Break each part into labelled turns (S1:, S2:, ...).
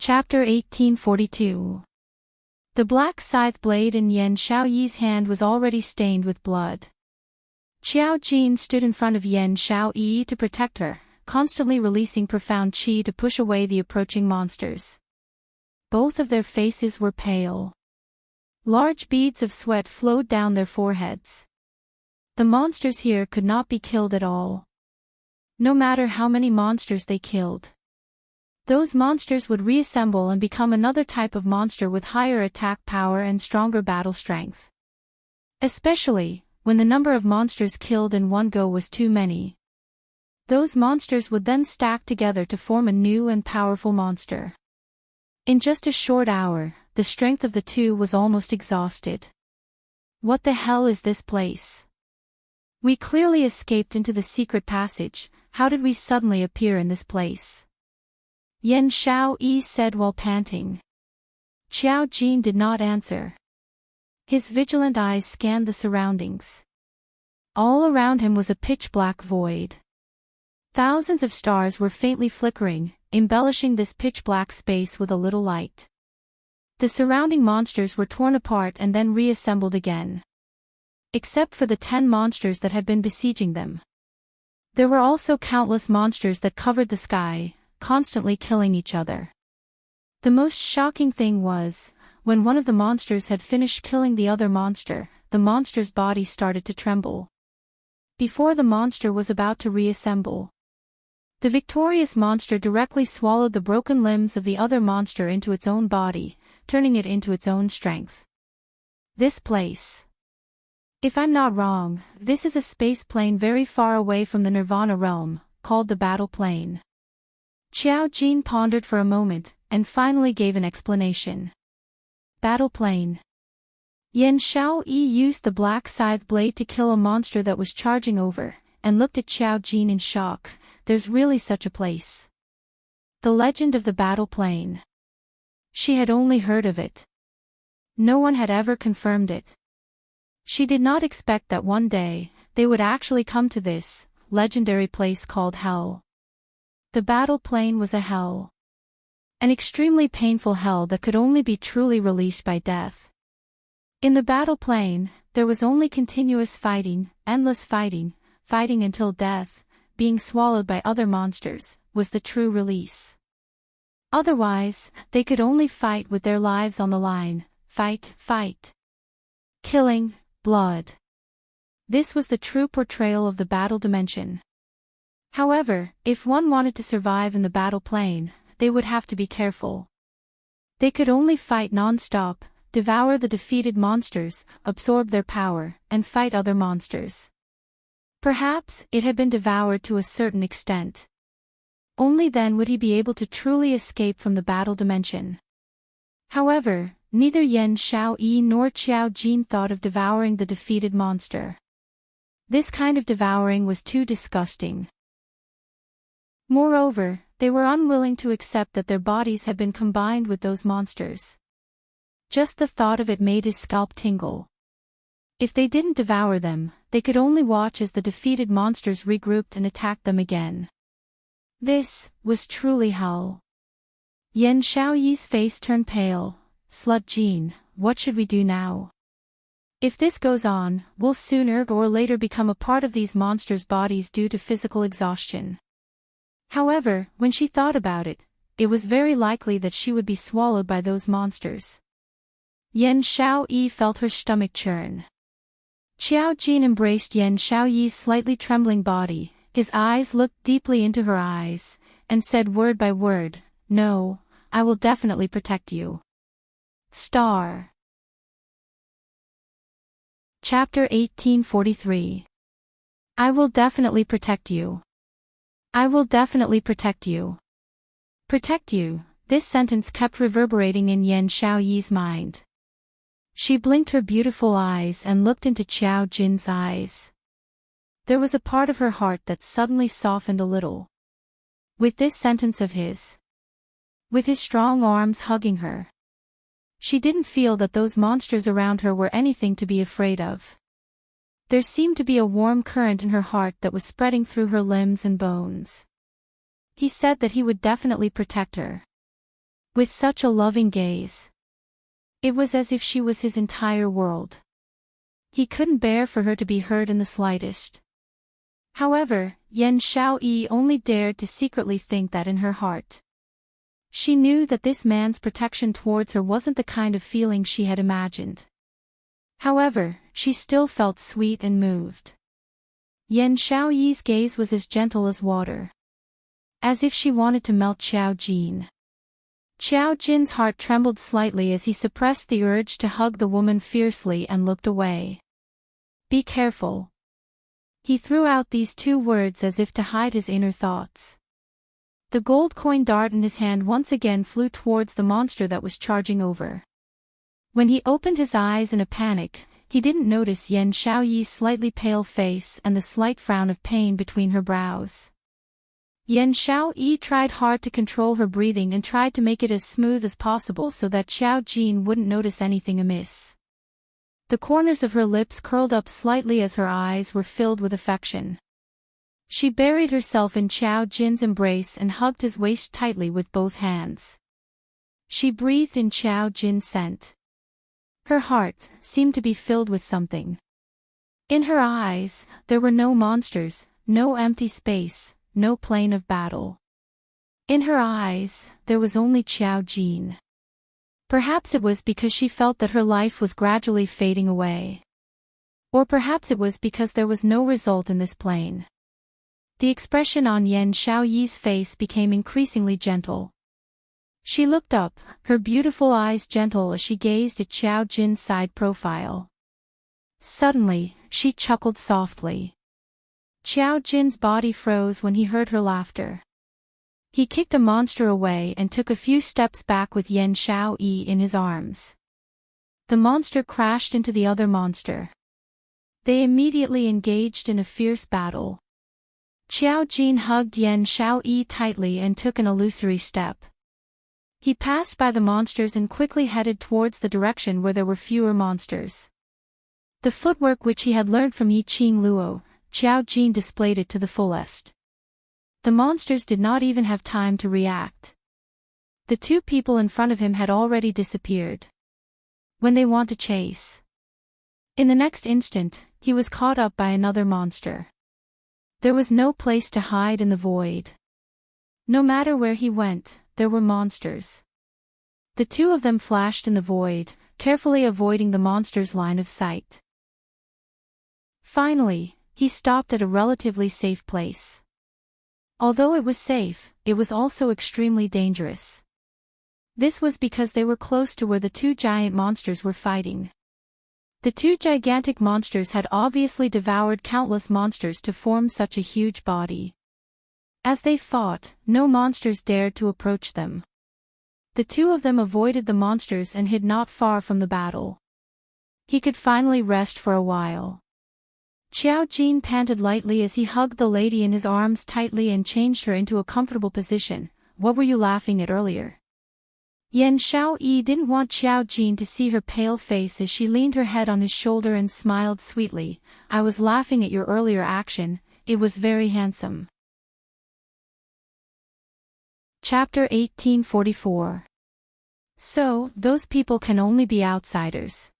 S1: Chapter 1842. The black scythe blade in Yan Xiaoyi's hand was already stained with blood. Qiao Jin stood in front of Yan Xiaoyi to protect her, constantly releasing profound qi to push away the approaching monsters. Both of their faces were pale. Large beads of sweat flowed down their foreheads. The monsters here could not be killed at all. No matter how many monsters they killed, those monsters would reassemble and become another type of monster with higher attack power and stronger battle strength. Especially, when the number of monsters killed in one go was too many. Those monsters would then stack together to form a new and powerful monster. In just a short hour, the strength of the two was almost exhausted. What the hell is this place? We clearly escaped into the secret passage. How did we suddenly appear in this place? Yan Xiaoyi said while panting. Qiao Jin did not answer. His vigilant eyes scanned the surroundings. All around him was a pitch-black void. Thousands of stars were faintly flickering, embellishing this pitch-black space with a little light. The surrounding monsters were torn apart and then reassembled again. Except for the 10 monsters that had been besieging them. There were also countless monsters that covered the sky, constantly killing each other. The most shocking thing was, when one of the monsters had finished killing the other monster, the monster's body started to tremble. Before the monster was about to reassemble, the victorious monster directly swallowed the broken limbs of the other monster into its own body, turning it into its own strength. This place. If I'm not wrong, this is a space plane very far away from the Nirvana realm, called the Battle Plane. Qiao Jin pondered for a moment, and finally gave an explanation. Battle Plane. Yan Xiaoyi used the black scythe blade to kill a monster that was charging over, and looked at Qiao Jin in shock. There's really such a place. The legend of the Battle Plane. She had only heard of it. No one had ever confirmed it. She did not expect that one day, they would actually come to this legendary place called Hell. The Battle Plane was a hell. An extremely painful hell that could only be truly released by death. In the Battle Plane, there was only continuous fighting, endless fighting, fighting until death, being swallowed by other monsters, was the true release. Otherwise, they could only fight with their lives on the line, fight. Killing, blood. This was the true portrayal of the battle dimension. However, if one wanted to survive in the Battle Plane, they would have to be careful. They could only fight non-stop, devour the defeated monsters, absorb their power, and fight other monsters. Perhaps it had been devoured to a certain extent. Only then would he be able to truly escape from the battle dimension. However, neither Yan Xiaoyi nor Qiao Jin thought of devouring the defeated monster. This kind of devouring was too disgusting. Moreover, they were unwilling to accept that their bodies had been combined with those monsters. Just the thought of it made his scalp tingle. If they didn't devour them, they could only watch as the defeated monsters regrouped and attacked them again. This was truly hell. Yan Xiaoyi's face turned pale. Slut Jean, what should we do now? If this goes on, we'll sooner or later become a part of these monsters' bodies due to physical exhaustion. However, when she thought about it, it was very likely that she would be swallowed by those monsters. Yan Xiaoyi felt her stomach churn. Qiao Jin embraced Yan Xiaoyi's slightly trembling body, his eyes looked deeply into her eyes, and said word by word, "No, I will definitely protect you." Star. Chapter 1843. I will definitely protect you. I will definitely protect you. Protect you, this sentence kept reverberating in Yan Xiaoyi's mind. She blinked her beautiful eyes and looked into Qiao Jin's eyes. There was a part of her heart that suddenly softened a little. With this sentence of his. With his strong arms hugging her. She didn't feel that those monsters around her were anything to be afraid of. There seemed to be a warm current in her heart that was spreading through her limbs and bones. He said that he would definitely protect her. with such a loving gaze. It was as if she was his entire world. He couldn't bear for her to be hurt in the slightest. However, Yan Xiaoyi only dared to secretly think that in her heart. She knew that this man's protection towards her wasn't the kind of feeling she had imagined. However, she still felt sweet and moved. Yan Xiaoyi's gaze was as gentle as water, as if she wanted to melt Xiao Jin. Xiao Jin's heart trembled slightly as he suppressed the urge to hug the woman fiercely and looked away. Be careful. He threw out these two words as if to hide his inner thoughts. The gold coin dart in his hand once again flew towards the monster that was charging over. When he opened his eyes in a panic, he didn't notice Yan Xiaoyi's slightly pale face and the slight frown of pain between her brows. Yan Xiaoyi tried hard to control her breathing and tried to make it as smooth as possible so that Xiao Jin wouldn't notice anything amiss. The corners of her lips curled up slightly as her eyes were filled with affection. She buried herself in Xiao Jin's embrace and hugged his waist tightly with both hands. She breathed in Xiao Jin's scent. Her heart seemed to be filled with something. In her eyes, there were no monsters, no empty space, no plane of battle. In her eyes, there was only Xiao Jin. Perhaps it was because she felt that her life was gradually fading away. Or perhaps it was because there was no result in this plane. The expression on Yan Xiaoyi's face became increasingly gentle. She looked up, her beautiful eyes gentle as she gazed at Xiao Jin's side profile. Suddenly, she chuckled softly. Xiao Jin's body froze when he heard her laughter. He kicked a monster away and took a few steps back with Yan Xiaoyi in his arms. The monster crashed into the other monster. They immediately engaged in a fierce battle. Xiao Jin hugged Yan Xiaoyi tightly and took an illusory step. He passed by the monsters and quickly headed towards the direction where there were fewer monsters. The footwork which he had learned from Yi Qing Luo, Xiao Jin displayed it to the fullest. The monsters did not even have time to react. The two people in front of him had already disappeared. When they want to chase. In the next instant, he was caught up by another monster. There was no place to hide in the void. No matter where he went, there were monsters. The two of them flashed in the void, carefully avoiding the monster's line of sight. Finally, he stopped at a relatively safe place. Although it was safe, it was also extremely dangerous. This was because they were close to where the two giant monsters were fighting. The two gigantic monsters had obviously devoured countless monsters to form such a huge body. As they fought, no monsters dared to approach them. The two of them avoided the monsters and hid not far from the battle. He could finally rest for a while. Xiao Jin panted lightly as he hugged the lady in his arms tightly and changed her into a comfortable position. What were you laughing at earlier? Yan Xiaoyi didn't want Xiao Jin to see her pale face as she leaned her head on his shoulder and smiled sweetly. I was laughing at your earlier action, it was very handsome. Chapter 1844. So, those people can only be outsiders.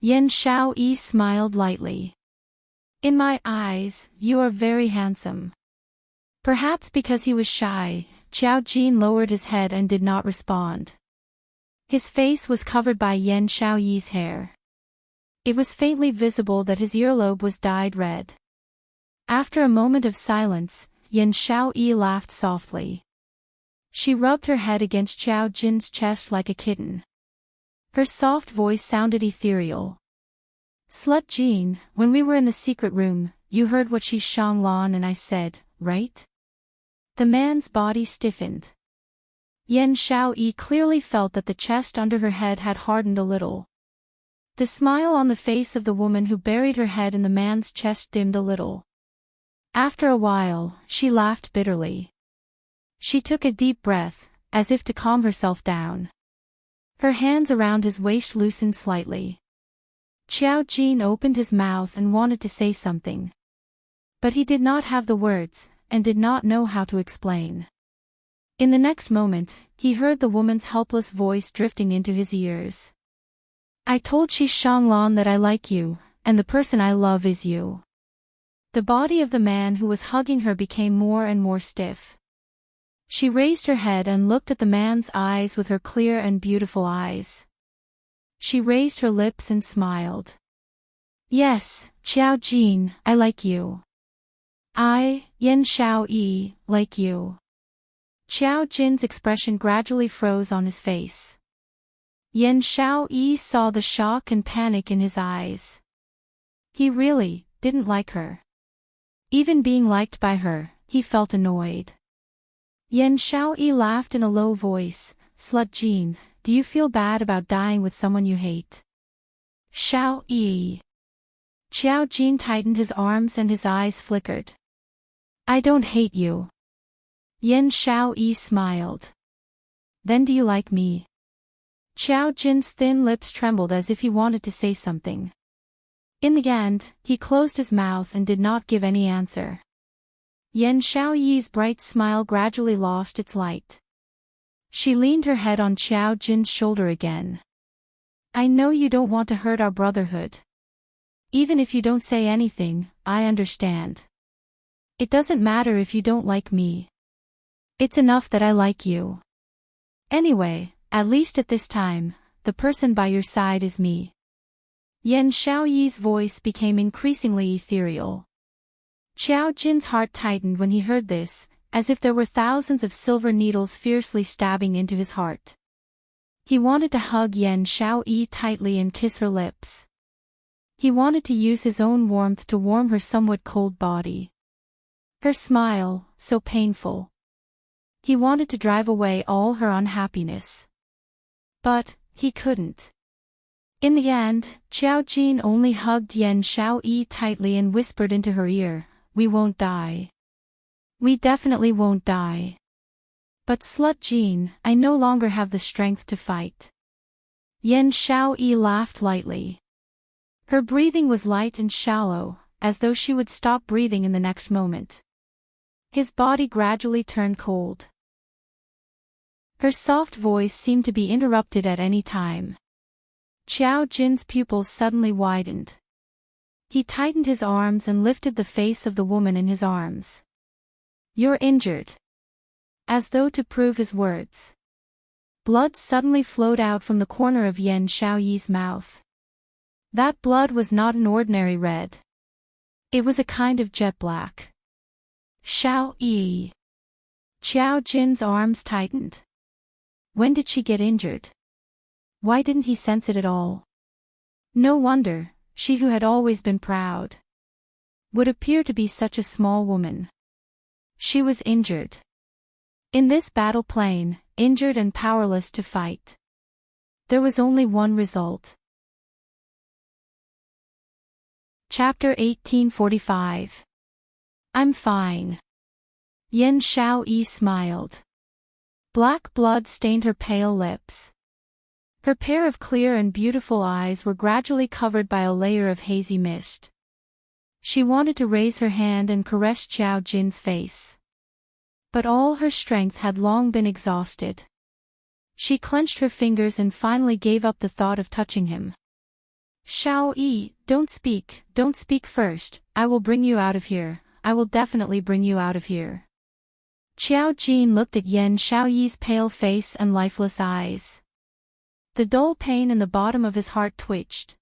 S1: Yan Xiaoyi smiled lightly. In my eyes, you are very handsome. Perhaps because he was shy, Xiao Jin lowered his head and did not respond. His face was covered by Yan Xiaoyi's hair. It was faintly visible that his earlobe was dyed red. After a moment of silence, Yan Xiaoyi laughed softly. She rubbed her head against Xiao Jin's chest like a kitten. Her soft voice sounded ethereal. Slut Jin, when we were in the secret room, you heard what Shi Shanglan and I said, right? The man's body stiffened. Yan Xiaoyi clearly felt that the chest under her head had hardened a little. The smile on the face of the woman who buried her head in the man's chest dimmed a little. After a while, she laughed bitterly. She took a deep breath, as if to calm herself down. Her hands around his waist loosened slightly. Xiao Jin opened his mouth and wanted to say something. But he did not have the words, and did not know how to explain. In the next moment, he heard the woman's helpless voice drifting into his ears. I told Shi Shanglan that I like you, and the person I love is you. The body of the man who was hugging her became more and more stiff. She raised her head and looked at the man's eyes with her clear and beautiful eyes. She raised her lips and smiled. Yes, Xiao Jin, I like you. I, Yan Xiao Yi, like you. Xiao Jin's expression gradually froze on his face. Yan Xiao Yi saw the shock and panic in his eyes. He really didn't like her. Even being liked by her, he felt annoyed. Yan Xiao Yi laughed in a low voice. Slut Jin, do you feel bad about dying with someone you hate? Xiao Yi. Xiao Jin tightened his arms and his eyes flickered. I don't hate you. Yan Xiao Yi smiled. Then do you like me? Xiao Jin's thin lips trembled as if he wanted to say something. In the end, he closed his mouth and did not give any answer. Yan Xiao Yi's bright smile gradually lost its light. She leaned her head on Xiao Jin's shoulder again. I know you don't want to hurt our brotherhood. Even if you don't say anything, I understand. It doesn't matter if you don't like me. It's enough that I like you. Anyway, at least at this time, the person by your side is me. Yan Xiao Yi's voice became increasingly ethereal. Xiao Jin's heart tightened when he heard this, as if there were thousands of silver needles fiercely stabbing into his heart. He wanted to hug Yan Xiao Yi tightly and kiss her lips. He wanted to use his own warmth to warm her somewhat cold body. Her smile, so painful. He wanted to drive away all her unhappiness. But he couldn't. In the end, Xiao Jin only hugged Yan Xiao Yi tightly and whispered into her ear, we won't die. We definitely won't die. But Slut Jin, I no longer have the strength to fight. Yan Xiao Yi laughed lightly. Her breathing was light and shallow, as though she would stop breathing in the next moment. His body gradually turned cold. Her soft voice seemed to be interrupted at any time. Xiao Jin's pupils suddenly widened. He tightened his arms and lifted the face of the woman in his arms. You're injured. As though to prove his words. Blood suddenly flowed out from the corner of Yan Xiao Yi's mouth. That blood was not an ordinary red. It was a kind of jet black. Xiao Yi. Xiao Jin's arms tightened. When did she get injured? Why didn't he sense it at all? No wonder, she who had always been proud would appear to be such a small woman. She was injured. In this battle plain, injured and powerless to fight. There was only one result. Chapter 1845. I'm fine. Yan Xiao Yi smiled. Black blood stained her pale lips. Her pair of clear and beautiful eyes were gradually covered by a layer of hazy mist. She wanted to raise her hand and caress Xiao Jin's face. But all her strength had long been exhausted. She clenched her fingers and finally gave up the thought of touching him. Xiao Yi, don't speak first, I will bring you out of here, I will definitely bring you out of here. Xiao Jin looked at Yan Xiao Yi's pale face and lifeless eyes. The dull pain in the bottom of his heart twitched.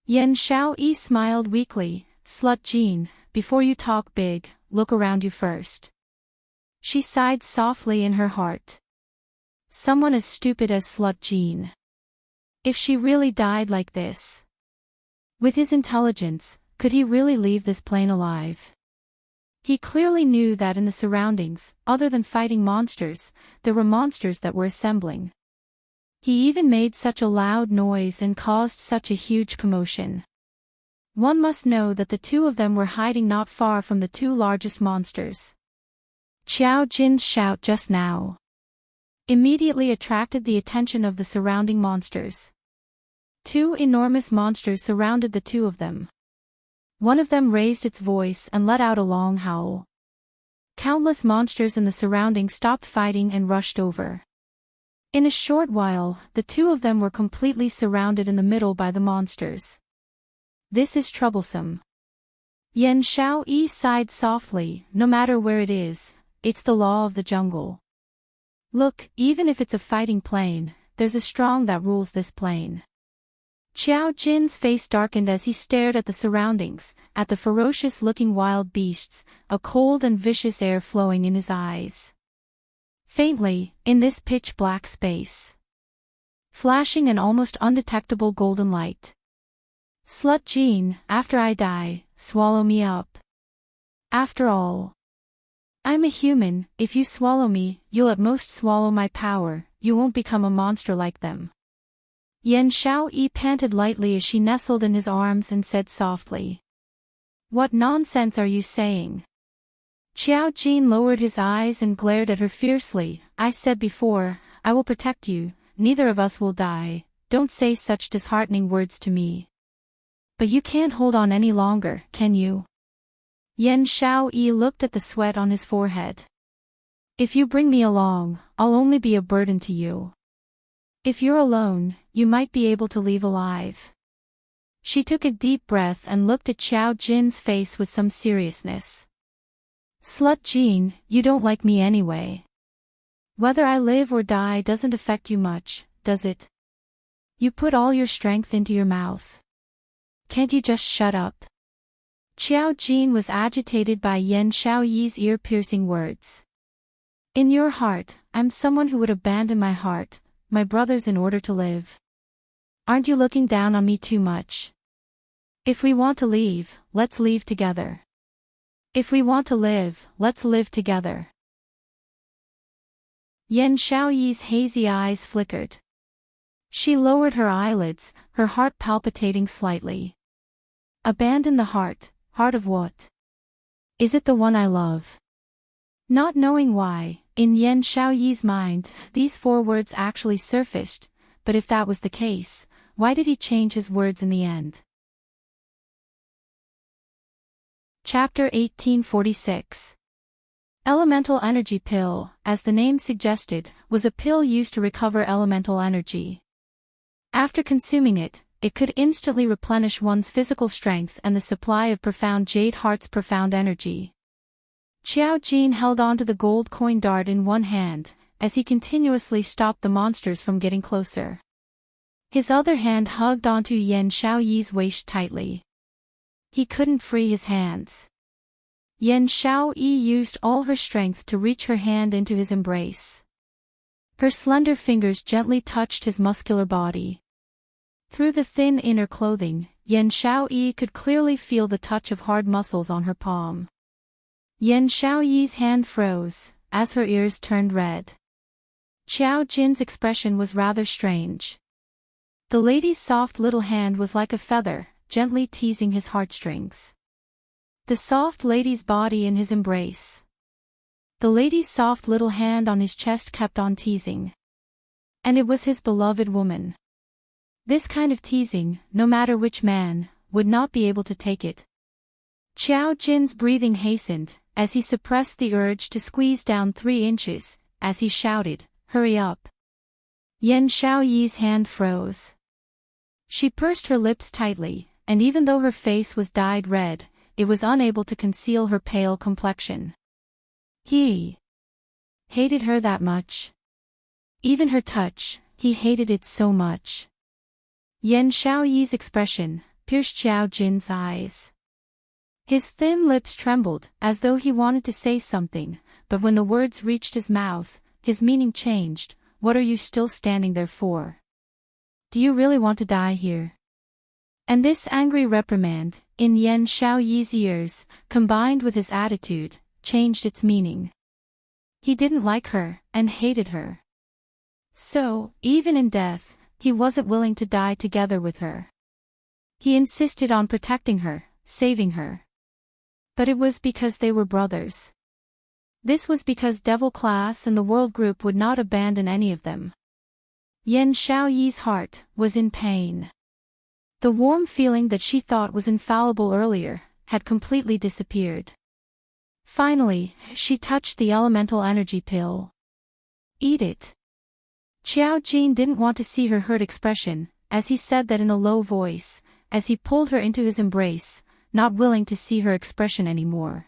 S1: Yan Xiao Yi smiled weakly, Slut Jin, before you talk big, look around you first. She sighed softly in her heart. Someone as stupid as Slut Jin. If she really died like this. With his intelligence, could he really leave this plane alive? He clearly knew that in the surroundings, other than fighting monsters, there were monsters that were assembling. He even made such a loud noise and caused such a huge commotion. One must know that the two of them were hiding not far from the two largest monsters. Xiao Jin's shout just now immediately attracted the attention of the surrounding monsters. Two enormous monsters surrounded the two of them. One of them raised its voice and let out a long howl. Countless monsters in the surroundings stopped fighting and rushed over. In a short while, the two of them were completely surrounded in the middle by the monsters. This is troublesome. Yan Xiaoyi sighed softly. No matter where it is, it's the law of the jungle. Look, even if it's a fighting plane, there's a strong that rules this plane. Qiao Jin's face darkened as he stared at the surroundings, at the ferocious-looking wild beasts, a cold and vicious air flowing in his eyes. Faintly, in this pitch-black space, flashing an almost undetectable golden light. Slut Jean, after I die, swallow me up. After all, I'm a human. If you swallow me, you'll at most swallow my power, you won't become a monster like them. Yan Xiaoyi panted lightly as she nestled in his arms and said softly, "What nonsense are you saying?" Qiao Jin lowered his eyes and glared at her fiercely. "I said before, I will protect you, neither of us will die. Don't say such disheartening words to me." "But you can't hold on any longer, can you?" Yan Xiaoyi looked at the sweat on his forehead. "If you bring me along, I'll only be a burden to you. If you're alone, you might be able to leave alive." She took a deep breath and looked at Qiao Jin's face with some seriousness. "Slut Jean, you don't like me anyway. Whether I live or die doesn't affect you much, does it? You put all your strength into your mouth. Can't you just shut up?" Qiao Jin was agitated by Yan Xiaoyi's ear-piercing words. "In your heart, I'm someone who would abandon my heart, my brothers in order to live. Aren't you looking down on me too much? If we want to leave, let's leave together. If we want to live, let's live together." Yan Xiaoyi's hazy eyes flickered. She lowered her eyelids, her heart palpitating slightly. "Abandon the heart, heart of what? Is it the one I love?" Not knowing why, in Yan Xiaoyi's mind, these four words actually surfaced, but if that was the case, why did he change his words in the end? Chapter 1846. Elemental Energy Pill, as the name suggested, was a pill used to recover elemental energy. After consuming it, it could instantly replenish one's physical strength and the supply of profound Jade Heart's profound energy. Qiao Jin held onto the gold coin dart in one hand, as he continuously stopped the monsters from getting closer. His other hand hugged onto Yan Xiaoyi's waist tightly. He couldn't free his hands. Yan Xiaoyi used all her strength to reach her hand into his embrace. Her slender fingers gently touched his muscular body. Through the thin inner clothing, Yan Xiaoyi could clearly feel the touch of hard muscles on her palm. Yan Xiaoyi's hand froze, as her ears turned red. Qiao Jin's expression was rather strange. The lady's soft little hand was like a feather, gently teasing his heartstrings. The soft lady's body in his embrace. The lady's soft little hand on his chest kept on teasing. And it was his beloved woman. This kind of teasing, no matter which man, would not be able to take it. Qiao Jin's breathing hastened, as he suppressed the urge to squeeze down 3 inches, as he shouted, "Hurry up." Yan Xiaoyi's hand froze. She pursed her lips tightly, and even though her face was dyed red, it was unable to conceal her pale complexion. He hated her that much. Even her touch, he hated it so much. Yan Xiaoyi's expression pierced Qiao Jin's eyes. His thin lips trembled, as though he wanted to say something, but when the words reached his mouth, his meaning changed. "What are you still standing there for? Do you really want to die here?" And this angry reprimand, in Yan Xiaoyi's ears, combined with his attitude, changed its meaning. He didn't like her, and hated her. So, even in death, he wasn't willing to die together with her. He insisted on protecting her, saving her. But it was because they were brothers. This was because Devil Class and the World Group would not abandon any of them. Yan Xiaoyi's heart was in pain. The warm feeling that she thought was infallible earlier had completely disappeared. Finally, she touched the elemental energy pill. Eat it. Qiao Jin didn't want to see her hurt expression, as he said that in a low voice, as he pulled her into his embrace, not willing to see her expression anymore.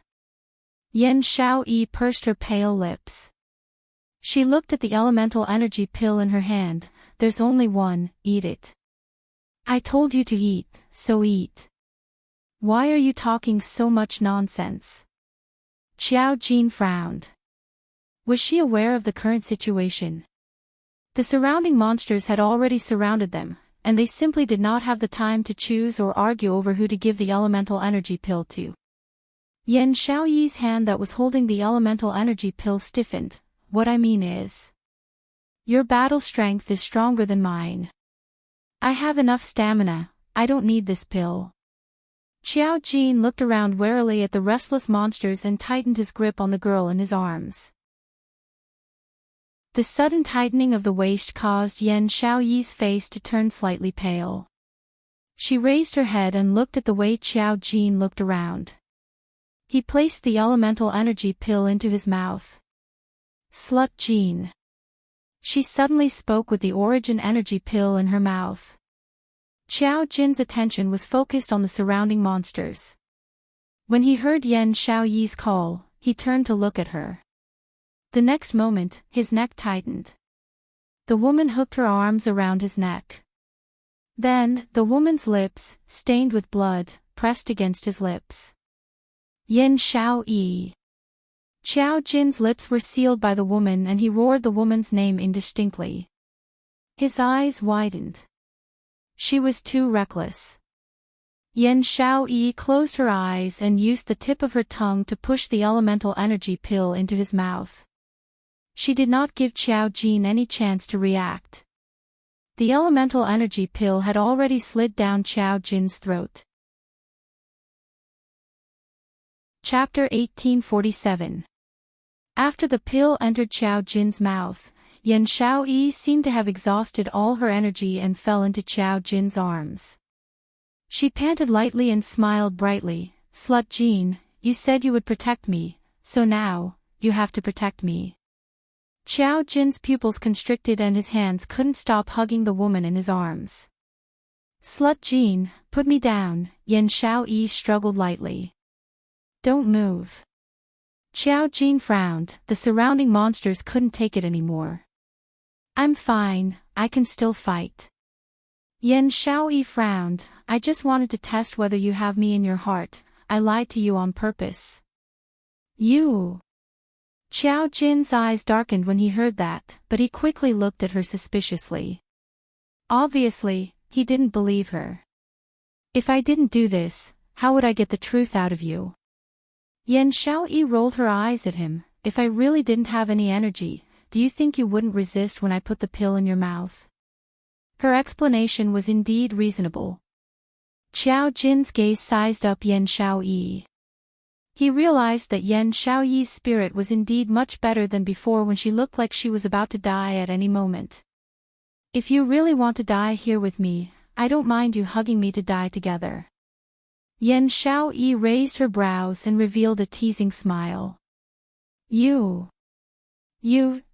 S1: Yan Xiaoyi pursed her pale lips. She looked at the elemental energy pill in her hand. There's only one, eat it. I told you to eat, so eat. Why are you talking so much nonsense? Qiao Jin frowned. Was she aware of the current situation? The surrounding monsters had already surrounded them, and they simply did not have the time to choose or argue over who to give the elemental energy pill to. Yan Xiaoyi's hand that was holding the elemental energy pill stiffened. What I mean is, your battle strength is stronger than mine. I have enough stamina, I don't need this pill. Qiao Jin looked around warily at the restless monsters and tightened his grip on the girl in his arms. The sudden tightening of the waist caused Yan Xiaoyi's face to turn slightly pale. She raised her head and looked at the way Qiao Jin looked around. He placed the elemental energy pill into his mouth. Slut Jin. She suddenly spoke with the origin energy pill in her mouth. Qiao Jin's attention was focused on the surrounding monsters. When he heard Yan Xiaoyi's call, he turned to look at her. The next moment, his neck tightened. The woman hooked her arms around his neck. Then, the woman's lips, stained with blood, pressed against his lips. Yan Xiaoyi. Qiao Jin's lips were sealed by the woman and he roared the woman's name indistinctly. His eyes widened. She was too reckless. Yan Xiaoyi closed her eyes and used the tip of her tongue to push the elemental energy pill into his mouth. She did not give Qiao Jin any chance to react. The elemental energy pill had already slid down Qiao Jin's throat. Chapter 1847. After the pill entered Qiao Jin's mouth, Yan Xiaoyi seemed to have exhausted all her energy and fell into Qiao Jin's arms. She panted lightly and smiled brightly. Slut Jin, you said you would protect me, so now, you have to protect me. Qiao Jin's pupils constricted and his hands couldn't stop hugging the woman in his arms. Slut Jin, put me down, Yan Xiaoyi struggled lightly. Don't move. Qiao Jin frowned, the surrounding monsters couldn't take it anymore. I'm fine, I can still fight. Yan Xiaoyi frowned, I just wanted to test whether you have me in your heart, I lied to you on purpose. You. Qiao Jin's eyes darkened when he heard that, but he quickly looked at her suspiciously. Obviously, he didn't believe her. If I didn't do this, how would I get the truth out of you? Yan Xiaoyi rolled her eyes at him. If I really didn't have any energy, do you think you wouldn't resist when I put the pill in your mouth? Her explanation was indeed reasonable. Qiao Jin's gaze sized up Yan Xiaoyi. He realized that Yan Xiaoyi's spirit was indeed much better than before when she looked like she was about to die at any moment. If you really want to die here with me, I don't mind you hugging me to die together. Yan Xiaoyi raised her brows and revealed a teasing smile. You,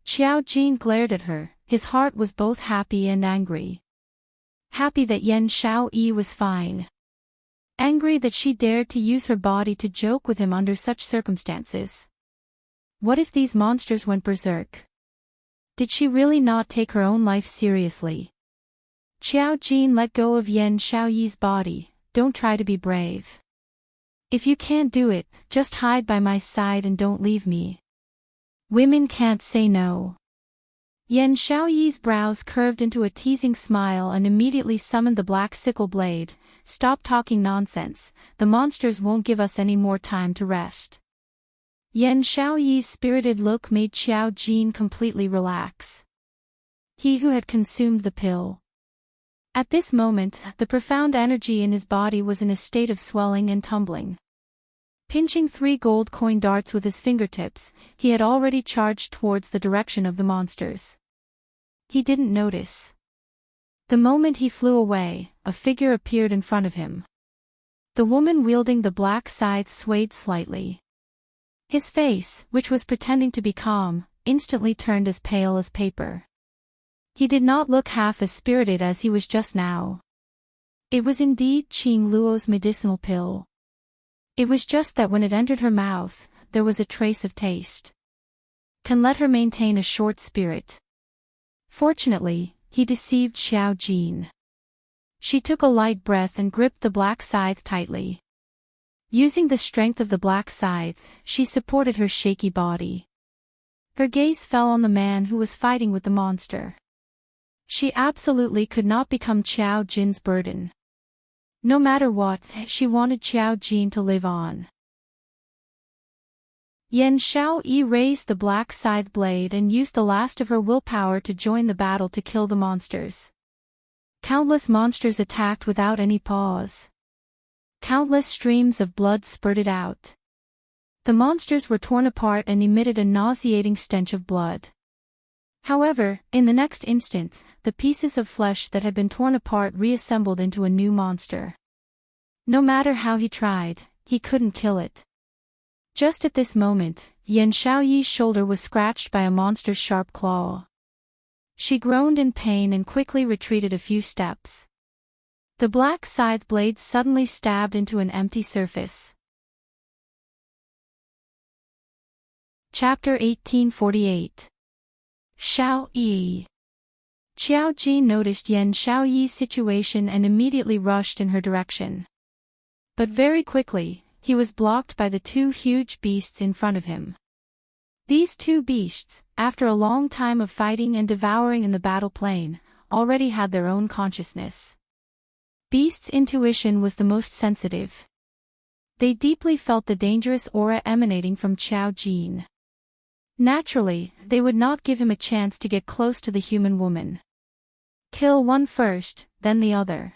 S1: Qiao Jin glared at her, his heart was both happy and angry. Happy that Yan Xiaoyi was fine. Angry that she dared to use her body to joke with him under such circumstances. What if these monsters went berserk? Did she really not take her own life seriously? Qiao Jin let go of Yan Xiaoyi's body. Don't try to be brave. If you can't do it, just hide by my side and don't leave me. Women can't say no. Yan Xiaoyi's brows curved into a teasing smile and immediately summoned the black sickle blade. Stop talking nonsense, the monsters won't give us any more time to rest. Yan Xiaoyi's spirited look made Qiao Jin completely relax. He who had consumed the pill. At this moment, the profound energy in his body was in a state of swelling and tumbling. Pinching 3 gold coin darts with his fingertips, he had already charged towards the direction of the monsters. He didn't notice. The moment he flew away, a figure appeared in front of him. The woman wielding the black scythe swayed slightly. His face, which was pretending to be calm, instantly turned as pale as paper. He did not look half as spirited as he was just now. It was indeed Qing Luo's medicinal pill. It was just that when it entered her mouth, there was a trace of taste. Can let her maintain a short spirit. Fortunately, he deceived Xiao Jin. She took a light breath and gripped the black scythe tightly. Using the strength of the black scythe, she supported her shaky body. Her gaze fell on the man who was fighting with the monster. She absolutely could not become Xiao Jin's burden. No matter what, she wanted Xiao Jin to live on. Yan Xiaoyi raised the black scythe blade and used the last of her willpower to join the battle to kill the monsters. Countless monsters attacked without any pause. Countless streams of blood spurted out. The monsters were torn apart and emitted a nauseating stench of blood. However, in the next instant, the pieces of flesh that had been torn apart reassembled into a new monster. No matter how he tried, he couldn't kill it. Just at this moment, Yan Xiaoyi's shoulder was scratched by a monster's sharp claw. She groaned in pain and quickly retreated a few steps. The black scythe blade suddenly stabbed into an empty surface. Chapter 1848. Xiao Yi. Xiao Jin noticed Yan Xiaoyi's situation and immediately rushed in her direction. But very quickly, he was blocked by the two huge beasts in front of him. These two beasts, after a long time of fighting and devouring in the battle plain, already had their own consciousness. Beasts' intuition was the most sensitive. They deeply felt the dangerous aura emanating from Xiao Jin. Naturally, they would not give him a chance to get close to the human woman. Kill one first, then the other.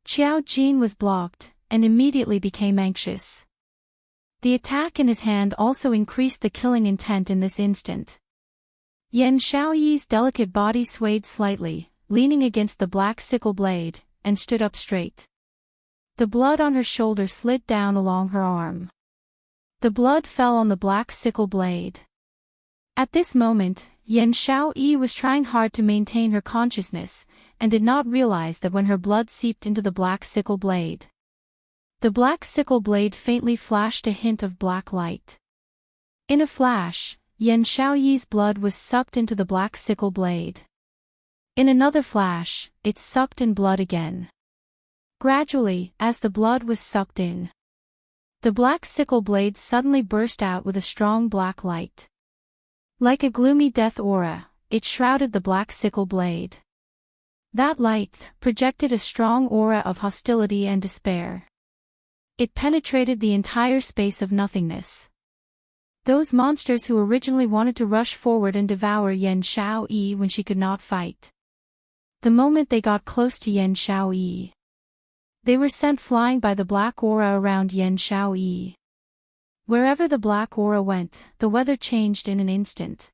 S1: Xiao Jin was blocked, and immediately became anxious. The attack in his hand also increased the killing intent in this instant. Yan Xiaoyi's delicate body swayed slightly, leaning against the black sickle blade, and stood up straight. The blood on her shoulder slid down along her arm. The blood fell on the black sickle blade. At this moment, Yan Xiaoyi was trying hard to maintain her consciousness, and did not realize that when her blood seeped into the black sickle blade. The black sickle blade faintly flashed a hint of black light. In a flash, Yan Xiaoyi's blood was sucked into the black sickle blade. In another flash, it sucked in blood again. Gradually, as the blood was sucked in, the black sickle blade suddenly burst out with a strong black light. Like a gloomy death aura, it shrouded the black sickle blade. That light projected a strong aura of hostility and despair. It penetrated the entire space of nothingness. Those monsters who originally wanted to rush forward and devour Yan Xiaoyi when she could not fight. The moment they got close to Yan Xiaoyi, they were sent flying by the black aura around Yan Xiaoyi. Wherever the black aura went, the weather changed in an instant.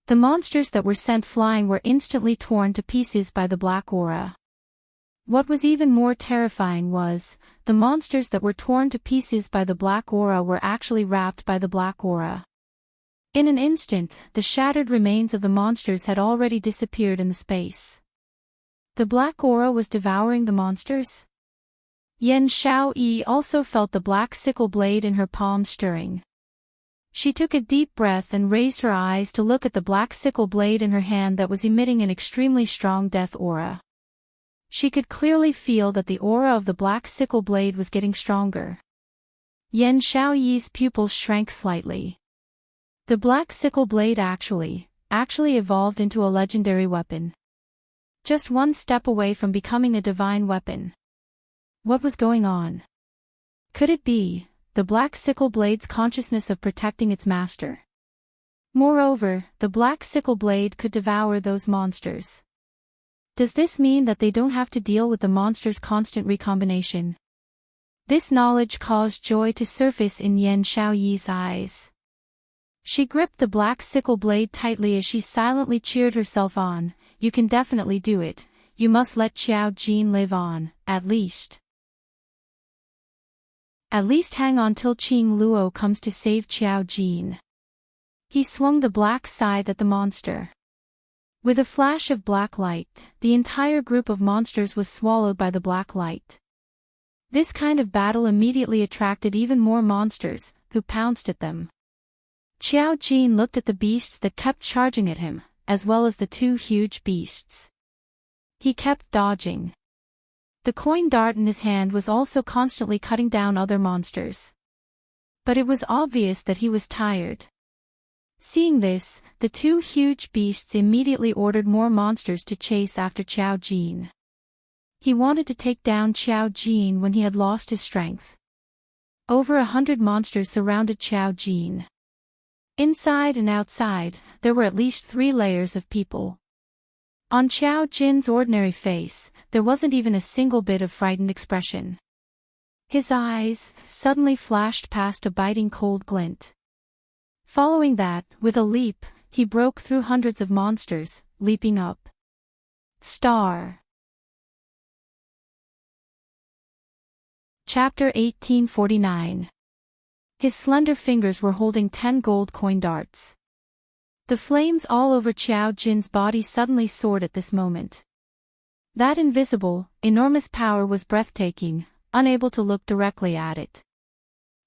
S1: The monsters that were sent flying were instantly torn to pieces by the black aura. What was even more terrifying was, the monsters that were torn to pieces by the black aura were actually wrapped by the black aura. In an instant, the shattered remains of the monsters had already disappeared in the space. The black aura was devouring the monsters? Yan Xiaoyi also felt the black sickle blade in her palm stirring. She took a deep breath and raised her eyes to look at the black sickle blade in her hand that was emitting an extremely strong death aura. She could clearly feel that the aura of the black sickle blade was getting stronger. Yan Xiaoyi's pupils shrank slightly. The black sickle blade actually evolved into a legendary weapon. Just one step away from becoming a divine weapon. What was going on? Could it be the black sickle blade's consciousness of protecting its master? Moreover, the black sickle blade could devour those monsters. Does this mean that they don't have to deal with the monster's constant recombination? This knowledge caused joy to surface in Yan Xiaoyi's eyes. She gripped the black sickle blade tightly as she silently cheered herself on. You can definitely do it. You must let Xiao Jin live on, at least. At least hang on till Qing Luo comes to save Qiao Jin. He swung the black scythe at the monster. With a flash of black light, the entire group of monsters was swallowed by the black light. This kind of battle immediately attracted even more monsters, who pounced at them. Qiao Jin looked at the beasts that kept charging at him, as well as the two huge beasts. He kept dodging. The coin dart in his hand was also constantly cutting down other monsters. But it was obvious that he was tired. Seeing this, the two huge beasts immediately ordered more monsters to chase after Qiao Jin. He wanted to take down Qiao Jin when he had lost his strength. Over 100 monsters surrounded Qiao Jin. Inside and outside, there were at least 3 layers of people. On Qiao Jin's ordinary face, there wasn't even a single bit of frightened expression. His eyes suddenly flashed past a biting cold glint. Following that, with a leap, he broke through hundreds of monsters, leaping up. Star. Chapter 1849. His slender fingers were holding 10 gold coin darts. The flames all over Qiao Jin's body suddenly soared at this moment. That invisible, enormous power was breathtaking, unable to look directly at it.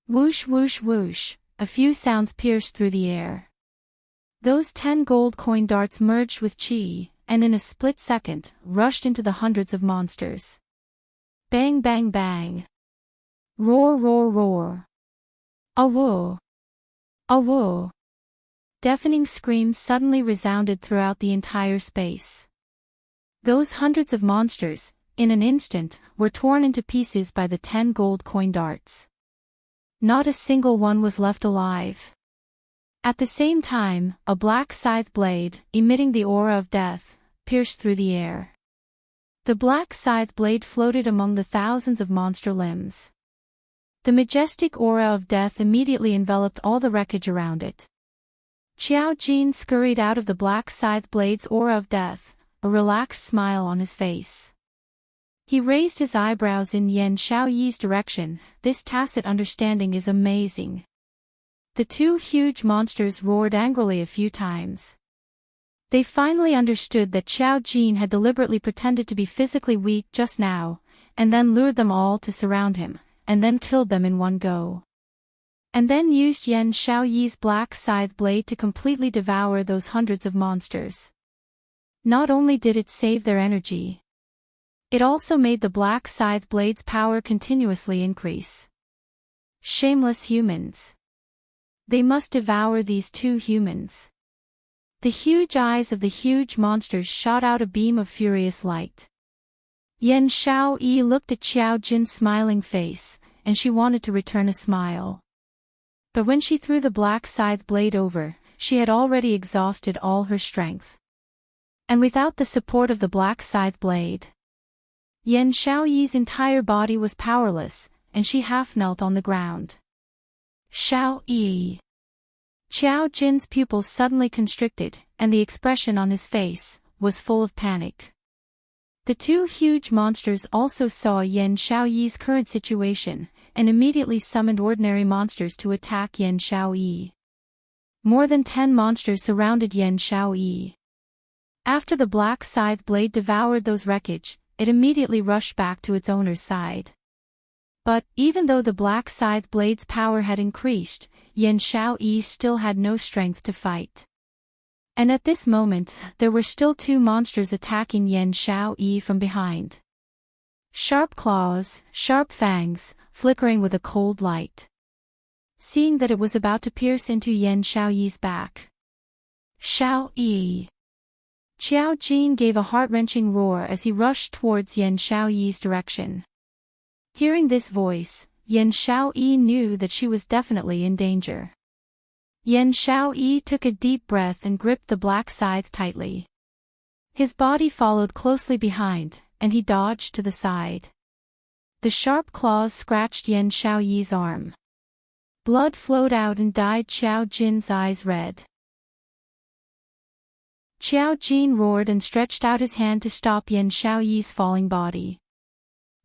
S1: Whoosh whoosh whoosh, a few sounds pierced through the air. Those 10 gold coin darts merged with Qi, and in a split second, rushed into the hundreds of monsters. Bang bang bang. Roar roar roar. Awoo! Awoo! Deafening screams suddenly resounded throughout the entire space. Those hundreds of monsters, in an instant, were torn into pieces by the 10 gold coin darts. Not a single one was left alive. At the same time, a black scythe blade, emitting the aura of death, pierced through the air. The black scythe blade floated among the thousands of monster limbs. The majestic aura of death immediately enveloped all the wreckage around it. Qiao Jin scurried out of the black scythe blade's aura of death, a relaxed smile on his face. He raised his eyebrows in Yan Shaoyi's direction. This tacit understanding is amazing. The two huge monsters roared angrily a few times. They finally understood that Qiao Jin had deliberately pretended to be physically weak just now, and then lured them all to surround him, and then killed them in one go. And then used Yan Shaoyi's black scythe blade to completely devour those hundreds of monsters. Not only did it save their energy, it also made the black scythe blade's power continuously increase. Shameless humans. They must devour these two humans. The huge eyes of the huge monsters shot out a beam of furious light. Yan Shaoyi looked at Qiao Jin's smiling face, and she wanted to return a smile. But when she threw the black scythe blade over, she had already exhausted all her strength. And without the support of the black scythe blade, Yan Shaoyi's entire body was powerless, and she half knelt on the ground. Shaoyi. Qiao Jin's pupils suddenly constricted, and the expression on his face was full of panic. The two huge monsters also saw Yan Shaoyi's current situation, and immediately summoned ordinary monsters to attack Yan Shaoyi. More than 10 monsters surrounded Yan Shaoyi. After the black scythe blade devoured those wreckage, it immediately rushed back to its owner's side. But, even though the black scythe blade's power had increased, Yan Shaoyi still had no strength to fight. And at this moment, there were still 2 monsters attacking Yan Shaoyi from behind. Sharp claws, sharp fangs, flickering with a cold light. Seeing that it was about to pierce into Yan Shaoyi's back. Shaoyi. Qiao Jin gave a heart-wrenching roar as he rushed towards Yan Shaoyi's direction. Hearing this voice, Yan Shaoyi knew that she was definitely in danger. Yan Shaoyi took a deep breath and gripped the black scythe tightly. His body followed closely behind, and he dodged to the side. The sharp claws scratched Yan Shaoyi's arm. Blood flowed out and dyed Qiao Jin's eyes red. Qiao Jin roared and stretched out his hand to stop Yan Shaoyi's falling body.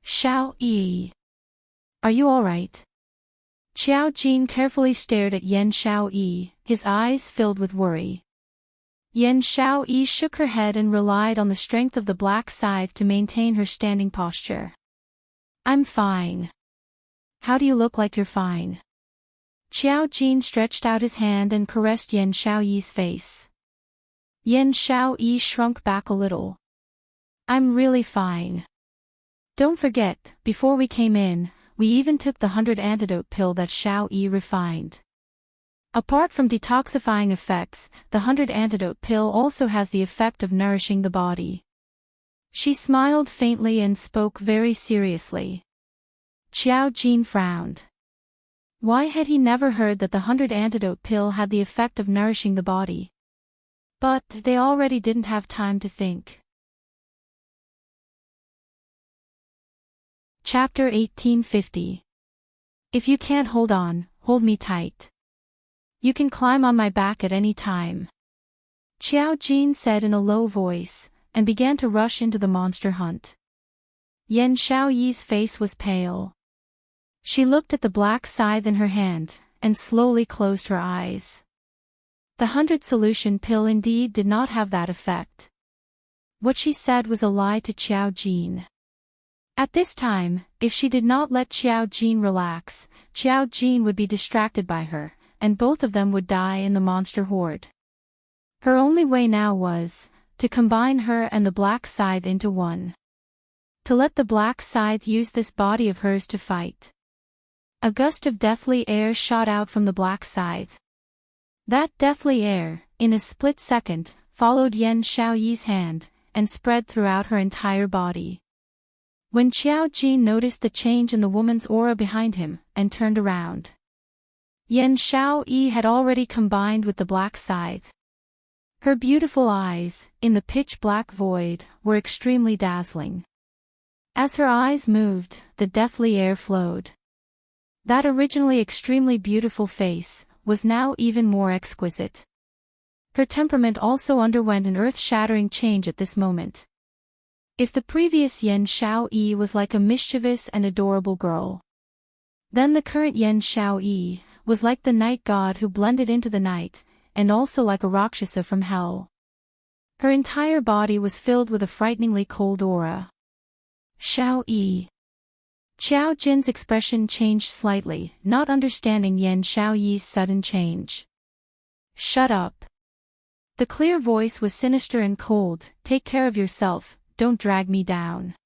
S1: Shaoyi. Are you alright? Qiao Jin carefully stared at Yan Xiaoyi, his eyes filled with worry. Yan Xiaoyi shook her head and relied on the strength of the black scythe to maintain her standing posture. I'm fine. How do you look like you're fine? Qiao Jin stretched out his hand and caressed Yan Xiaoyi's face. Yan Xiaoyi shrunk back a little. I'm really fine. Don't forget, before we came in, we even took the 100 antidote pill that Xiaoyi refined. Apart from detoxifying effects, the 100 antidote pill also has the effect of nourishing the body. She smiled faintly and spoke very seriously. Qiao Jin frowned. Why had he never heard that the 100 antidote pill had the effect of nourishing the body? But they already didn't have time to think. Chapter 1850. If you can't hold on, hold me tight. You can climb on my back at any time. Qiao Jin said in a low voice, and began to rush into the monster hunt. Yan Xiaoyi's face was pale. She looked at the black scythe in her hand, and slowly closed her eyes. The 100 solution pill indeed did not have that effect. What she said was a lie to Qiao Jin. At this time, if she did not let Qiao Jin relax, Qiao Jin would be distracted by her, and both of them would die in the monster horde. Her only way now was to combine her and the black scythe into one. To let the black scythe use this body of hers to fight. A gust of deathly air shot out from the black scythe. That deathly air, in a split second, followed Yan Xiaoyi's hand, and spread throughout her entire body. When Qiao Jin noticed the change in the woman's aura behind him, and turned around, Yan Xiaoyi had already combined with the black scythe. Her beautiful eyes, in the pitch-black void, were extremely dazzling. As her eyes moved, the deathly air flowed. That originally extremely beautiful face was now even more exquisite. Her temperament also underwent an earth-shattering change at this moment. If the previous Yan Xiaoyi was like a mischievous and adorable girl, then the current Yan Xiaoyi was like the night god who blended into the night, and also like a Rakshasa from hell. Her entire body was filled with a frighteningly cold aura. Xiaoyi. Qiao Jin's expression changed slightly, not understanding Yan Xiaoyi's sudden change. Shut up. The clear voice was sinister and cold. Take care of yourself, don't drag me down.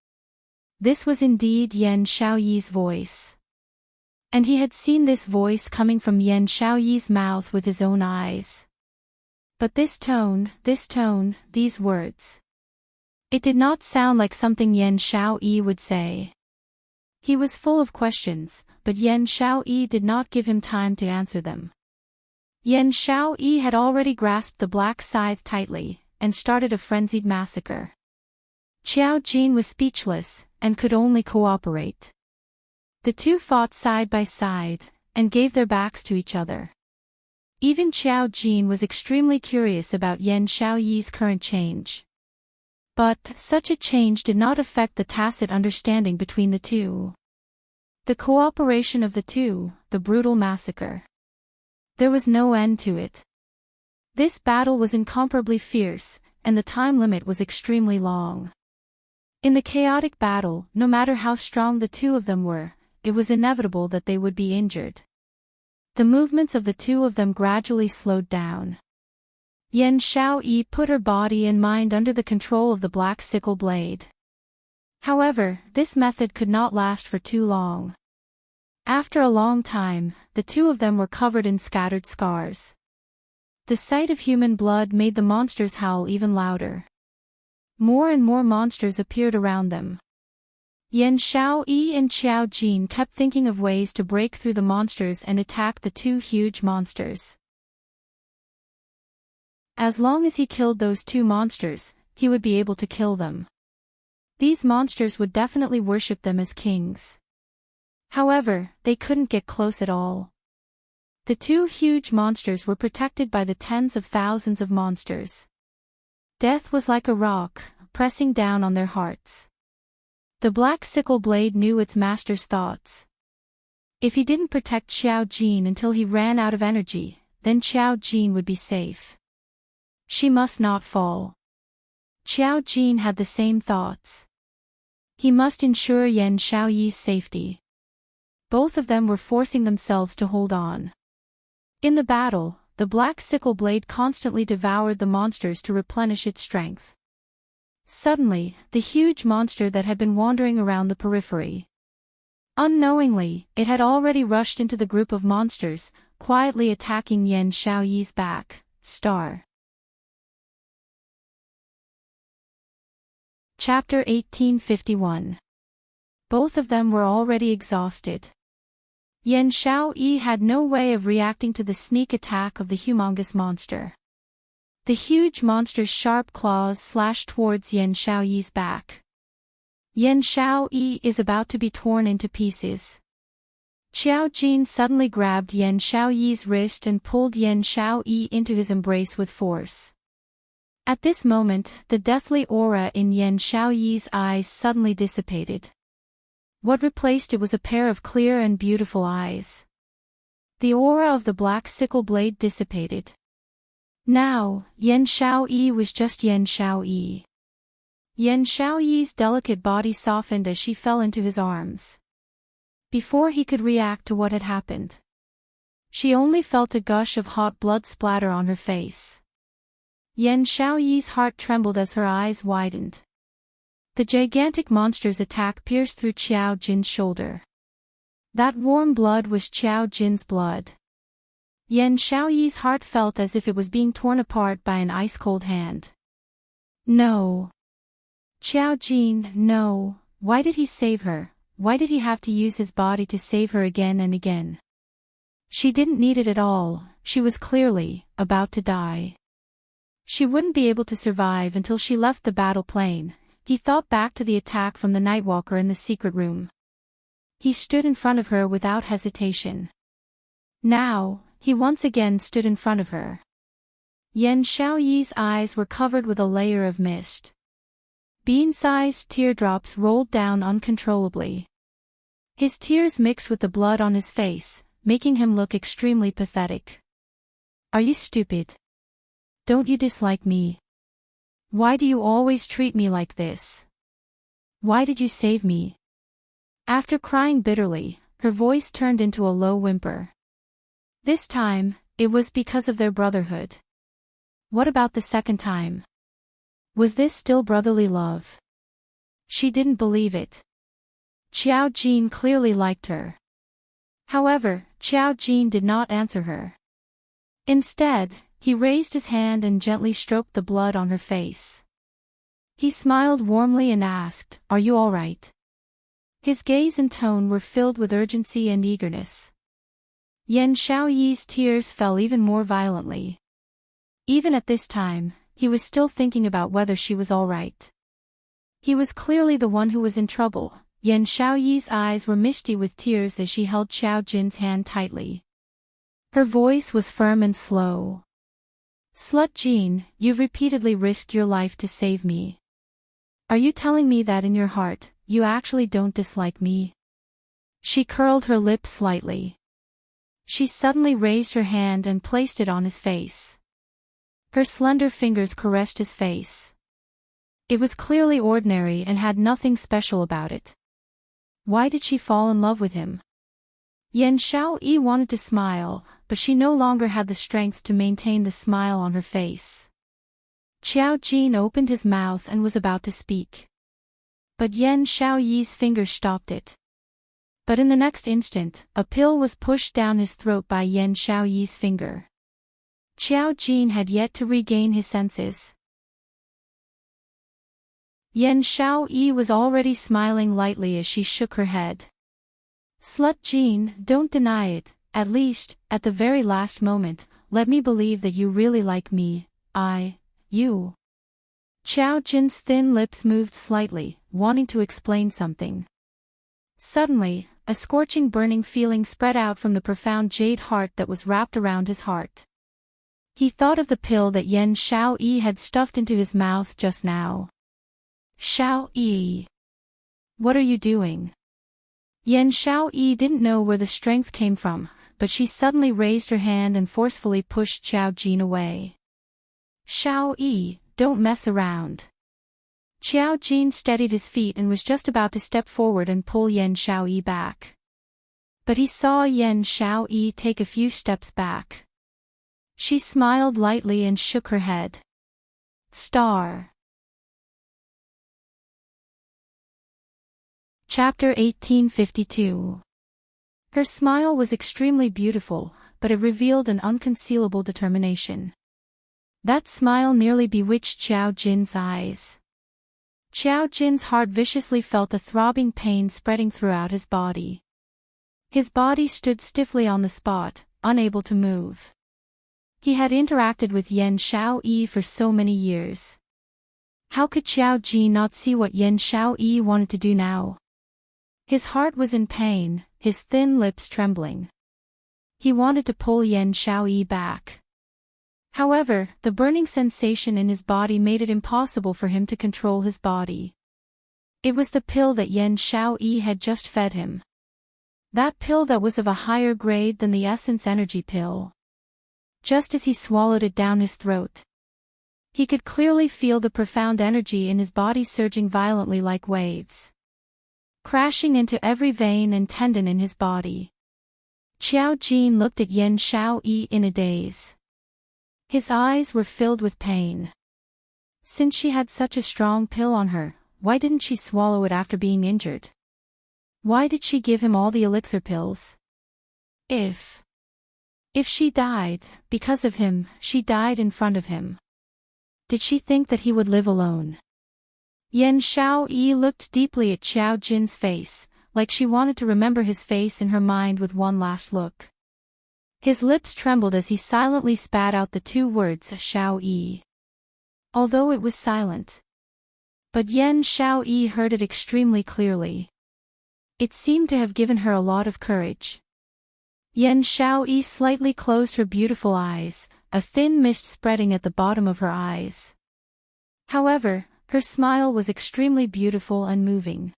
S1: This was indeed Yan Xiaoyi's voice. And he had seen this voice coming from Yan Xiaoyi's mouth with his own eyes. But this tone, these words. It did not sound like something Yan Xiaoyi would say. He was full of questions, but Yan Xiaoyi did not give him time to answer them. Yan Xiaoyi had already grasped the black scythe tightly, and started a frenzied massacre. Qiao Jin was speechless, and could only cooperate. The two fought side by side, and gave their backs to each other. Even Qiao Jin was extremely curious about Yan Xiaoyi's current change. But such a change did not affect the tacit understanding between the two. The cooperation of the two, the brutal massacre. There was no end to it. This battle was incomparably fierce, and the time limit was extremely long. In the chaotic battle, no matter how strong the two of them were, it was inevitable that they would be injured. The movements of the two of them gradually slowed down. Yan Xiaoyi put her body and mind under the control of the black sickle blade. However, this method could not last for too long. After a long time, the two of them were covered in scattered scars. The sight of human blood made the monsters howl even louder. More and more monsters appeared around them. Yan Xiaoyi and Qiao Jin kept thinking of ways to break through the monsters and attack the two huge monsters. As long as he killed those two monsters, he would be able to kill them. These monsters would definitely worship them as kings. However, they couldn't get close at all. The two huge monsters were protected by the tens of thousands of monsters. Death was like a rock, pressing down on their hearts. The black sickle blade knew its master's thoughts. If he didn't protect Xiao Jin until he ran out of energy, then Xiao Jin would be safe. She must not fall. Xiao Jin had the same thoughts. He must ensure Yan Xiaoyi's safety. Both of them were forcing themselves to hold on. In the battle, the black sickle blade constantly devoured the monsters to replenish its strength. Suddenly, the huge monster that had been wandering around the periphery. Unknowingly, it had already rushed into the group of monsters, quietly attacking Yan Xiaoyi's back. Star. Chapter 1851. Both of them were already exhausted. Yan Xiaoyi had no way of reacting to the sneak attack of the humongous monster. The huge monster's sharp claws slashed towards Yan Xiaoyi's back. Yan Xiaoyi is about to be torn into pieces. Xiao Jin suddenly grabbed Yan Xiaoyi's wrist and pulled Yan Xiaoyi into his embrace with force. At this moment, the deathly aura in Yan Xiaoyi's eyes suddenly dissipated. What replaced it was a pair of clear and beautiful eyes. The aura of the black sickle blade dissipated. Now, Yan Xiaoyi was just Yan Xiaoyi. Yan Xiaoyi's delicate body softened as she fell into his arms. Before he could react to what had happened, she only felt a gush of hot blood splatter on her face. Yan Xiaoyi's heart trembled as her eyes widened. The gigantic monster's attack pierced through Xiao Jin's shoulder. That warm blood was Xiao Jin's blood. Yan Xiaoyi's heart felt as if it was being torn apart by an ice-cold hand. No. Xiao Jin, no. Why did he save her? Why did he have to use his body to save her again and again? She didn't need it at all. She was clearly about to die. She wouldn't be able to survive until she left the battle plane. He thought back to the attack from the Nightwalker in the secret room. He stood in front of her without hesitation. Now, he once again stood in front of her. Yan Xiaoyi's eyes were covered with a layer of mist. Bean-sized teardrops rolled down uncontrollably. His tears mixed with the blood on his face, making him look extremely pathetic. Are you stupid? Don't you dislike me? Why do you always treat me like this? Why did you save me? After crying bitterly, her voice turned into a low whimper. This time, it was because of their brotherhood. What about the second time? Was this still brotherly love? She didn't believe it. Xiao Jin clearly liked her. However, Xiao Jin did not answer her. Instead, he raised his hand and gently stroked the blood on her face. He smiled warmly and asked, "Are you all right?" His gaze and tone were filled with urgency and eagerness. Yan Xiaoyi's tears fell even more violently. Even at this time, he was still thinking about whether she was all right. He was clearly the one who was in trouble. Yan Xiaoyi's eyes were misty with tears as she held Xiao Jin's hand tightly. Her voice was firm and slow. "Slut Jin, you've repeatedly risked your life to save me. Are you telling me that in your heart, you actually don't dislike me?" She curled her lips slightly. She suddenly raised her hand and placed it on his face. Her slender fingers caressed his face. It was clearly ordinary and had nothing special about it. Why did she fall in love with him? Yan Xiaoyi wanted to smile, but she no longer had the strength to maintain the smile on her face. Xiao Jin opened his mouth and was about to speak. But Yan Xiaoyi's fingers stopped it. But in the next instant, a pill was pushed down his throat by Yan Xiaoyi's finger. Xiao Jin had yet to regain his senses. Yan Xiaoyi was already smiling lightly as she shook her head. "Slut Jin, don't deny it, at least, at the very last moment, let me believe that you really like me, you." Xiao Jin's thin lips moved slightly, wanting to explain something. Suddenly, a scorching burning feeling spread out from the profound jade heart that was wrapped around his heart. He thought of the pill that Yan Xiaoyi had stuffed into his mouth just now. "Xiaoyi, what are you doing?" Yan Xiaoyi didn't know where the strength came from, but she suddenly raised her hand and forcefully pushed Xiao Jin away. Xiaoyi, don't mess around. Xiao Jin steadied his feet and was just about to step forward and pull Yan Xiaoyi back. But he saw Yan Xiaoyi take a few steps back. She smiled lightly and shook her head. Star. Chapter 1852. Her smile was extremely beautiful, but it revealed an unconcealable determination. That smile nearly bewitched Xiao Jin's eyes. Xiao Jin's heart viciously felt a throbbing pain spreading throughout his body. His body stood stiffly on the spot, unable to move. He had interacted with Yan Xiaoyi for so many years. How could Xiao Jin not see what Yan Xiaoyi wanted to do now? His heart was in pain, his thin lips trembling. He wanted to pull Yan Xiaoyi back. However, the burning sensation in his body made it impossible for him to control his body. It was the pill that Yan Xiaoyi had just fed him. That pill that was of a higher grade than the essence energy pill. Just as he swallowed it down his throat, he could clearly feel the profound energy in his body surging violently like waves, crashing into every vein and tendon in his body. Xiao Jin looked at Yan Xiaoyi in a daze. His eyes were filled with pain. Since she had such a strong pill on her, why didn't she swallow it after being injured? Why did she give him all the elixir pills? If she died, because of him, she died in front of him. Did she think that he would live alone? Yan Xiaoyi looked deeply at Xiao Jin's face, like she wanted to remember his face in her mind with one last look. His lips trembled as he silently spat out the two words Xiaoyi. Although it was silent. But Yan Xiaoyi heard it extremely clearly. It seemed to have given her a lot of courage. Yan Xiaoyi slightly closed her beautiful eyes, a thin mist spreading at the bottom of her eyes. However, her smile was extremely beautiful and moving.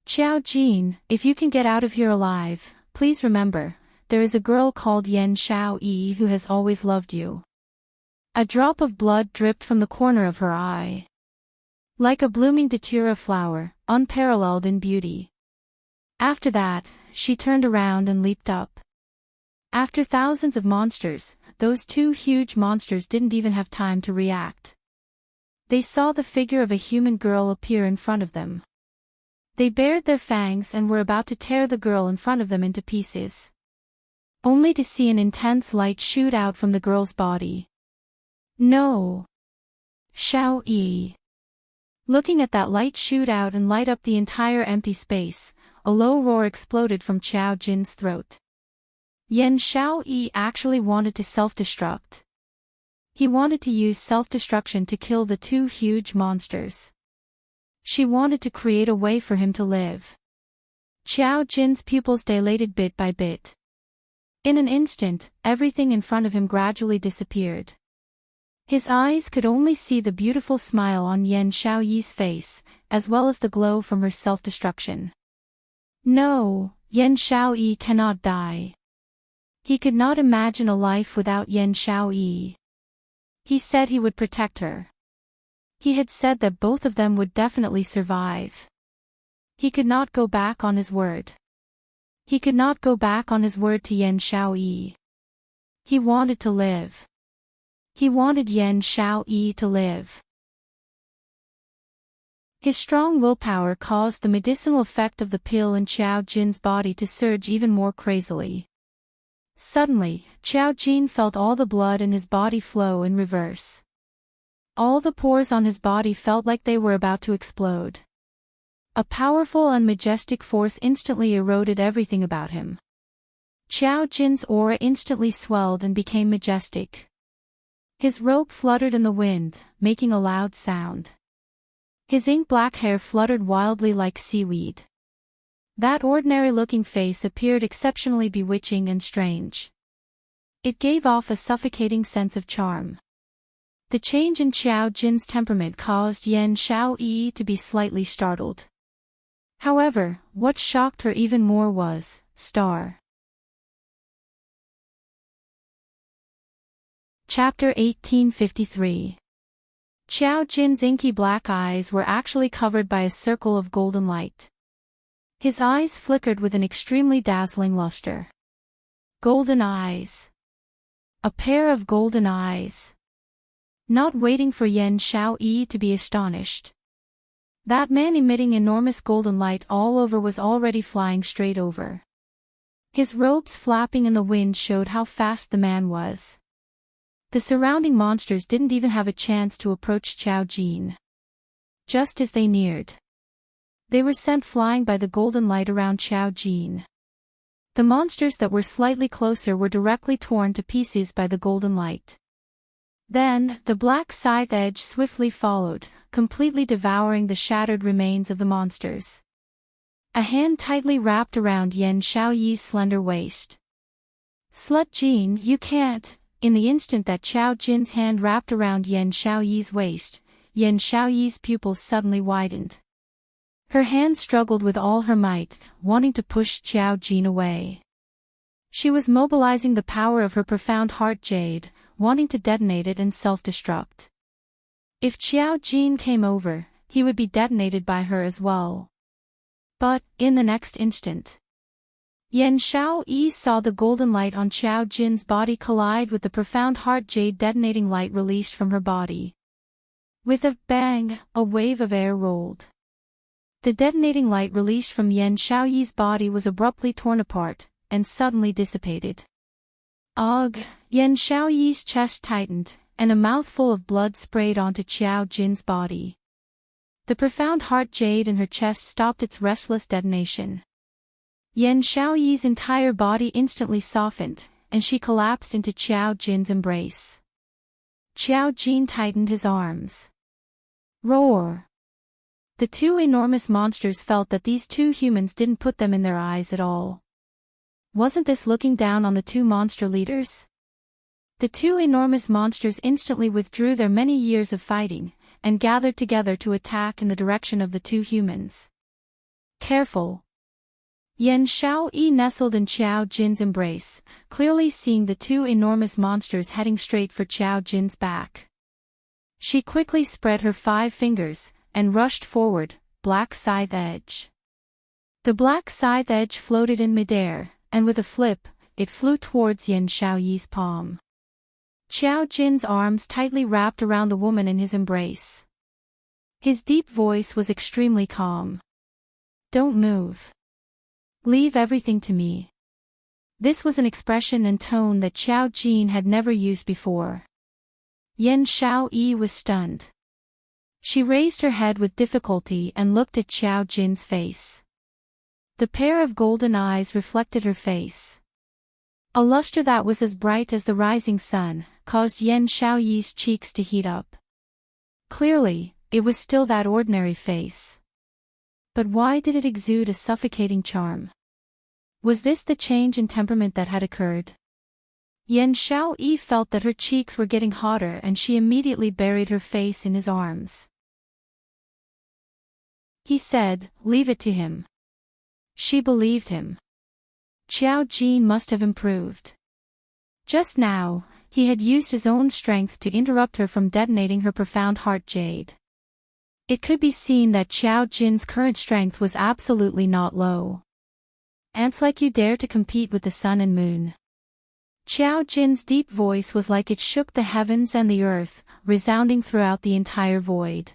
S1: Xiao Jin, if you can get out of here alive, please remember, there is a girl called Yan Xiaoyi who has always loved you. A drop of blood dripped from the corner of her eye. Like a blooming datura flower, unparalleled in beauty. After that, she turned around and leaped up. After thousands of monsters, those two huge monsters didn't even have time to react. They saw the figure of a human girl appear in front of them. They bared their fangs and were about to tear the girl in front of them into pieces, only to see an intense light shoot out from the girl's body. No! Xiaoyi! Looking at that light shoot out and light up the entire empty space, a low roar exploded from Xiao Jin's throat. Yan Xiaoyi actually wanted to self-destruct. He wanted to use self-destruction to kill the two huge monsters. She wanted to create a way for him to live. Xiao Jin's pupils dilated bit by bit. In an instant, everything in front of him gradually disappeared. His eyes could only see the beautiful smile on Yan Xiaoyi's face, as well as the glow from her self-destruction. No, Yan Xiaoyi cannot die. He could not imagine a life without Yan Xiaoyi. He said he would protect her. He had said that both of them would definitely survive. He could not go back on his word. He could not go back on his word to Yan Xiaoyi. He wanted to live. He wanted Yan Xiaoyi to live. His strong willpower caused the medicinal effect of the pill in Xiao Jin's body to surge even more crazily. Suddenly, Xiao Jin felt all the blood in his body flow in reverse. All the pores on his body felt like they were about to explode. A powerful and majestic force instantly eroded everything about him. Xiao Jin's aura instantly swelled and became majestic. His robe fluttered in the wind, making a loud sound. His ink-black hair fluttered wildly like seaweed. That ordinary-looking face appeared exceptionally bewitching and strange. It gave off a suffocating sense of charm. The change in Xiao Jin's temperament caused Yan Xiaoyi to be slightly startled. However, what shocked her even more was, Star. Chapter 1853. Qiao Jin's inky black eyes were actually covered by a circle of golden light. His eyes flickered with an extremely dazzling luster. Golden eyes. A pair of golden eyes. Not waiting for Yan Xiaoyi to be astonished. That man emitting enormous golden light all over was already flying straight over. His robes flapping in the wind showed how fast the man was. The surrounding monsters didn't even have a chance to approach Qiao Jin. Just as they neared, they were sent flying by the golden light around Qiao Jin. The monsters that were slightly closer were directly torn to pieces by the golden light. Then, the black scythe edge swiftly followed, completely devouring the shattered remains of the monsters. A hand tightly wrapped around Yan Xiaoyi's slender waist. "Slut Jin, you can't." In the instant that Qiao Jin's hand wrapped around Yan Xiaoyi's waist, Yan Xiaoyi's pupils suddenly widened. Her hand struggled with all her might, wanting to push Qiao Jin away. She was mobilizing the power of her profound heart jade, wanting to detonate it and self-destruct. If Qiao Jin came over, he would be detonated by her as well. But, in the next instant, Yan Xiaoyi saw the golden light on Qiao Jin's body collide with the profound heart jade detonating light released from her body. With a bang, a wave of air rolled. The detonating light released from Yan Xiaoyi's body was abruptly torn apart, and suddenly dissipated. Ugh! Yan Xiaoyi's chest tightened, and a mouthful of blood sprayed onto Qiao Jin's body. The profound heart jade in her chest stopped its restless detonation. Yan Xiaoyi's entire body instantly softened, and she collapsed into Qiao Jin's embrace. Qiao Jin tightened his arms. Roar! The two enormous monsters felt that these two humans didn't put them in their eyes at all. Wasn't this looking down on the two monster leaders? The two enormous monsters instantly withdrew their many years of fighting, and gathered together to attack in the direction of the two humans. Careful! Yan Xiaoyi nestled in Qiao Jin's embrace, clearly seeing the two enormous monsters heading straight for Qiao Jin's back. She quickly spread her 5 fingers, and rushed forward, black scythe edge. The black scythe edge floated in midair, and with a flip, it flew towards Yan Xiaoyi's palm. Qiao Jin's arms tightly wrapped around the woman in his embrace. His deep voice was extremely calm. "Don't move. Leave everything to me." This was an expression and tone that Qiao Jin had never used before. Yan Xiaoyi was stunned. She raised her head with difficulty and looked at Qiao Jin's face. The pair of golden eyes reflected her face. A luster that was as bright as the rising sun caused Yan Xiaoyi's cheeks to heat up. Clearly, it was still that ordinary face. But why did it exude a suffocating charm? Was this the change in temperament that had occurred? Yan Xiaoyi felt that her cheeks were getting hotter and she immediately buried her face in his arms. He said, "Leave it to him." She believed him. Qiao Jin must have improved. Just now, he had used his own strength to interrupt her from detonating her profound heart jade. It could be seen that Qiao Jin's current strength was absolutely not low. "Ants like you dare to compete with the sun and moon." Qiao Jin's deep voice was like it shook the heavens and the earth, resounding throughout the entire void.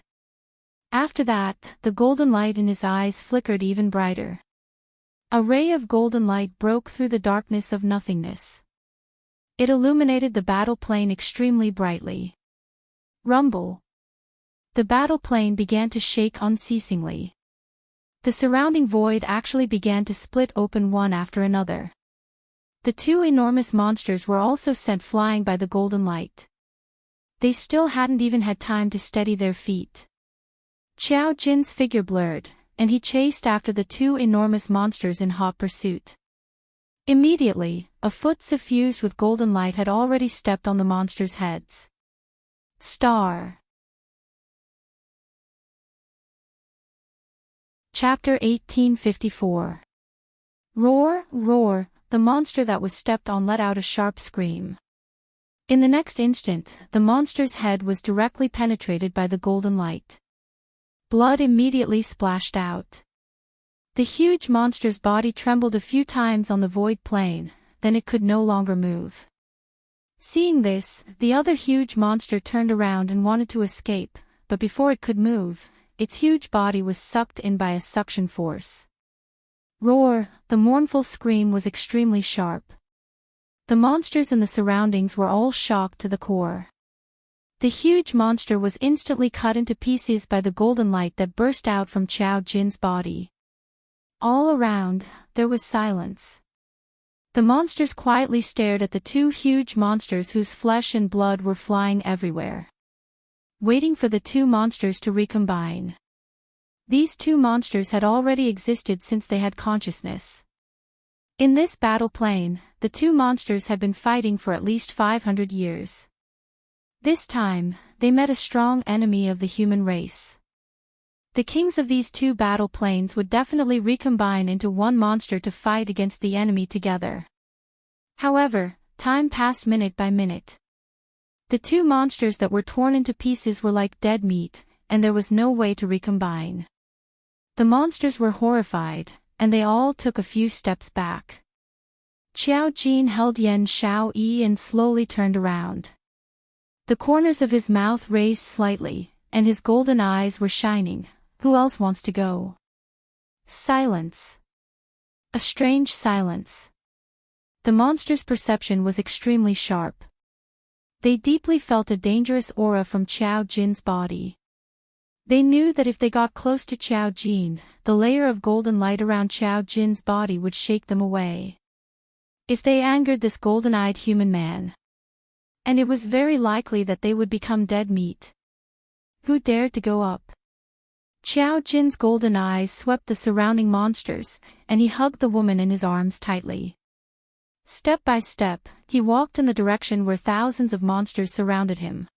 S1: After that, the golden light in his eyes flickered even brighter. A ray of golden light broke through the darkness of nothingness. It illuminated the battle plane extremely brightly. Rumble! The battle plane began to shake unceasingly. The surrounding void actually began to split open one after another. The two enormous monsters were also sent flying by the golden light. They still hadn't even had time to steady their feet. Qiao Jin's figure blurred, and he chased after the two enormous monsters in hot pursuit. Immediately, a foot suffused with golden light had already stepped on the monsters' heads. Star! Chapter 1854. Roar, roar, the monster that was stepped on let out a sharp scream. In the next instant, the monster's head was directly penetrated by the golden light. Blood immediately splashed out. The huge monster's body trembled a few times on the void plane, then it could no longer move. Seeing this, the other huge monster turned around and wanted to escape, but before it could move, its huge body was sucked in by a suction force. Roar, the mournful scream was extremely sharp. The monsters in the surroundings were all shocked to the core. The huge monster was instantly cut into pieces by the golden light that burst out from Qiao Jin's body. All around, there was silence. The monsters quietly stared at the two huge monsters whose flesh and blood were flying everywhere, waiting for the two monsters to recombine. These two monsters had already existed since they had consciousness. In this battle plane, the two monsters had been fighting for at least 500 years. This time, they met a strong enemy of the human race. The kings of these two battle planes would definitely recombine into one monster to fight against the enemy together. However, time passed minute by minute. The two monsters that were torn into pieces were like dead meat, and there was no way to recombine. The monsters were horrified, and they all took a few steps back. Qiao Jin held Yan Xiaoyi and slowly turned around. The corners of his mouth raised slightly, and his golden eyes were shining. Who else wants to go? Silence. A strange silence. The monster's perception was extremely sharp. They deeply felt a dangerous aura from Qiao Jin's body. They knew that if they got close to Qiao Jin, the layer of golden light around Qiao Jin's body would shake them away. If they angered this golden-eyed human man, and it was very likely that they would become dead meat. Who dared to go up? Qiao Jin's golden eyes swept the surrounding monsters, and he hugged the woman in his arms tightly. Step by step, he walked in the direction where thousands of monsters surrounded him.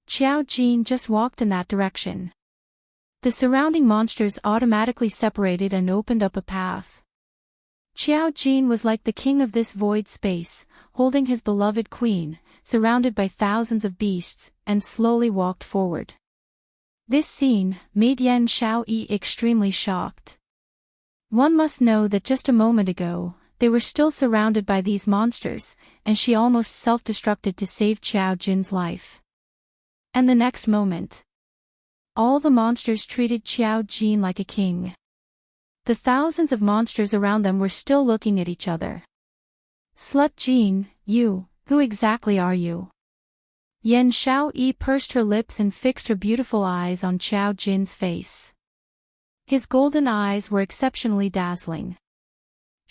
S1: Qiao Jin just walked in that direction. The surrounding monsters automatically separated and opened up a path. Qiao Jin was like the king of this void space, holding his beloved queen, surrounded by thousands of beasts, and slowly walked forward. This scene made Yan Xiaoyi extremely shocked. One must know that just a moment ago, they were still surrounded by these monsters, and she almost self-destructed to save Qiao Jin's life. And the next moment, all the monsters treated Qiao Jin like a king. The thousands of monsters around them were still looking at each other. Slut Jin, you, who exactly are you? Yan Xiaoyi pursed her lips and fixed her beautiful eyes on Qiao Jin's face. His golden eyes were exceptionally dazzling.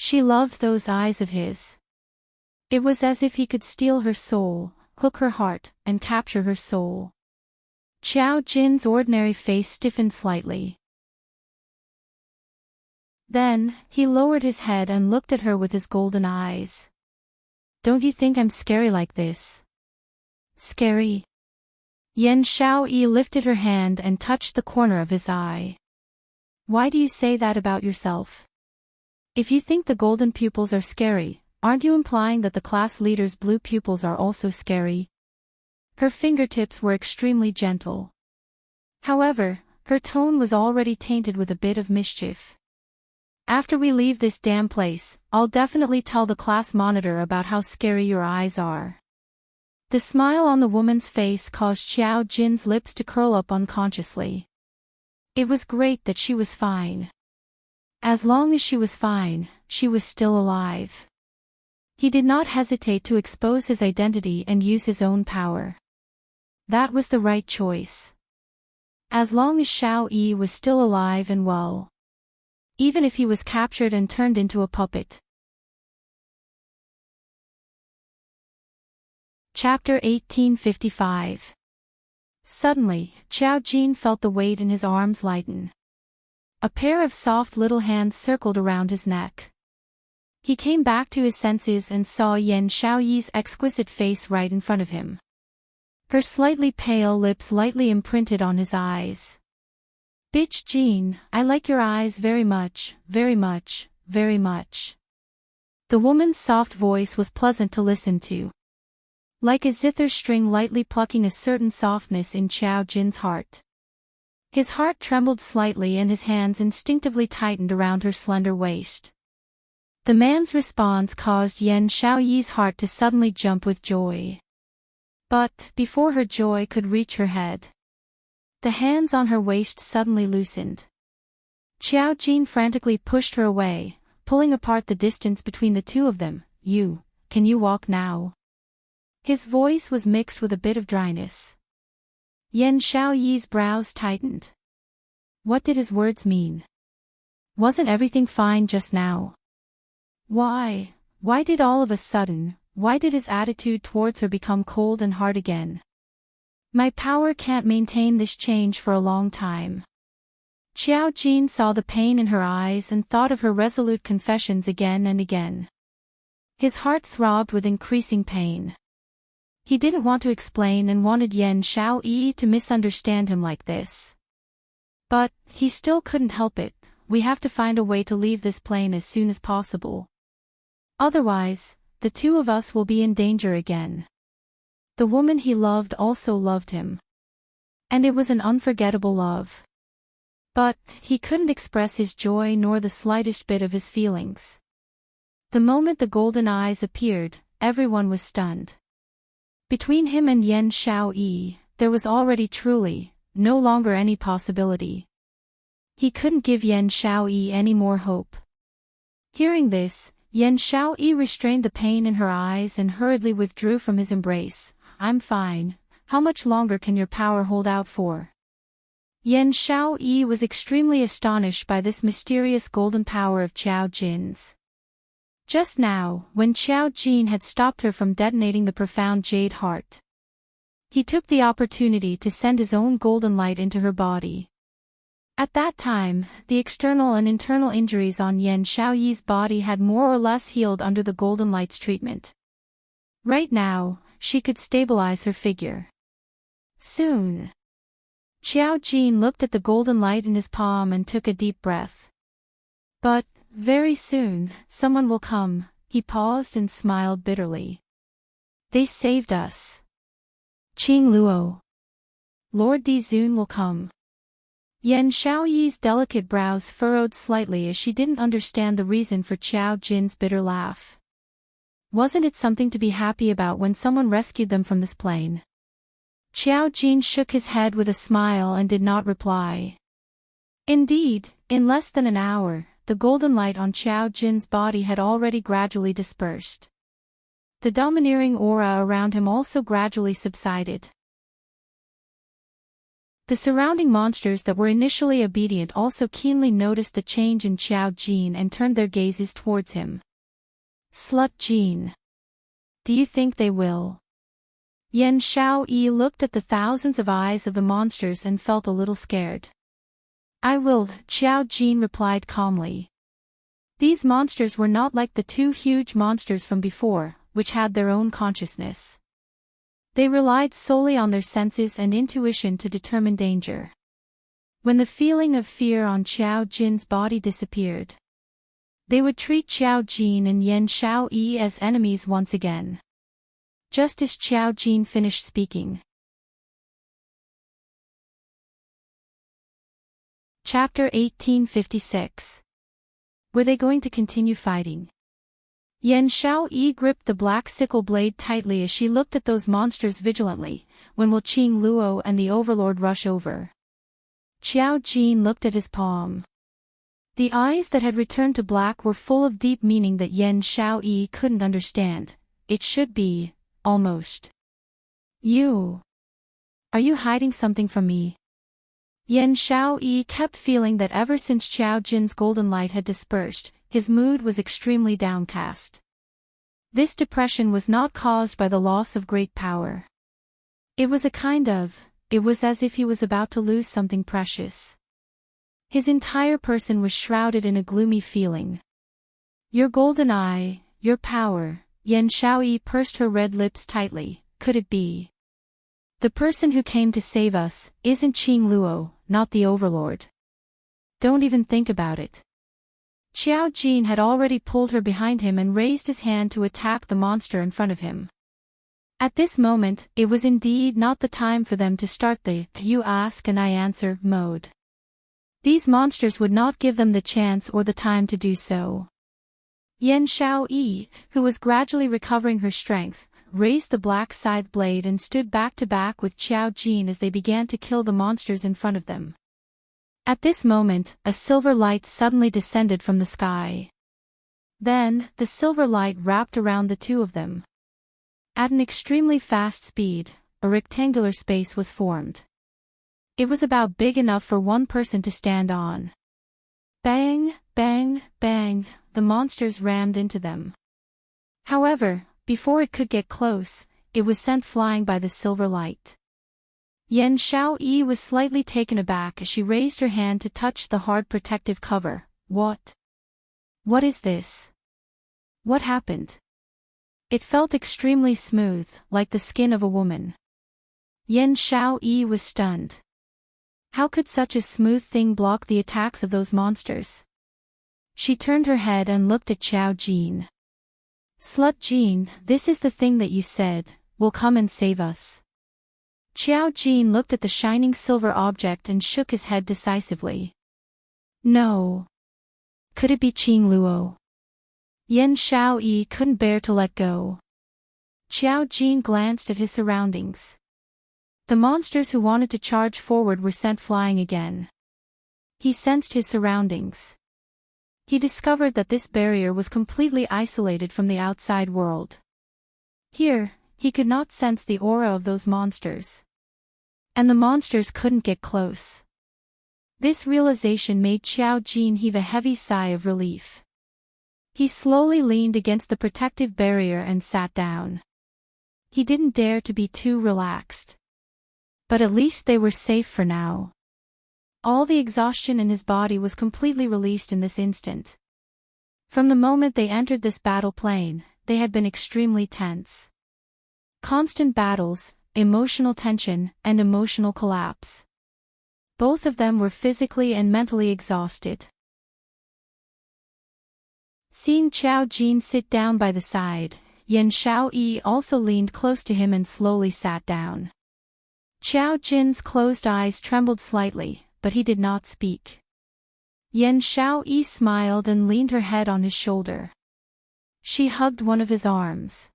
S1: She loved those eyes of his. It was as if he could steal her soul, hook her heart, and capture her soul. Qiao Jin's ordinary face stiffened slightly. Then, he lowered his head and looked at her with his golden eyes. Don't you think I'm scary like this? Scary? Yan Xiaoyi lifted her hand and touched the corner of his eye. Why do you say that about yourself? If you think the golden pupils are scary, aren't you implying that the class leader's blue pupils are also scary? Her fingertips were extremely gentle. However, her tone was already tainted with a bit of mischief. After we leave this damn place, I'll definitely tell the class monitor about how scary your eyes are. The smile on the woman's face caused Qiao Jin's lips to curl up unconsciously. It was great that she was fine. As long as she was fine, she was still alive. He did not hesitate to expose his identity and use his own power. That was the right choice. As long as Xiaoyi was still alive and well. Even if he was captured and turned into a puppet. Chapter 1855. Suddenly, Qiao Jin felt the weight in his arms lighten. A pair of soft little hands circled around his neck. He came back to his senses and saw Yan Xiaoyi's exquisite face right in front of him. Her slightly pale lips lightly imprinted on his eyes. Bitch Jean, I like your eyes very much, very much, very much. The woman's soft voice was pleasant to listen to. Like a zither string lightly plucking a certain softness in Qiao Jin's heart. His heart trembled slightly and his hands instinctively tightened around her slender waist. The man's response caused Yan Xiaoyi's heart to suddenly jump with joy. But, before her joy could reach her head, the hands on her waist suddenly loosened. Qiao Jin frantically pushed her away, pulling apart the distance between the two of them. Can you walk now? His voice was mixed with a bit of dryness. Yan Xiaoyi's brows tightened. What did his words mean? Wasn't everything fine just now? Why did all of a sudden, why did his attitude towards her become cold and hard again? My power can't maintain this change for a long time. Qiao Jin saw the pain in her eyes and thought of her resolute confessions again and again. His heart throbbed with increasing pain. He didn't want to explain and wanted Yan Xiaoyi to misunderstand him like this. But, he still couldn't help it. We have to find a way to leave this plane as soon as possible. Otherwise, the two of us will be in danger again. The woman he loved also loved him. And it was an unforgettable love. But, he couldn't express his joy nor the slightest bit of his feelings. The moment the golden eyes appeared, everyone was stunned. Between him and Yan Xiaoyi, there was already truly, no longer any possibility. He couldn't give Yan Xiaoyi any more hope. Hearing this, Yan Xiaoyi restrained the pain in her eyes and hurriedly withdrew from his embrace. I'm fine. How much longer can your power hold out for? Yan Xiaoyi was extremely astonished by this mysterious golden power of Qiao Jin's. Just now, when Qiao Jin had stopped her from detonating the profound jade heart, he took the opportunity to send his own golden light into her body. At that time, the external and internal injuries on Yan Xiaoyi's body had more or less healed under the golden light's treatment. Right now, she could stabilize her figure. Soon. Qiao Jin looked at the golden light in his palm and took a deep breath. But, very soon, someone will come. He paused and smiled bitterly. They saved us. Qing Luo. Lord Dizun will come. Yan Xiaoyi's delicate brows furrowed slightly as she didn't understand the reason for Qiao Jin's bitter laugh. Wasn't it something to be happy about when someone rescued them from this plane? Qiao Jin shook his head with a smile and did not reply. Indeed, in less than an hour, the golden light on Qiao Jin's body had already gradually dispersed. The domineering aura around him also gradually subsided. The surrounding monsters that were initially obedient also keenly noticed the change in Qiao Jin and turned their gazes towards him. Slut Jin. Do you think they will? Yan Xiaoyi looked at the thousands of eyes of the monsters and felt a little scared. I will, Qiao Jin replied calmly. These monsters were not like the two huge monsters from before, which had their own consciousness. They relied solely on their senses and intuition to determine danger. When the feeling of fear on Qiao Jin's body disappeared, they would treat Qiao Jin and Yan Xiaoyi as enemies once again. Just as Qiao Jin finished speaking. Chapter 1856. Were they going to continue fighting? Yan Xiaoyi gripped the black sickle blade tightly as she looked at those monsters vigilantly. When will Qing Luo and the Overlord rush over? Qiao Jin looked at his palm. The eyes that had returned to black were full of deep meaning that Yan Xiaoyi couldn't understand. It should be, almost. You. Are you hiding something from me? Yan Xiaoyi kept feeling that ever since Qiao Jin's golden light had dispersed, his mood was extremely downcast. This depression was not caused by the loss of great power. It was as if he was about to lose something precious. His entire person was shrouded in a gloomy feeling. Your golden eye, your power, Yan Xiaoyi pursed her red lips tightly. Could it be? The person who came to save us isn't Qing Luo, not the Overlord. Don't even think about it. Xiao Jin had already pulled her behind him and raised his hand to attack the monster in front of him. At this moment, it was indeed not the time for them to start the "you ask and I answer" mode. These monsters would not give them the chance or the time to do so. Yan Xiaoyi, who was gradually recovering her strength, raised the black scythe blade and stood back to back with Xiao Jin as they began to kill the monsters in front of them. At this moment, a silver light suddenly descended from the sky. Then, the silver light wrapped around the two of them. At an extremely fast speed, a rectangular space was formed. It was about big enough for one person to stand on. Bang, bang, bang, the monsters rammed into them. However, before it could get close, it was sent flying by the silver light. Yan Xiaoyi was slightly taken aback as she raised her hand to touch the hard protective cover. What? What is this? What happened? It felt extremely smooth, like the skin of a woman. Yan Xiaoyi was stunned. How could such a smooth thing block the attacks of those monsters? She turned her head and looked at Xiao Jin. Slut Jin, this is the thing that you said, will come and save us. Xiao Jin looked at the shining silver object and shook his head decisively. No. Could it be Qing Luo? Yan Xiaoyi couldn't bear to let go. Xiao Jin glanced at his surroundings. The monsters who wanted to charge forward were sent flying again. He sensed his surroundings. He discovered that this barrier was completely isolated from the outside world. Here, he could not sense the aura of those monsters. And the monsters couldn't get close. This realization made Xiao Jin heave a heavy sigh of relief. He slowly leaned against the protective barrier and sat down. He didn't dare to be too relaxed. But at least they were safe for now. All the exhaustion in his body was completely released in this instant. From the moment they entered this battle plane, they had been extremely tense. Constant battles, emotional tension, and emotional collapse. Both of them were physically and mentally exhausted. Seeing Xiao Jin sit down by the side, Yan Xiaoyi also leaned close to him and slowly sat down. Xiao Jin's closed eyes trembled slightly, but he did not speak. Yan Xiaoyi smiled and leaned her head on his shoulder. She hugged one of his arms.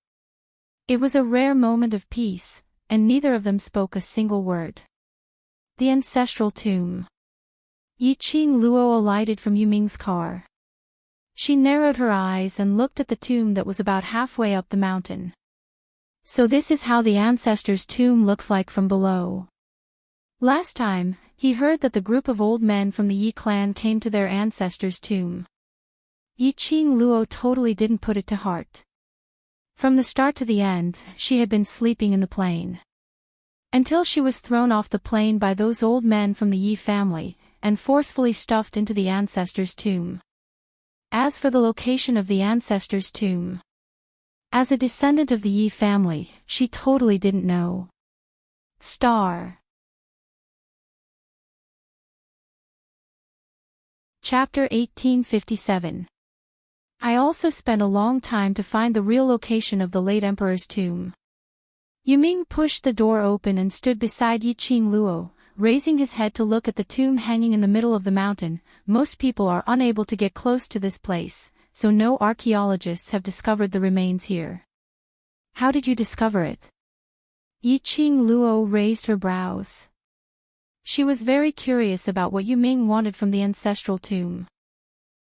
S1: It was a rare moment of peace, and neither of them spoke a single word. The ancestral tomb. Yiqing Luo alighted from Yuming's car. She narrowed her eyes and looked at the tomb that was about halfway up the mountain. So this is how the ancestors' tomb looks like from below. Last time, he heard that the group of old men from the Yi clan came to their ancestors' tomb. Yiqing Luo totally didn't put it to heart. From the start to the end, she had been sleeping in the plane. Until she was thrown off the plane by those old men from the Yi family, and forcefully stuffed into the ancestors' tomb. As for the location of the ancestors' tomb, as a descendant of the Yi family, she totally didn't know. Star. Chapter 1857. I also spent a long time to find the real location of the late emperor's tomb. Yuming pushed the door open and stood beside Yiqing Luo, raising his head to look at the tomb hanging in the middle of the mountain. Most people are unable to get close to this place, so no archaeologists have discovered the remains here. How did you discover it? Yiqing Luo raised her brows. She was very curious about what Yuming wanted from the ancestral tomb.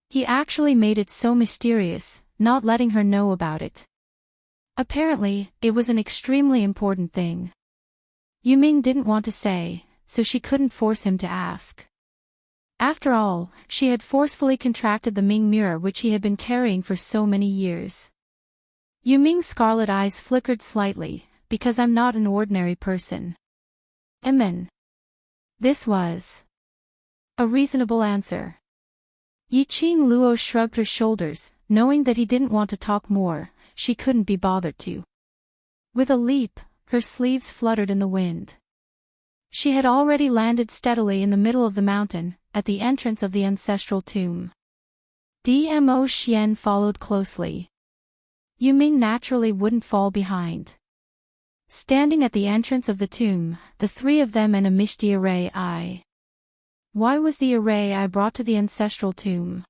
S1: He actually made it so mysterious, not letting her know about it. Apparently, it was an extremely important thing. Yuming didn't want to say, so she couldn't force him to ask. After all, she had forcefully contracted the Ming mirror which he had been carrying for so many years. Yuming's scarlet eyes flickered slightly, because I'm not an ordinary person. Amen. This was a reasonable answer. Yiqing Luo shrugged her shoulders, knowing that he didn't want to talk more. She couldn't be bothered to. With a leap, her sleeves fluttered in the wind. She had already landed steadily in the middle of the mountain, at the entrance of the ancestral tomb. Dmo Xian followed closely. Yu Ming naturally wouldn't fall behind. Standing at the entrance of the tomb, the three of them and amidst the array I. Why was the array I brought to the ancestral tomb?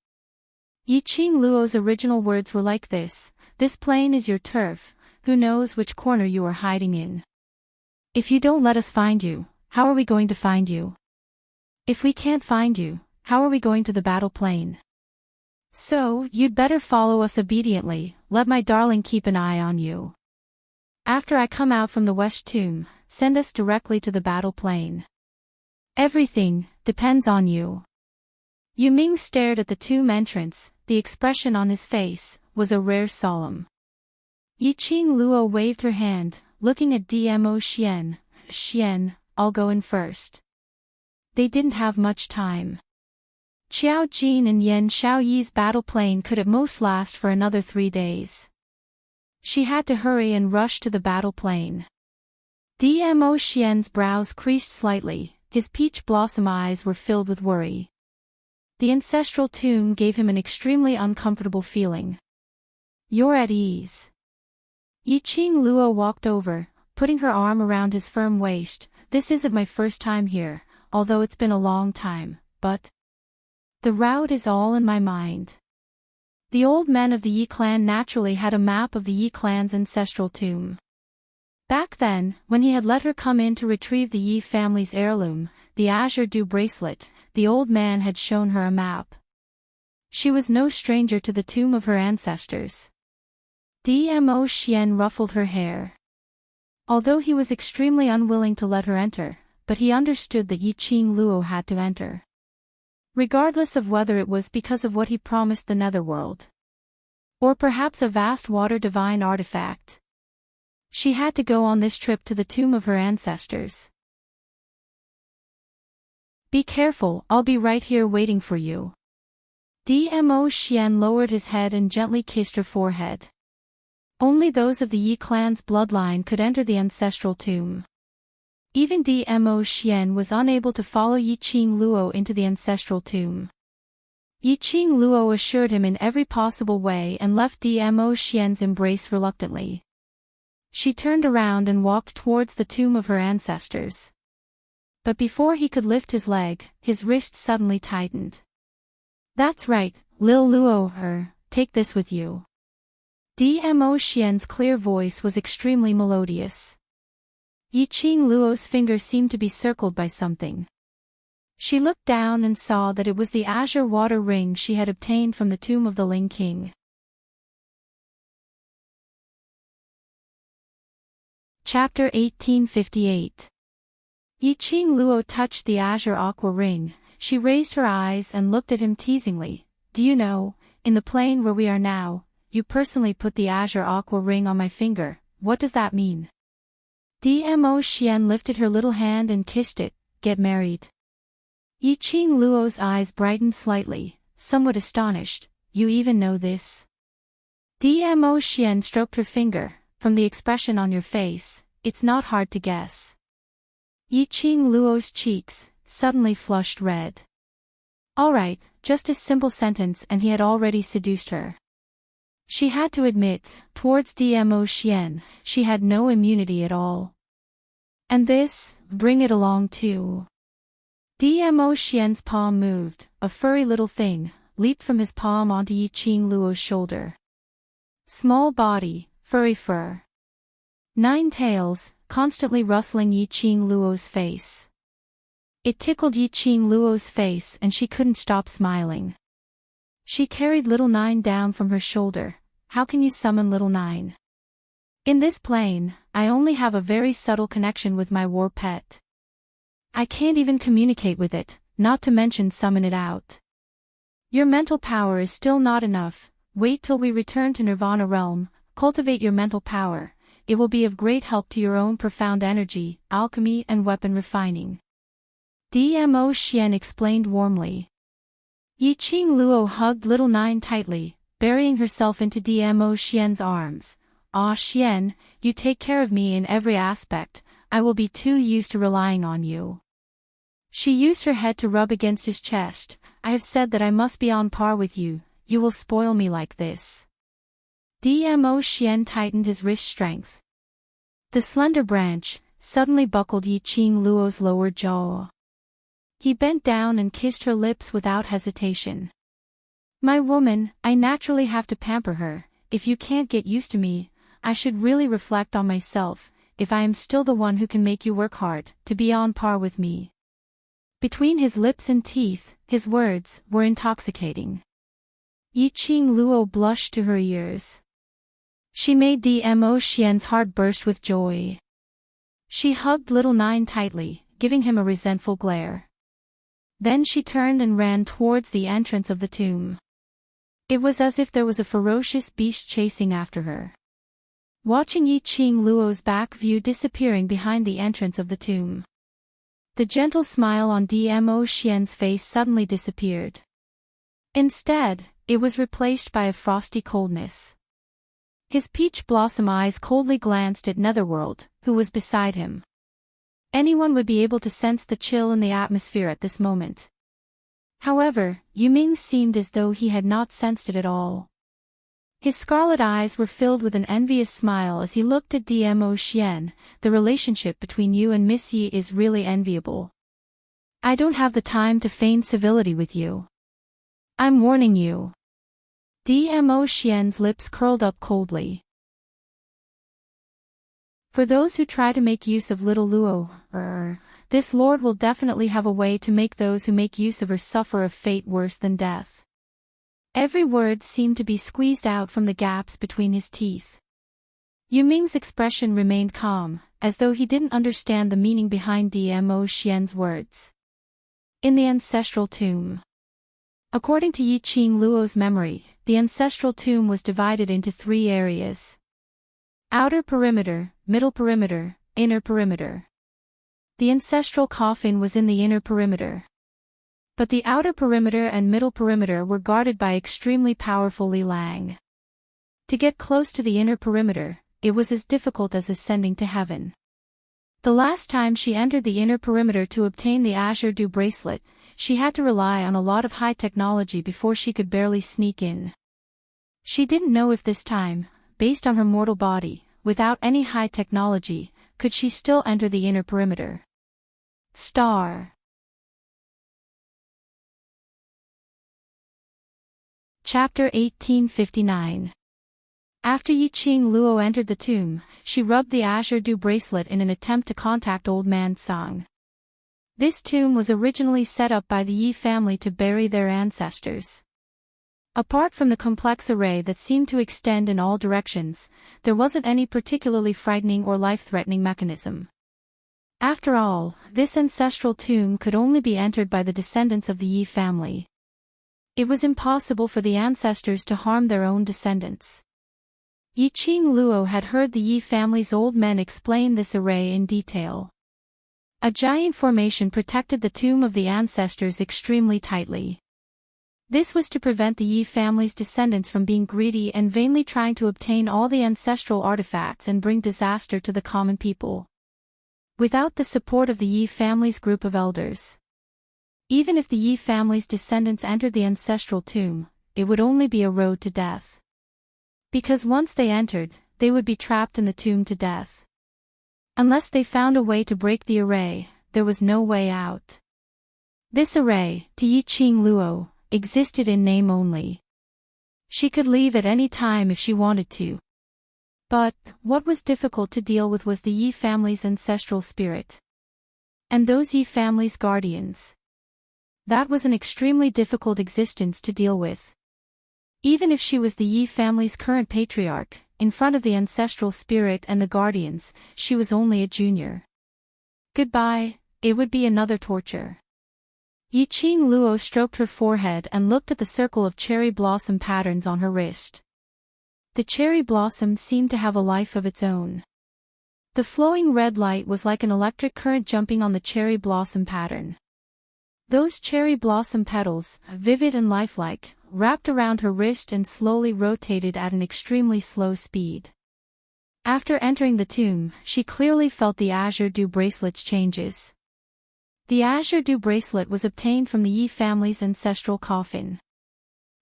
S1: Yi Qing Luo's original words were like this: "This plain is your turf, who knows which corner you are hiding in? If you don't let us find you, how are we going to find you? If we can't find you, how are we going to the battle plain? So, you'd better follow us obediently, let my darling keep an eye on you. After I come out from the west tomb, send us directly to the battle plain. Everything depends on you." Yu Ming stared at the tomb entrance. The expression on his face was a rare solemn. Yi Qing Luo waved her hand, looking at Dmo Xian. "Xian, I'll go in first." They didn't have much time. Qiao Jin and Yan Xiaoyi's battle plane could at most last for another 3 days. She had to hurry and rush to the battle plane. Dmo Xian's brows creased slightly, his peach blossom eyes were filled with worry. The ancestral tomb gave him an extremely uncomfortable feeling. "You're at ease." Yi Qing Luo walked over, putting her arm around his firm waist. "This isn't my first time here, although it's been a long time, but the route is all in my mind." The old men of the Yi clan naturally had a map of the Yi clan's ancestral tomb. Back then, when he had let her come in to retrieve the Yi family's heirloom, the azure dew bracelet, the old man had shown her a map. She was no stranger to the tomb of her ancestors. Dmo Xian ruffled her hair. Although he was extremely unwilling to let her enter, but he understood that Yi Qing Luo had to enter. Regardless of whether it was because of what he promised the netherworld, or perhaps a vast water divine artifact. She had to go on this trip to the tomb of her ancestors. "Be careful, I'll be right here waiting for you." Dmo Xian lowered his head and gently kissed her forehead. Only those of the Yi clan's bloodline could enter the ancestral tomb. Even Dmo Xian was unable to follow Yi Qing Luo into the ancestral tomb. Yi Qing Luo assured him in every possible way and left Dmo Xian's embrace reluctantly. She turned around and walked towards the tomb of her ancestors. But before he could lift his leg, his wrist suddenly tightened. "That's right, Lil Luo, take this with you." Dmo Xian's clear voice was extremely melodious. Yi Qing Luo's finger seemed to be circled by something. She looked down and saw that it was the azure water ring she had obtained from the tomb of the Ling King. Chapter 1858. Yi Qing Luo touched the azure aqua ring. She raised her eyes and looked at him teasingly. "Do you know, in the plane where we are now, you personally put the azure aqua ring on my finger. What does that mean?" Dmo Xian lifted her little hand and kissed it. "Get married." Yi Qing Luo's eyes brightened slightly, somewhat astonished. "You even know this?" Dmo Xian stroked her finger. "From the expression on your face, it's not hard to guess." Yi Qing Luo's cheeks suddenly flushed red. All right, just a simple sentence and he had already seduced her. She had to admit, towards Dmo Xian, she had no immunity at all. And this, bring it along too. Dmo Xian's palm moved, a furry little thing, leaped from his palm onto Yi Qing Luo's shoulder. Small body, furry fur. 9 tails, constantly rustling Yi Qing Luo's face. It tickled Yi Qing Luo's face and she couldn't stop smiling. She carried little 9 down from her shoulder. "How can you summon little 9? In this plane, I only have a very subtle connection with my war pet. I can't even communicate with it, not to mention summon it out. Your mental power is still not enough. Wait till we return to Nirvana realm, cultivate your mental power. It will be of great help to your own profound energy, alchemy and weapon refining." Dmo Xian explained warmly. Yi Qing Luo hugged little 9 tightly, burying herself into Dmo Xian's arms. "Ah Xian, you take care of me in every aspect. I will be too used to relying on you. She used her head to rub against his chest. I have said that I must be on par with you. You will spoil me like this. Dmo Xian tightened his wrist strength. The slender branch suddenly buckled Yi Qing Luo's lower jaw. He bent down and kissed her lips without hesitation. My woman, I naturally have to pamper her. If you can't get used to me, I should really reflect on myself, if I am still the one who can make you work hard, to be on par with me. Between his lips and teeth, his words were intoxicating. Yi Qing Luo blushed to her ears. She made Dmo Xian's heart burst with joy. She hugged little Nine tightly, giving him a resentful glare. Then she turned and ran towards the entrance of the tomb. It was as if there was a ferocious beast chasing after her. Watching Yi Qing Luo's back view disappearing behind the entrance of the tomb, the gentle smile on Dmo Xian's face suddenly disappeared. Instead, it was replaced by a frosty coldness. His peach blossom eyes coldly glanced at Netherworld, who was beside him. Anyone would be able to sense the chill in the atmosphere at this moment. However, Yuming seemed as though he had not sensed it at all. His scarlet eyes were filled with an envious smile as he looked at Dmo Xian. The relationship between you and Miss Yi is really enviable. I don't have the time to feign civility with you. I'm warning you. Dmo Xian's lips curled up coldly. For those who try to make use of little Luo, this lord will definitely have a way to make those who make use of her suffer a fate worse than death. Every word seemed to be squeezed out from the gaps between his teeth. Yuming's expression remained calm, as though he didn't understand the meaning behind Dmo Xian's words. In the ancestral tomb. According to Yi Qing Luo's memory, the ancestral tomb was divided into 3 areas. Outer perimeter, middle perimeter, inner perimeter. The ancestral coffin was in the inner perimeter. But the outer perimeter and middle perimeter were guarded by extremely powerful Li Lang. To get close to the inner perimeter, it was as difficult as ascending to heaven. The last time she entered the inner perimeter to obtain the Azure Dew bracelet, she had to rely on a lot of high technology before she could barely sneak in. She didn't know if this time, based on her mortal body, without any high technology, could she still enter the inner perimeter. Star. Chapter 1859. After Yi Qing Luo entered the tomb, she rubbed the Azure Dew bracelet in an attempt to contact Old Man Sang. This tomb was originally set up by the Yi family to bury their ancestors. Apart from the complex array that seemed to extend in all directions, there wasn't any particularly frightening or life-threatening mechanism. After all, this ancestral tomb could only be entered by the descendants of the Yi family. It was impossible for the ancestors to harm their own descendants. Yi Qing Luo had heard the Yi family's old men explain this array in detail. A giant formation protected the tomb of the ancestors extremely tightly. This was to prevent the Yi family's descendants from being greedy and vainly trying to obtain all the ancestral artifacts and bring disaster to the common people. Without the support of the Yi family's group of elders, even if the Yi family's descendants entered the ancestral tomb, it would only be a road to death. Because once they entered, they would be trapped in the tomb to death. Unless they found a way to break the array, there was no way out. This array, to Yi Qing Luo, existed in name only. She could leave at any time if she wanted to. But, what was difficult to deal with was the Yi family's ancestral spirit. And those Yi family's guardians. That was an extremely difficult existence to deal with. Even if she was the Yi family's current patriarch, in front of the ancestral spirit and the guardians, she was only a junior. Goodbye, it would be another torture. Yi Qing Luo stroked her forehead and looked at the circle of cherry blossom patterns on her wrist. The cherry blossom seemed to have a life of its own. The flowing red light was like an electric current jumping on the cherry blossom pattern. Those cherry blossom petals, vivid and lifelike, wrapped around her wrist and slowly rotated at an extremely slow speed. After entering the tomb, she clearly felt the azure dew bracelet's changes. The azure dew bracelet was obtained from the Yi family's ancestral coffin.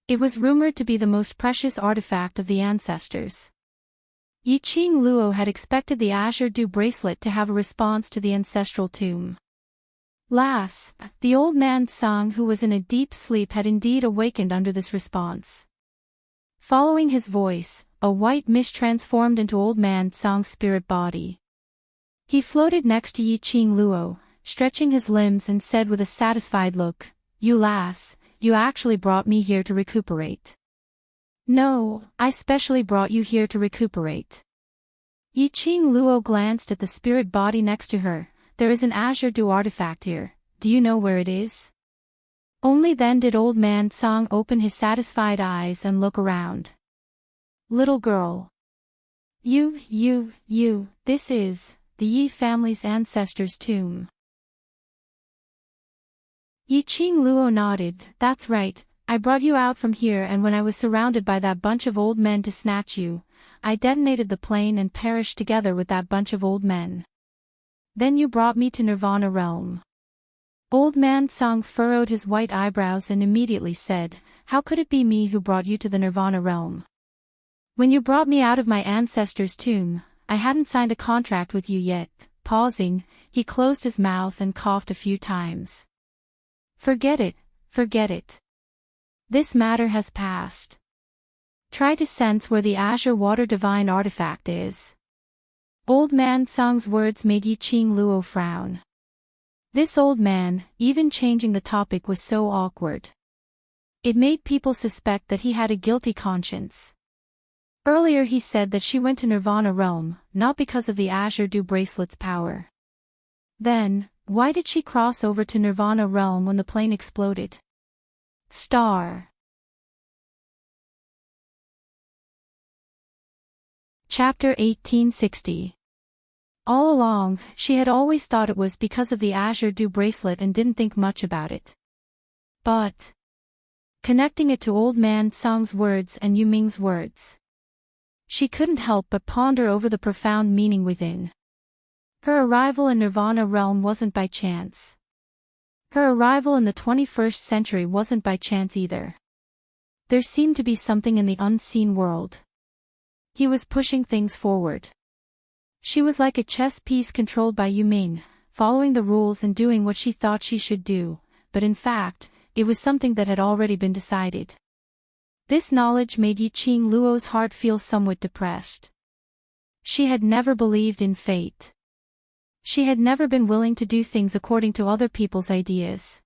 S1: It was rumored to be the most precious artifact of the ancestors. Yi Qing Luo had expected the azure dew bracelet to have a response to the ancestral tomb. Las, the old man Tsang, who was in a deep sleep, had indeed awakened under this response. Following his voice, a white mist transformed into old man Tsang's spirit body. He floated next to Yi Qing Luo, stretching his limbs, and said with a satisfied look, "You lass, you actually brought me here to recuperate." "No, I specially brought you here to recuperate." Yi Qing Luo glanced at the spirit body next to her. "There is an azure dew artifact here. Do you know where it is?" Only then did old man Tsang open his satisfied eyes and look around. "Little girl. This is the Yi family's ancestors' tomb." Yi Qing Luo nodded. "That's right, I brought you out from here, and when I was surrounded by that bunch of old men to snatch you, I detonated the plane and perished together with that bunch of old men. Then you brought me to Nirvana realm." Old man Tsang furrowed his white eyebrows and immediately said, "How could it be me who brought you to the Nirvana realm? When you brought me out of my ancestor's tomb, I hadn't signed a contract with you yet." Pausing, he closed his mouth and coughed a few times. Forget it. This matter has passed. Try to sense where the azure water divine artifact is." Old man Tsang's words made Yi Qing Luo frown. This old man, even changing the topic, was so awkward. It made people suspect that he had a guilty conscience. Earlier he said that she went to Nirvana realm, not because of the azure dew bracelet's power. Then, why did she cross over to Nirvana realm when the plane exploded? Chapter 1860. All along, she had always thought it was because of the azure dew bracelet and didn't think much about it. But connecting it to old man Tsang's words and Yu Ming's words, she couldn't help but ponder over the profound meaning within. Her arrival in Nirvana realm wasn't by chance. Her arrival in the 21st century wasn't by chance either. There seemed to be something in the unseen world. He was pushing things forward. She was like a chess piece controlled by Yu Ming, following the rules and doing what she thought she should do, but in fact, it was something that had already been decided. This knowledge made Yi Qing Luo's heart feel somewhat depressed. She had never believed in fate. She had never been willing to do things according to other people's ideas.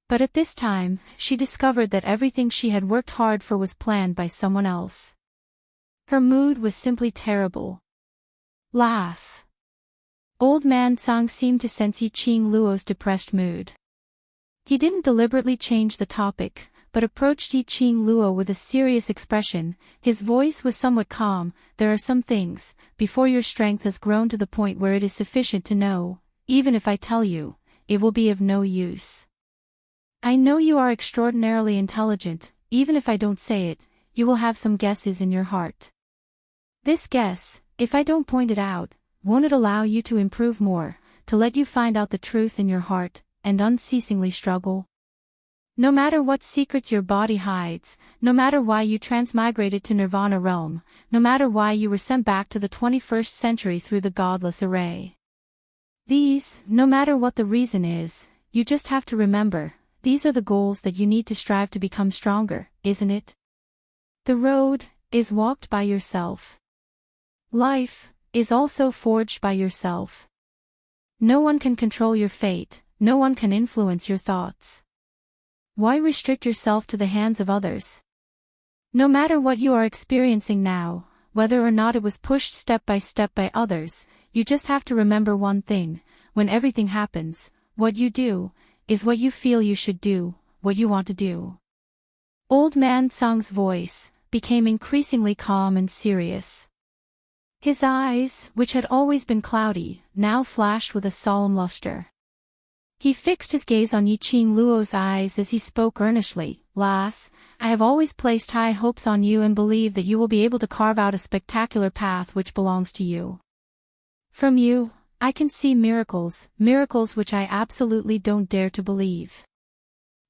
S1: But at this time, she discovered that everything she had worked hard for was planned by someone else. Her mood was simply terrible. Lass. Old man Tsang seemed to sense Yi Qing Luo's depressed mood. He didn't deliberately change the topic, but approached Yi Qing Luo with a serious expression. His voice was somewhat calm. "There are some things, before your strength has grown to the point where it is sufficient to know, even if I tell you, it will be of no use. I know you are extraordinarily intelligent. Even if I don't say it, you will have some guesses in your heart. This guess, if I don't point it out, won't it allow you to improve more, to let you find out the truth in your heart, and unceasingly struggle? No matter what secrets your body hides, no matter why you transmigrated to Nirvana realm, no matter why you were sent back to the 21st century through the godless array. No matter what the reason is, you just have to remember, these are the goals that you need to strive to become stronger, isn't it? The road is walked by yourself. Life is also forged by yourself. No one can control your fate, no one can influence your thoughts. Why restrict yourself to the hands of others? No matter what you are experiencing now, whether or not it was pushed step by others, you just have to remember one thing: when everything happens, what you do is what you feel you should do, what you want to do. Old man Tsang's voice became increasingly calm and serious. His eyes, which had always been cloudy, now flashed with a solemn luster. He fixed his gaze on Yiqing Luo's eyes as he spoke earnestly. Lass, I have always placed high hopes on you and believe that you will be able to carve out a spectacular path which belongs to you. From you, I can see miracles, miracles which I absolutely don't dare to believe.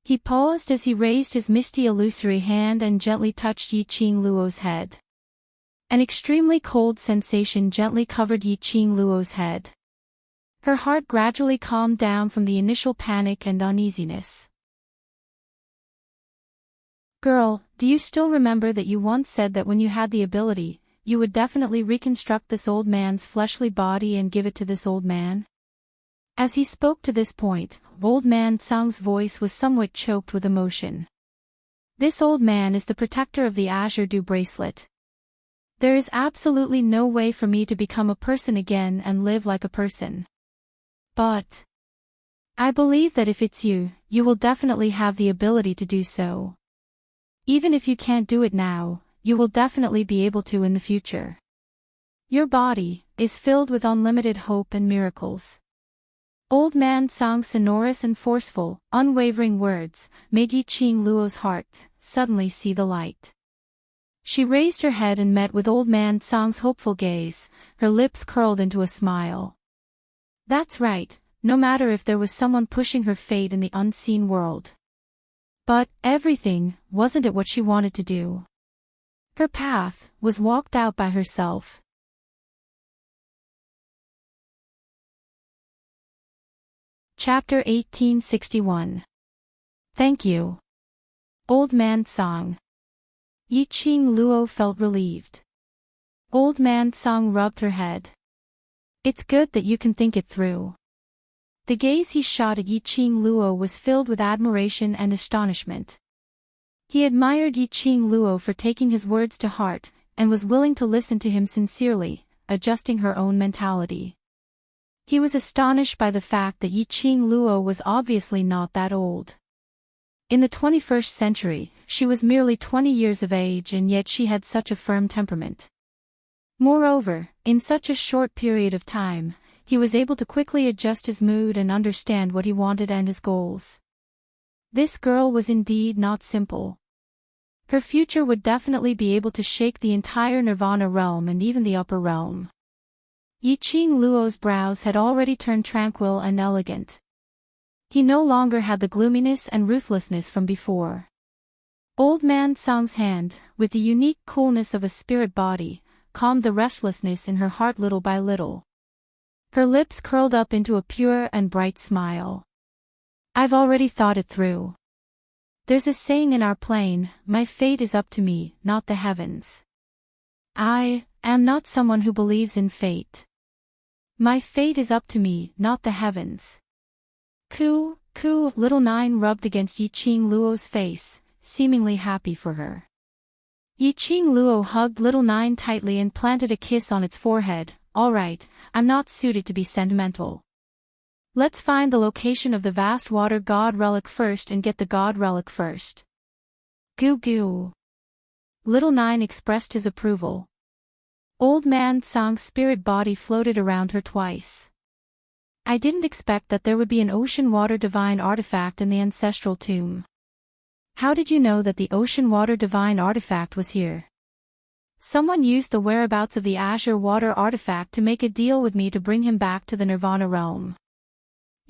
S1: He paused as he raised his misty illusory hand and gently touched Yiqing Luo's head. An extremely cold sensation gently covered Yiqing Luo's head. Her heart gradually calmed down from the initial panic and uneasiness. Girl, do you still remember that you once said that when you had the ability, you would definitely reconstruct this old man's fleshly body and give it to this old man? As he spoke to this point, old man Tsang's voice was somewhat choked with emotion. This old man is the protector of the Azure Dew bracelet. There is absolutely no way for me to become a person again and live like a person. But I believe that if it's you, you will definitely have the ability to do so. Even if you can't do it now, you will definitely be able to in the future. Your body is filled with unlimited hope and miracles. Old man Tsang's sonorous and forceful, unwavering words made Yiqing Luo's heart suddenly see the light. She raised her head and met with old man Tsang's hopeful gaze, her lips curled into a smile. That's right, no matter if there was someone pushing her fate in the unseen world. But everything wasn't it what she wanted to do. Her path was walked out by herself. Chapter 1861. Thank you. Old man Tsang. Yiqing Luo felt relieved. Old man Tsang rubbed her head. It's good that you can think it through. The gaze he shot at Yiqing Luo was filled with admiration and astonishment. He admired Yiqing Luo for taking his words to heart, and was willing to listen to him sincerely, adjusting her own mentality. He was astonished by the fact that Yiqing Luo was obviously not that old. In the 21st century, she was merely 20 years of age and yet she had such a firm temperament. Moreover, in such a short period of time, he was able to quickly adjust his mood and understand what he wanted and his goals. This girl was indeed not simple. Her future would definitely be able to shake the entire Nirvana realm and even the upper realm. Yiqing Luo's brows had already turned tranquil and elegant. He no longer had the gloominess and ruthlessness from before. Old man Tsang's hand, with the unique coolness of a spirit body, calmed the restlessness in her heart little by little. Her lips curled up into a pure and bright smile. I've already thought it through. There's a saying in our plane, my fate is up to me, not the heavens. I am not someone who believes in fate. My fate is up to me, not the heavens. Coo, coo, little Nine rubbed against Yiqing Luo's face, seemingly happy for her. Yiqing Luo hugged little Nine tightly and planted a kiss on its forehead. All right, I'm not suited to be sentimental. Let's find the location of the vast water god relic first and get the god relic first. Goo goo. Little Nine expressed his approval. Old man Tsang's spirit body floated around her twice. I didn't expect that there would be an ocean water divine artifact in the ancestral tomb. How did you know that the ocean water divine artifact was here? Someone used the whereabouts of the Azure water artifact to make a deal with me to bring him back to the Nirvana realm.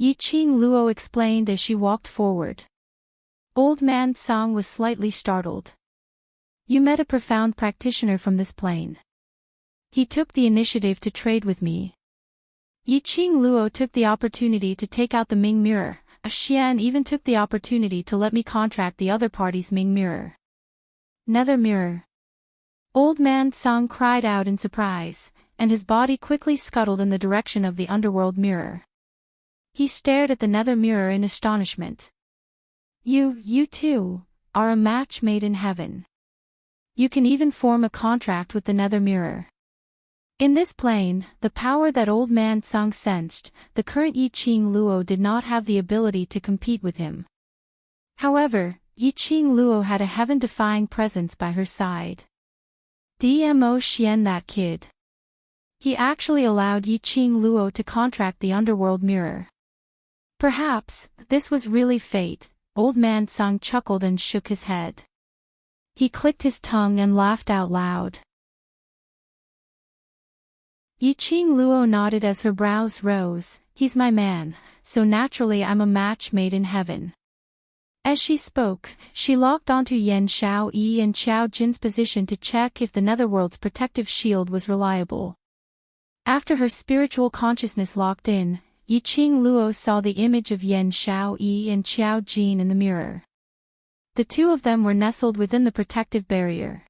S1: Yiqing Luo explained as she walked forward. Old man Tsang was slightly startled. You met a profound practitioner from this plane. He took the initiative to trade with me. Yiqing Luo took the opportunity to take out the Ming mirror. Xian even took the opportunity to let me contract the other party's Ming mirror. Nether mirror. Old man Tsang cried out in surprise, and his body quickly scuttled in the direction of the underworld mirror. He stared at the nether mirror in astonishment. You too, are a match made in heaven. You can even form a contract with the nether mirror. In this plane, the power that old man Tsang sensed, the current Yiqing Luo did not have the ability to compete with him. However, Yiqing Luo had a heaven-defying presence by her side. Dmo Xian, that kid. He actually allowed Yiqing Luo to contract the underworld mirror. Perhaps, this was really fate. Old Man Sung chuckled and shook his head. He clicked his tongue and laughed out loud. Yiqing Luo nodded as her brows rose. He's my man, so naturally I'm a match made in heaven. As she spoke, she locked onto Yan Xiaoyi and Qiao Jin's position to check if the Netherworld's protective shield was reliable. After her spiritual consciousness locked in, Yiqing Luo saw the image of Yan Xiaoyi and Qiao Jin in the mirror. The two of them were nestled within the protective barrier.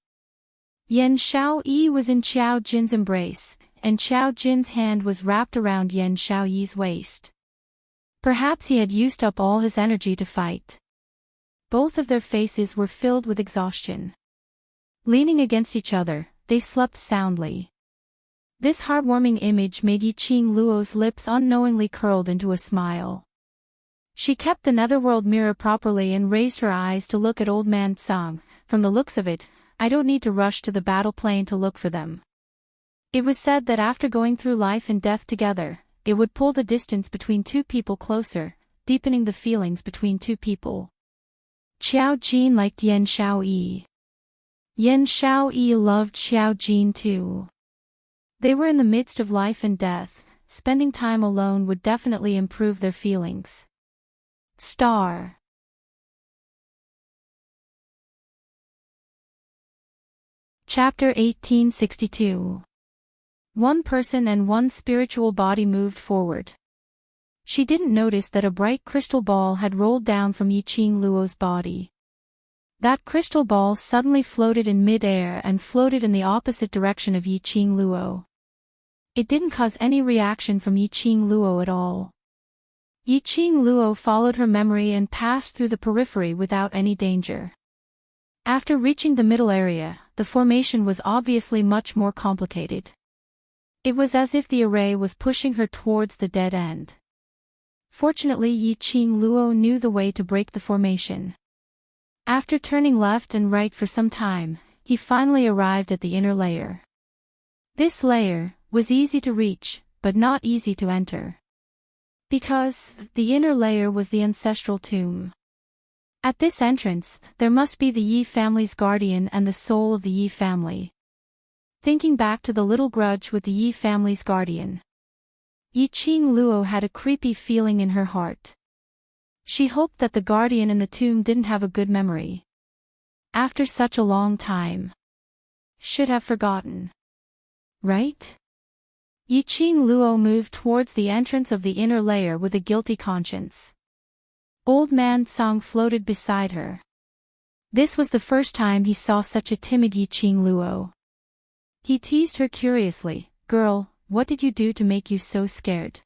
S1: Yan Xiaoyi was in Qiao Jin's embrace, and Qiao Jin's hand was wrapped around Yan Xiaoyi's waist. Perhaps he had used up all his energy to fight. Both of their faces were filled with exhaustion. Leaning against each other, they slept soundly. This heartwarming image made Yiqing Luo's lips unknowingly curled into a smile. She kept the netherworld mirror properly and raised her eyes to look at Old Man Sung. From the looks of it, I don't need to rush to the battle plane to look for them. It was said that after going through life and death together, it would pull the distance between two people closer, deepening the feelings between two people. Qiao Jin liked Yan Xiaoyi. Yan Xiaoyi loved Qiao Jin too. They were in the midst of life and death. Spending time alone would definitely improve their feelings. Star. Chapter 1862. One person and one spiritual body moved forward. She didn't notice that a bright crystal ball had rolled down from Yiqing Luo's body. That crystal ball suddenly floated in mid-air and floated in the opposite direction of Yiqing Luo. It didn't cause any reaction from Yiqing Luo at all. Yiqing Luo followed her memory and passed through the periphery without any danger. After reaching the middle area, the formation was obviously much more complicated. It was as if the array was pushing her towards the dead end. Fortunately, Yiqing Luo knew the way to break the formation. After turning left and right for some time, he finally arrived at the inner layer. This layer was easy to reach, but not easy to enter. Because the inner layer was the ancestral tomb. At this entrance, there must be the Yi family's guardian and the soul of the Yi family. Thinking back to the little grudge with the Yi family's guardian, Yiqing Luo had a creepy feeling in her heart. She hoped that the guardian in the tomb didn't have a good memory. After such a long time. Should have forgotten. Right? Yiqing Luo moved towards the entrance of the inner layer with a guilty conscience. Old Man Sung floated beside her. This was the first time he saw such a timid Yiqing Luo. He teased her curiously, "Girl, what did you do to make you so scared?"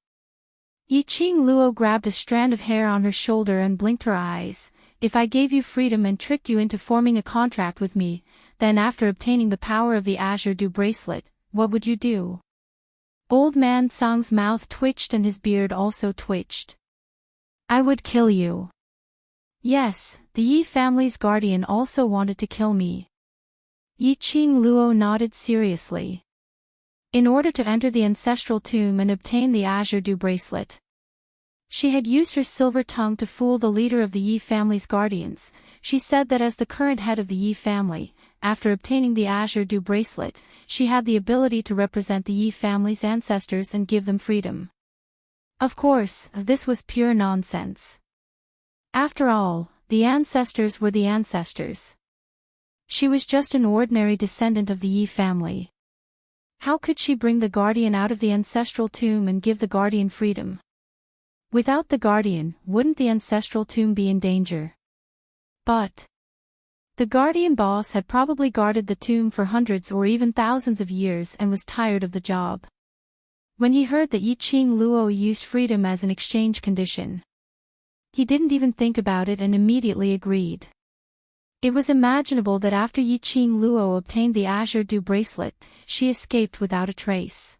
S1: Yiqing Luo grabbed a strand of hair on her shoulder and blinked her eyes. "If I gave you freedom and tricked you into forming a contract with me, then after obtaining the power of the Azure Dew bracelet, what would you do?" Old Man Sung's mouth twitched and his beard also twitched. "I would kill you." Yes, the Yi family's guardian also wanted to kill me. Yiqing Luo nodded seriously. In order to enter the ancestral tomb and obtain the Azure Dew bracelet, she had used her silver tongue to fool the leader of the Yi family's guardians. She said that as the current head of the Yi family, after obtaining the Azure Dew bracelet, she had the ability to represent the Yi family's ancestors and give them freedom. Of course, this was pure nonsense. After all, the ancestors were the ancestors. She was just an ordinary descendant of the Yi family. How could she bring the guardian out of the ancestral tomb and give the guardian freedom? Without the guardian, wouldn't the ancestral tomb be in danger? But the guardian boss had probably guarded the tomb for hundreds or even thousands of years and was tired of the job. When he heard that Yiqing Luo used freedom as an exchange condition, he didn't even think about it and immediately agreed. It was imaginable that after Yiqing Luo obtained the Azure Dew bracelet, she escaped without a trace.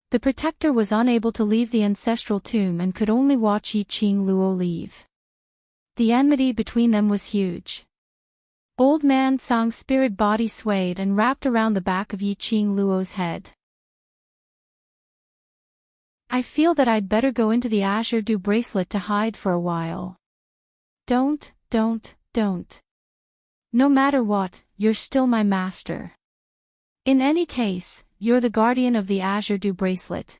S1: The protector was unable to leave the ancestral tomb and could only watch Yiqing Luo leave. The enmity between them was huge. Old Man Sung's spirit body swayed and wrapped around the back of Yiqing Luo's head. I feel that I'd better go into the Azure Dew bracelet to hide for a while. Don't. No matter what, you're still my master. In any case, you're the guardian of the Azure Dew bracelet.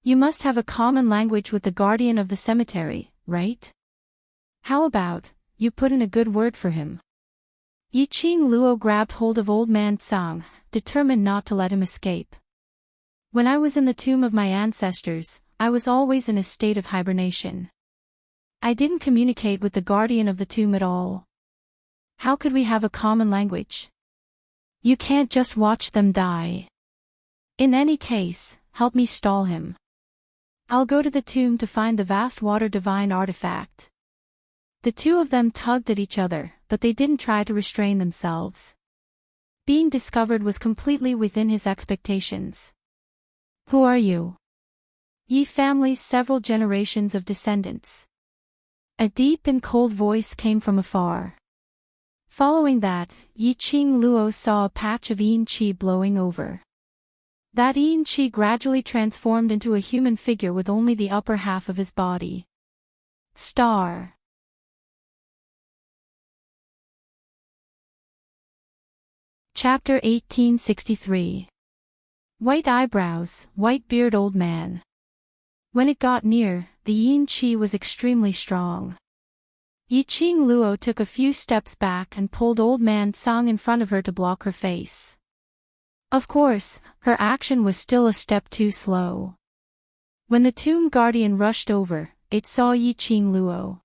S1: You must have a common language with the guardian of the cemetery, right? How about, you put in a good word for him? Yiqing Luo grabbed hold of Old Man Tsang, determined not to let him escape. When I was in the tomb of my ancestors, I was always in a state of hibernation. I didn't communicate with the guardian of the tomb at all. How could we have a common language? You can't just watch them die. In any case, help me stall him. I'll go to the tomb to find the vast water divine artifact. The two of them tugged at each other, but they didn't try to restrain themselves. Being discovered was completely within his expectations. Who are you? Yi family's several generations of descendants. A deep and cold voice came from afar. Following that, Yiqing Luo saw a patch of yin qi blowing over. That yin qi gradually transformed into a human figure with only the upper half of his body. Star. Chapter 1863. White eyebrows, white beard old man. When it got near, the yin qi was extremely strong. Yiqing Luo took a few steps back and pulled Old Man Tsang in front of her to block her face. Of course, her action was still a step too slow. When the tomb guardian rushed over, it saw Yiqing Luo.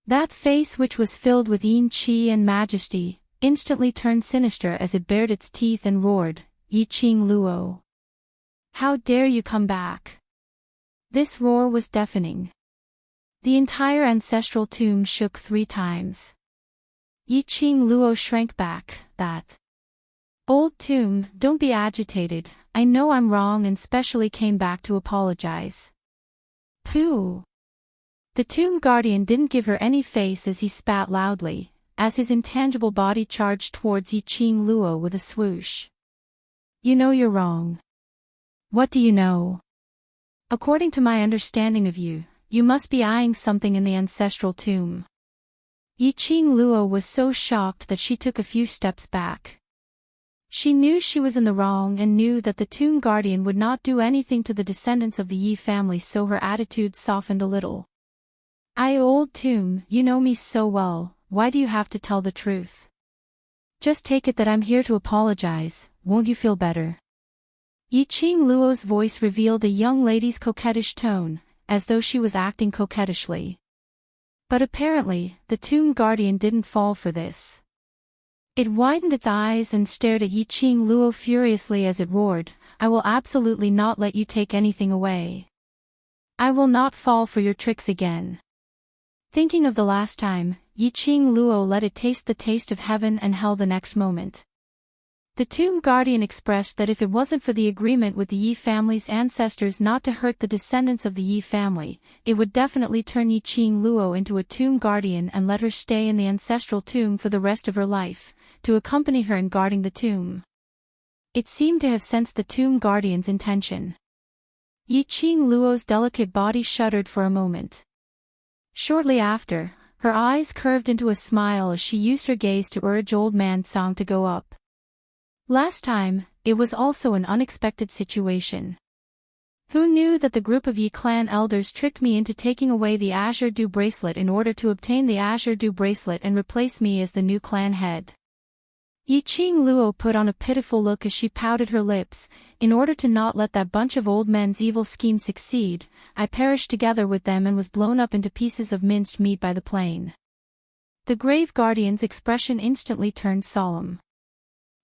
S1: That face, which was filled with yin qi and majesty, instantly turned sinister as it bared its teeth and roared, Yiqing Luo. How dare you come back? This roar was deafening. The entire ancestral tomb shook 3 times. Yiqing Luo shrank back. That old tomb, don't be agitated, I know I'm wrong and specially came back to apologize. Pooh! The tomb guardian didn't give her any face as he spat loudly, as his intangible body charged towards Yiqing Luo with a swoosh. You know you're wrong. What do you know? According to my understanding of you, you must be eyeing something in the ancestral tomb. Yiqing Luo was so shocked that she took a few steps back. She knew she was in the wrong and knew that the tomb guardian would not do anything to the descendants of the Yi family, so her attitude softened a little. Old tomb, you know me so well, why do you have to tell the truth? Just take it that I'm here to apologize, won't you feel better? Yiqing Luo's voice revealed a young lady's coquettish tone, as though she was acting coquettishly. But apparently, the tomb guardian didn't fall for this. It widened its eyes and stared at Yiqing Luo furiously as it roared, I will absolutely not let you take anything away. I will not fall for your tricks again. Thinking of the last time, Yiqing Luo let it taste the taste of heaven and hell the next moment. The tomb guardian expressed that if it wasn't for the agreement with the Yi family's ancestors not to hurt the descendants of the Yi family, it would definitely turn Yiqing Luo into a tomb guardian and let her stay in the ancestral tomb for the rest of her life, to accompany her in guarding the tomb. It seemed to have sensed the tomb guardian's intention. Yiqing Luo's delicate body shuddered for a moment. Shortly after, her eyes curved into a smile as she used her gaze to urge Old Man Tsang to go up. Last time, it was also an unexpected situation. Who knew that the group of Yi clan elders tricked me into taking away the Azure Dew bracelet in order to obtain the Azure Dew bracelet and replace me as the new clan head? Yiqing Luo put on a pitiful look as she pouted her lips. In order to not let that bunch of old men's evil scheme succeed, I perished together with them and was blown up into pieces of minced meat by the plane. The grave guardian's expression instantly turned solemn.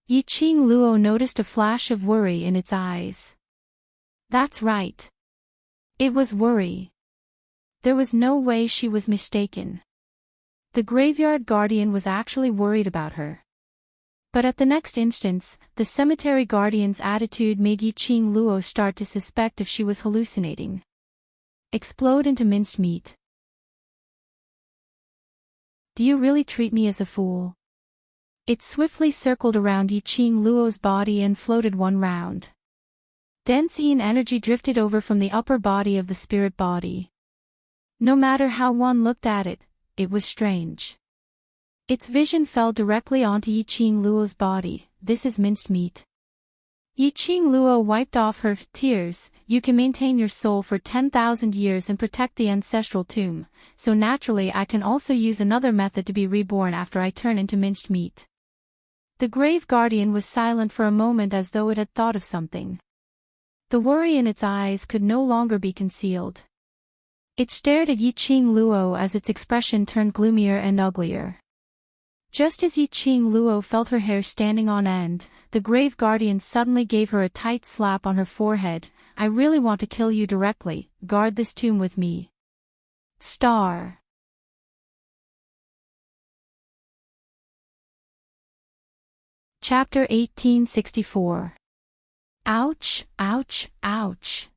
S1: Yiqing Luo noticed a flash of worry in its eyes. That's right. It was worry. There was no way she was mistaken. The graveyard guardian was actually worried about her. But at the next instance, the cemetery guardian's attitude made Yiqing Luo start to suspect if she was hallucinating. Explode into minced meat. Do you really treat me as a fool? It swiftly circled around Yiqing Luo's body and floated one round. Dense energy drifted over from the upper body of the spirit body. No matter how one looked at it, it was strange. Its vision fell directly onto Yiqing Luo's body. This is minced meat. Yiqing Luo wiped off her tears. You can maintain your soul for 10,000 years and protect the ancestral tomb, so naturally I can also use another method to be reborn after I turn into minced meat. The grave guardian was silent for a moment as though it had thought of something. The worry in its eyes could no longer be concealed. It stared at Yiqing Luo as its expression turned gloomier and uglier. Just as Yiqing Luo felt her hair standing on end, the grave guardian suddenly gave her a tight slap on her forehead. I really want to kill you directly. Guard this tomb with me. Star. Chapter 1864. Ouch, ouch, ouch.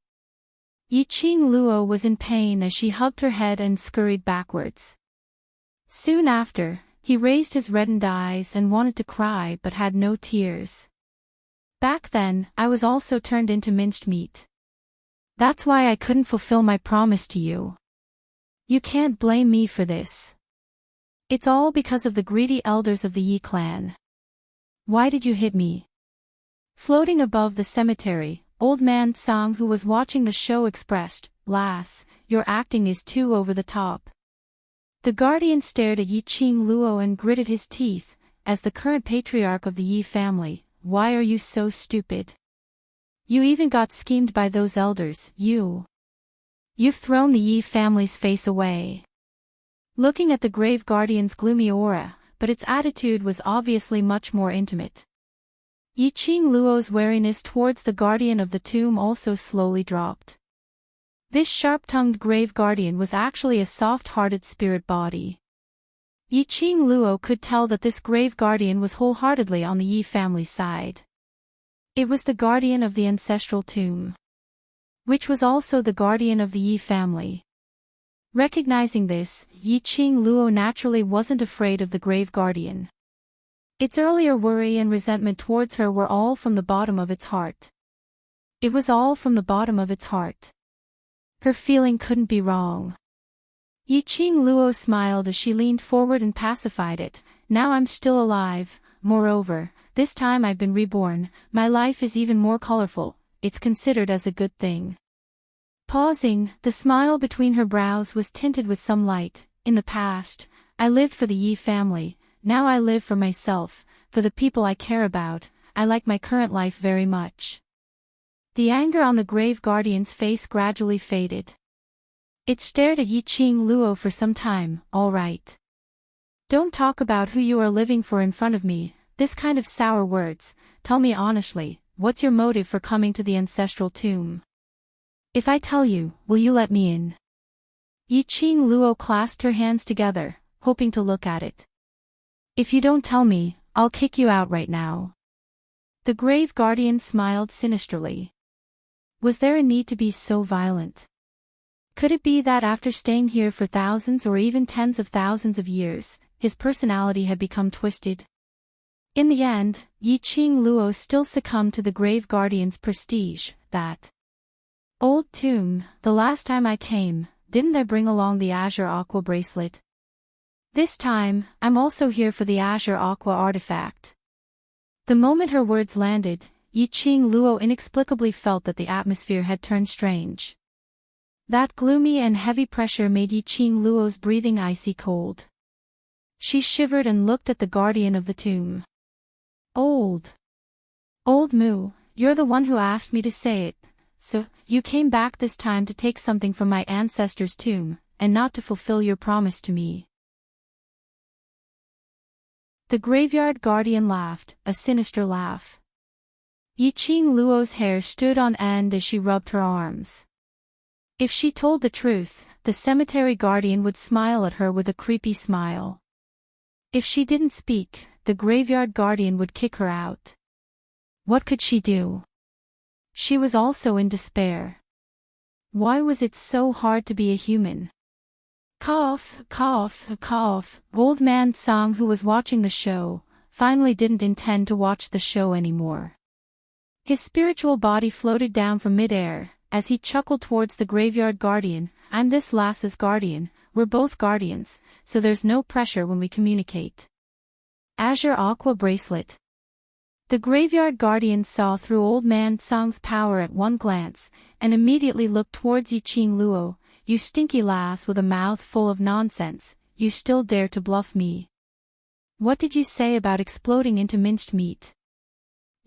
S1: Yiqing Luo was in pain as she hugged her head and scurried backwards. Soon after, he raised his reddened eyes and wanted to cry but had no tears. Back then, I was also turned into minced meat. That's why I couldn't fulfill my promise to you. You can't blame me for this. It's all because of the greedy elders of the Yi clan. Why did you hit me? Floating above the cemetery, Old Man Tsang, who was watching the show, expressed, "Lass, your acting is too over the top." The guardian stared at Yiqing Luo and gritted his teeth. As the current patriarch of the Yi family, why are you so stupid? You even got schemed by those elders. You've thrown the Yi family's face away. Looking at the grave guardian's gloomy aura, but its attitude was obviously much more intimate. Yiqing Luo's wariness towards the guardian of the tomb also slowly dropped. This sharp-tongued grave guardian was actually a soft-hearted spirit body. Yiqing Luo could tell that this grave guardian was wholeheartedly on the Yi family side. It was the guardian of the ancestral tomb, which was also the guardian of the Yi family. Recognizing this, Yiqing Luo naturally wasn't afraid of the grave guardian. Its earlier worry and resentment towards her were all from the bottom of its heart. It was all from the bottom of its heart. Her feeling couldn't be wrong. Yiqing Luo smiled as she leaned forward and pacified it. Now I'm still alive. Moreover, this time I've been reborn. My life is even more colorful. It's considered as a good thing. Pausing, the smile between her brows was tinted with some light. In the past, I lived for the Yi family. Now I live for myself, for the people I care about. I like my current life very much. The anger on the grave guardian's face gradually faded. It stared at Yiqing Luo for some time. All right. Don't talk about who you are living for in front of me, this kind of sour words. Tell me honestly, what's your motive for coming to the ancestral tomb? If I tell you, will you let me in? Yiqing Luo clasped her hands together, hoping to look at it. If you don't tell me, I'll kick you out right now. The grave guardian smiled sinisterly. Was there a need to be so violent? Could it be that after staying here for thousands or even tens of thousands of years, his personality had become twisted? In the end, Yiqing Luo still succumbed to the grave guardian's prestige. That old tomb, the last time I came, didn't I bring along the Azure Aqua bracelet? This time, I'm also here for the Azure Aqua artifact. The moment her words landed, Yiqing Luo inexplicably felt that the atmosphere had turned strange. That gloomy and heavy pressure made Yiqing Luo's breathing icy cold. She shivered and looked at the guardian of the tomb. Old Mu, you're the one who asked me to say it, so you came back this time to take something from my ancestor's tomb, and not to fulfill your promise to me. The graveyard guardian laughed, a sinister laugh. Yiqing Luo's hair stood on end as she rubbed her arms. If she told the truth, the cemetery guardian would smile at her with a creepy smile. If she didn't speak, the graveyard guardian would kick her out. What could she do? She was also in despair. Why was it so hard to be a human? Cough, cough, cough. Old Man Tsang, who was watching the show, finally didn't intend to watch the show anymore. His spiritual body floated down from midair, as he chuckled towards the graveyard guardian. I'm this lass's guardian, we're both guardians, so there's no pressure when we communicate. Azure Aqua Bracelet. The graveyard guardian saw through Old Man Song's power at one glance, and immediately looked towards Yiqing Luo. You stinky lass with a mouth full of nonsense, you still dare to bluff me. What did you say about exploding into minced meat?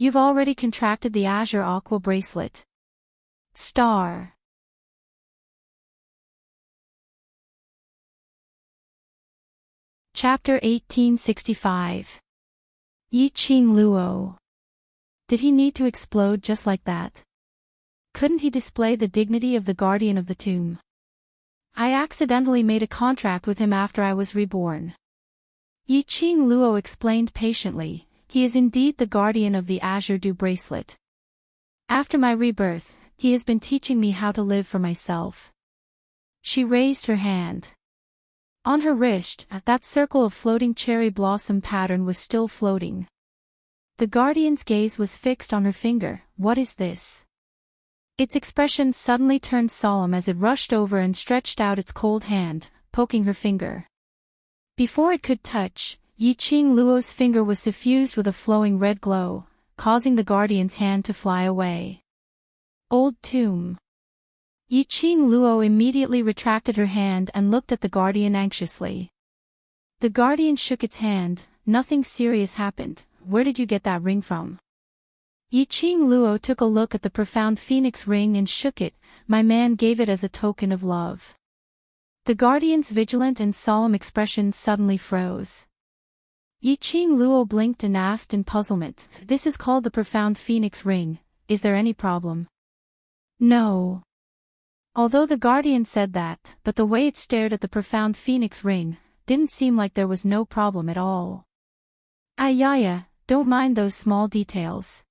S1: You've already contracted the Azure Aqua Bracelet. Star. Chapter 1865. Yiqing Luo. Did he need to explode just like that? Couldn't he display the dignity of the guardian of the tomb? I accidentally made a contract with him after I was reborn. Yiqing Luo explained patiently, he is indeed the guardian of the Azure Dew Bracelet. After my rebirth, he has been teaching me how to live for myself. She raised her hand. On her wrist, that circle of floating cherry blossom pattern was still floating. The guardian's gaze was fixed on her finger. What is this? Its expression suddenly turned solemn as it rushed over and stretched out its cold hand, poking her finger. Before it could touch, Yiqing Luo's finger was suffused with a flowing red glow, causing the guardian's hand to fly away. Old tomb. Yiqing Luo immediately retracted her hand and looked at the guardian anxiously. The guardian shook its hand. Nothing serious happened. Where did you get that ring from? Yiqing Luo took a look at the profound phoenix ring and shook it. My man gave it as a token of love. The guardian's vigilant and solemn expression suddenly froze. Yiqing Luo blinked and asked in puzzlement, this is called the profound phoenix ring. Is there any problem? No. Although the guardian said that, but the way it stared at the profound phoenix ring, didn't seem like there was no problem at all. Ayaya, don't mind those small details.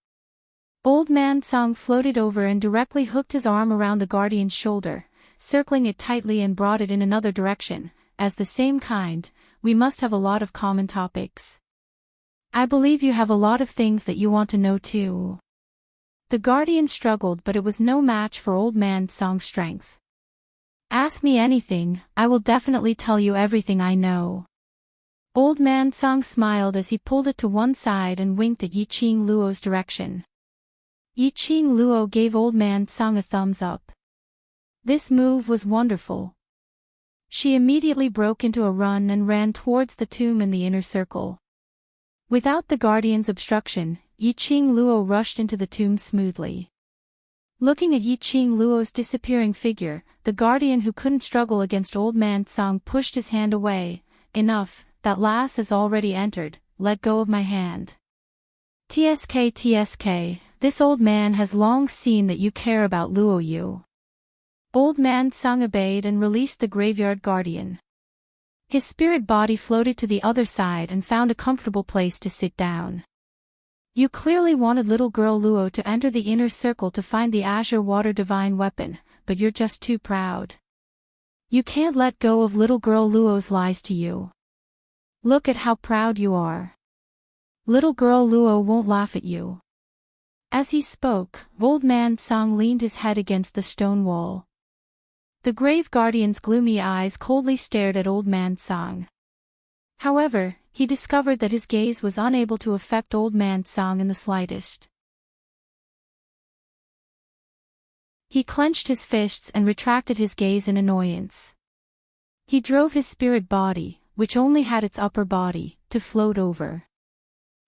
S1: Old Man Song floated over and directly hooked his arm around the guardian's shoulder, circling it tightly and brought it in another direction. As the same kind, we must have a lot of common topics. I believe you have a lot of things that you want to know too. The guardian struggled, but it was no match for Old Man Song's strength. Ask me anything, I will definitely tell you everything I know. Old Man Song smiled as he pulled it to one side and winked at Yiqing Luo's direction. Yiqing Luo gave Old Man Song a thumbs up. This move was wonderful. She immediately broke into a run and ran towards the tomb in the inner circle. Without the guardian's obstruction, Yiqing Luo rushed into the tomb smoothly. Looking at Yiqing Luo's disappearing figure, the guardian who couldn't struggle against Old Man Song pushed his hand away. Enough, that lass has already entered, let go of my hand. TSK, this old man has long seen that you care about Luo Yu. Old Man Song obeyed and released the graveyard guardian. His spirit body floated to the other side and found a comfortable place to sit down. You clearly wanted little girl Luo to enter the inner circle to find the Azure Water Divine Weapon, but you're just too proud. You can't let go of little girl Luo's lies to you. Look at how proud you are. Little girl Luo won't laugh at you. As he spoke, Old Man Song leaned his head against the stone wall. The grave guardian's gloomy eyes coldly stared at Old Man Song. However, he discovered that his gaze was unable to affect Old Man Song in the slightest. He clenched his fists and retracted his gaze in annoyance. He drove his spirit body, which only had its upper body, to float over.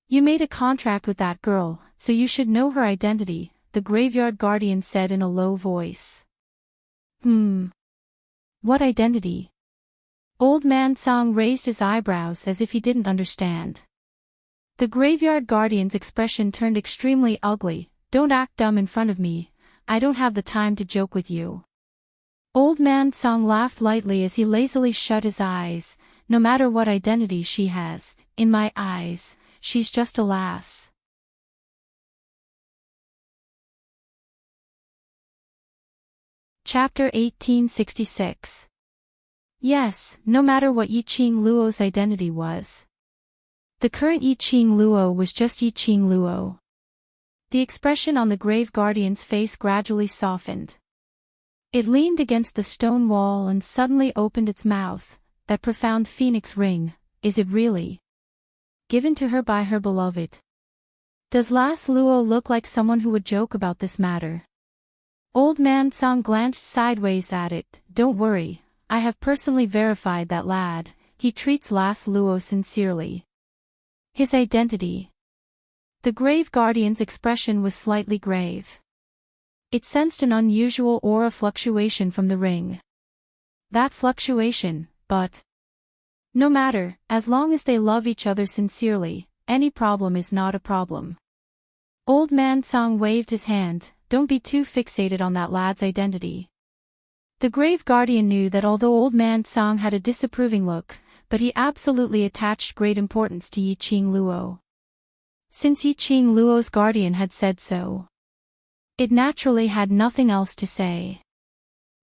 S1: You made a contract with that girl, so you should know her identity, the graveyard guardian said in a low voice. What identity? Old Man Song raised his eyebrows as if he didn't understand. The graveyard guardian's expression turned extremely ugly. Don't act dumb in front of me, I don't have the time to joke with you. Old Man Song laughed lightly as he lazily shut his eyes. No matter what identity she has, in my eyes, she's just a lass. Chapter 1866. Yes, no matter what Yiqing Luo's identity was. The current Yiqing Luo was just Yiqing Luo. The expression on the grave guardian's face gradually softened. It leaned against the stone wall and suddenly opened its mouth. That profound phoenix ring, is it really given to her by her beloved? Does Las Luo look like someone who would joke about this matter? Old Man Song glanced sideways at it. Don't worry, I have personally verified that lad. He treats Las Luo sincerely. His identity. The grave guardian's expression was slightly grave. It sensed an unusual aura fluctuation from the ring. That fluctuation, but no matter, as long as they love each other sincerely, any problem is not a problem. Old Man Song waved his hand. Don't be too fixated on that lad's identity. The grave guardian knew that although Old Man Song had a disapproving look, but he absolutely attached great importance to Yi Qing Luo. Since Yi Qing Luo's guardian had said so, it naturally had nothing else to say.